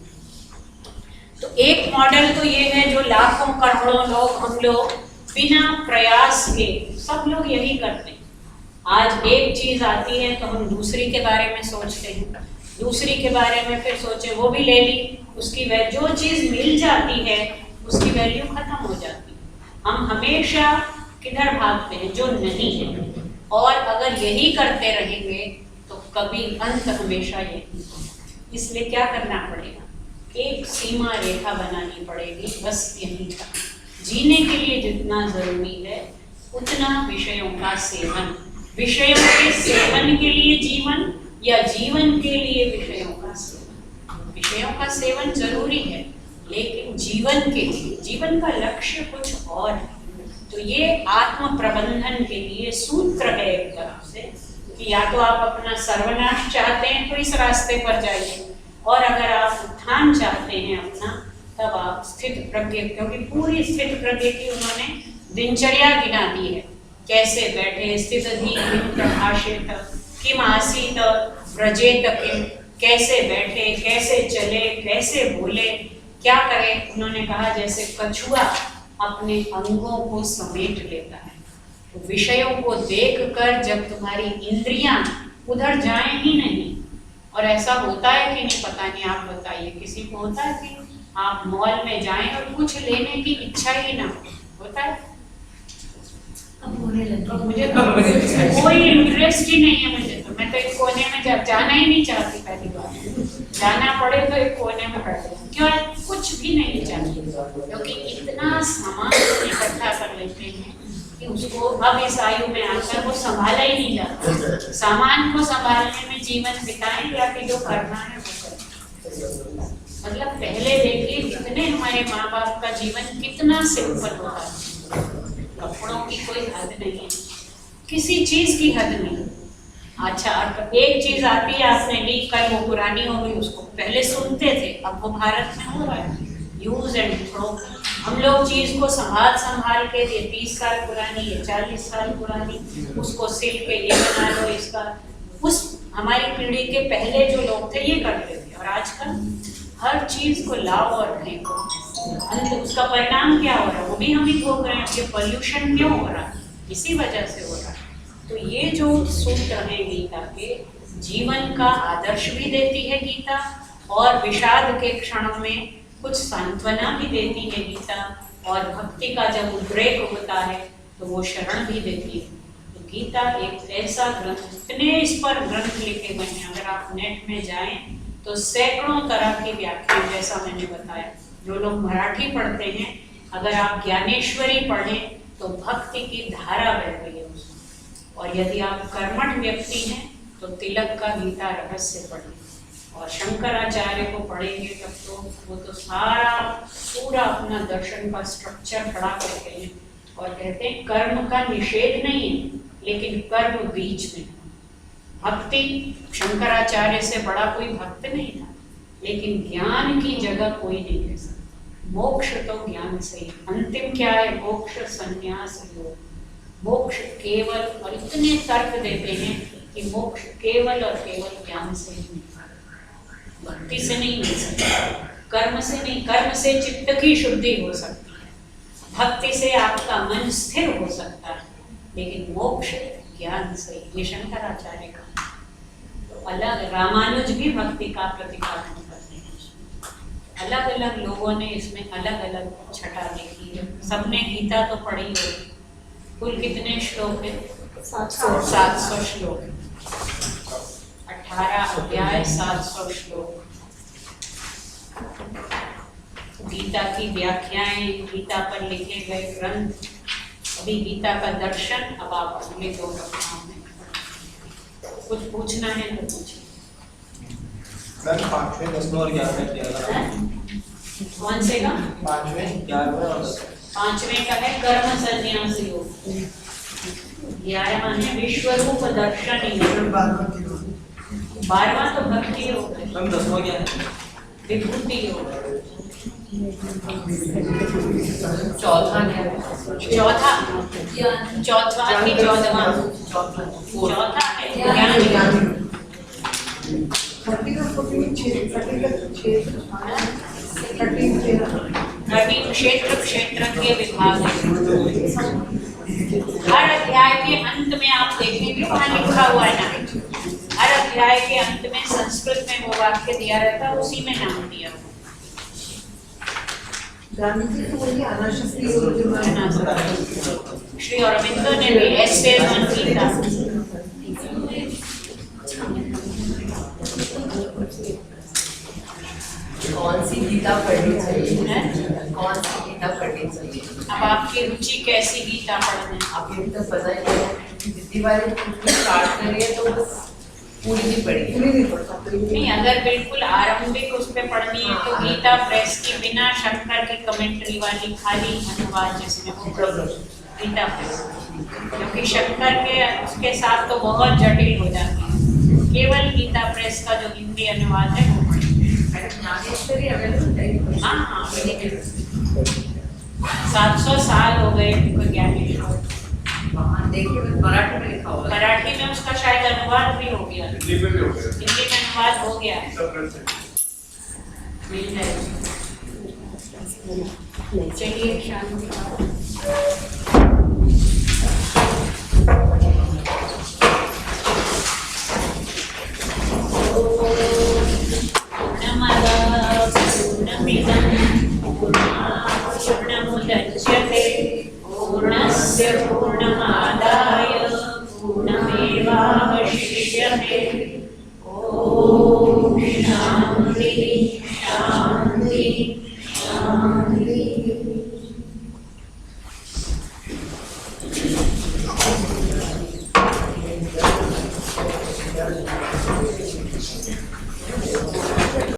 तो एक मॉडल तो ये है जो लाखों करोड़ों लोग, हम लोग बिना प्रयास के। सब लोग यही करते हैं। आज एक चीज आती है तो हम दूसरी के बारे में सोचते हैं, दूसरी के बारे में फिर सोचे वो भी ले ली, उसकी जो चीज मिल जाती है उसकी वैल्यू खत्म हो जाती है। हम हमेशा किधर भागते हैं? जो नहीं है। और अगर यही करते रहेंगे तो कभी अंत हमेशा यही। इसलिए क्या करना पड़ेगा? एक सीमा रेखा बनानी पड़ेगी, बस यही था। जीने के लिए जितना जरूरी है उतना विषयों का सेवन, विषयों के सेवन के लिए जीवन, या जीवन के लिए विषयों का सेवन। विषयों का सेवन जरूरी है, लेकिन जीवन के लिए, जीवन का लक्ष्य कुछ और है। तो ये आत्म प्रबंधन के लिए सूत्र है एक तरह से, कि या तो आप अपना सर्वनाश चाहते हैं तो इस रास्ते पर जाइए, और अगर आप उत्थान चाहते हैं अपना, तब आप स्थित प्रज्ञ, क्योंकि पूरी स्थित प्रज्ञ की उन्होंने दिनचर्या गिना दी है। कैसे बैठे, स्थित किम प्रभाषेत, किम आसीत व्रजेत किम, कैसे बैठे, कैसे चले, कैसे बोले, क्या करें। उन्होंने कहा जैसे कछुआ अपने अंगों को समेट लेता है। तो विषयों को देखकर जब तुम्हारी इंद्रियां उधर जाएं ही नहीं, और ऐसा होता है कि नहीं पता नहीं, आप बताइए, किसी को होता है कि आप मॉल में जाएं और कुछ लेने की इच्छा ही ना होता है? मुझे तो कोई इंटरेस्ट ही नहीं है, मुझे तो, मैं तो एक कोने में जाना ही नहीं चाहती। पहली बार जाना पड़े तो एक कोने में बैठ जाऊं, क्यों? कुछ भी नहीं चाहती, क्योंकि इतना सामान इकट्ठा कर लेते हैं कि उसको अब इस आयु में आकर वो संभाला ही नहीं जाता। सामान को संभालने में जीवन बिताएं या कि जो करना है वो करें। मतलब पहले देखिए कितने हमारे माँ बाप का जीवन कितना सिंपल होता है। कपड़ों की कोई हद नहीं है, किसी चीज की हद नहीं। अच्छा, एक चीज आती है, आपने ली, कल वो पुरानी हो गई, उसको पहले सुनते थे, अब वो भारत में हो रहा है यूज एंड थ्रो। हम लोग चीज को संभाल के, ये 30 साल पुरानी, ये 40 साल पुरानी, उसको सिल के ये बना लो इसका। उस हमारी पीढ़ी के पहले जो लोग थे ये करते थे, और आजकल हर चीज को लाओ और फेंको। अंत उसका परिणाम क्या हो रहा है वो भी हम ही भोग रहे हैं। ये पॉल्यूशन क्यों हो रहा है? इसी वजह से हो रहा है। तो ये जो सूत्र है गीता के, जीवन का आदर्श भी देती है गीता, और विषाद के क्षणों में कुछ सांत्वना भी देती है गीता, और भक्ति का जब उद्रेक होता है तो वो शरण भी देती है। तो गीता एक ऐसा ग्रंथ, इतने इस पर ग्रंथ लिखे गए हैं, अगर आप नेट में जाएं तो सैकड़ों तरह की व्याख्या, जैसा मैंने बताया। जो लोग मराठी पढ़ते हैं, अगर आप ज्ञानेश्वरी पढ़ें तो भक्ति की धारा बह रही है उसमें, और यदि आप कर्मठ व्यक्ति हैं तो तिलक का गीता रहस्य पढ़ें, और शंकराचार्य को पढ़ेंगे तब तो वो तो सारा पूरा अपना दर्शन का स्ट्रक्चर खड़ा करते हैं, और कहते हैं कर्म का निषेध नहीं है, लेकिन कर्म बीच में। भक्ति, शंकराचार्य से बड़ा कोई भक्त नहीं था, लेकिन ज्ञान की जगह कोई नहीं ले सकता। मोक्ष तो ज्ञान से ही, अंतिम क्या है? मोक्ष, संन्यास, योग। मोक्ष केवल, और इतने तर्क देते हैं कि मोक्ष केवल और केवल ज्ञान से ही मिलता है, भक्ति से नहीं मिल सकता, कर्म से नहीं। कर्म से चित्त की शुद्धि हो सकती है, भक्ति से आपका मन स्थिर हो सकता है, लेकिन मोक्ष ज्ञान से। ये शंकराचार्य का तो अलग, रामानुज भी भक्ति का प्रतिपादन करते हैं। अलग अलग लोगों ने इसमें अलग अलग छटा देखी है। सबने गीता तो पढ़ी होगी। कुल कितने श्लोक है? 700 श्लोक, 18 अध्याय, 700 श्लोक। गीता की व्याख्याएं, गीता पर लिखे गए ग्रंथ, अभी गीता का दर्शन। अब आप अगले 2 कक्षाओं में कुछ पूछना है तो पूछिए। मैम 5वें, 10वें और 11वें किया था। कौन से का? 5वें, 11वें और 10वें। 5वें का है कर्म संन्यास योग, 11वां है विश्व रूप दर्शन योग, 12वां तो भक्ति योग है। मैम 10वां क्या है? विभूति योग। चौथा क्या है? चौथा की 14वां, चौथा है ज्ञान योग। 13 14 6 13 6 13 13 क्षेत्र क्षेत्रज्ञ विभाग है। हर अध्याय के अंत में आप देखेंगे वहाँ लिखा हुआ है नाम। हर अध्याय के अंत में संस्कृत में वो वाक्य दिया रहता है, उसी में नाम दिया हुआ। श्री अरविंदो ने भी ऐसे गीता कौन सी गीता पढ़नी चाहिए, कौन सी गीता पढ़नी चाहिए? अब आपकी रुचि कैसी गीता पढ़ने? आपको भी तो पता ही है कि जितनी बार कुछ स्टार्ट करिए तो बस पूरी नहीं पढ़ी। नहीं, अगर बिल्कुल आरंभिक उस पे पढ़नी है तो गीता प्रेस की बिना शंकर की कमेंट्री वाली खाली अनुवाद जिसमें वो गीता प्रेस, क्योंकि शंकर के उसके साथ तो बहुत जटिल हो जाती है। केवल गीता प्रेस का जो हिंदी अनुवाद है वो पढ़ेंगे। नागेश्वरी अवेलेबल है? हाँ हाँ, 700 साल हो गए ज्ञानेश्वर। वहाँ देखिए मराठी में लिखा हुआ है। मराठी में उसका शायद अनुवाद भी हो गया, हिंदी में भी हो गया। हिंदी में अनुवाद हो गया है। मिल जाएगा। चलिए शांति। पूर्णमुदच्यते पूर्णस्य पूर्णमादाय पूर्णमेवावशिष्यते। ओम शांति शांति शांति।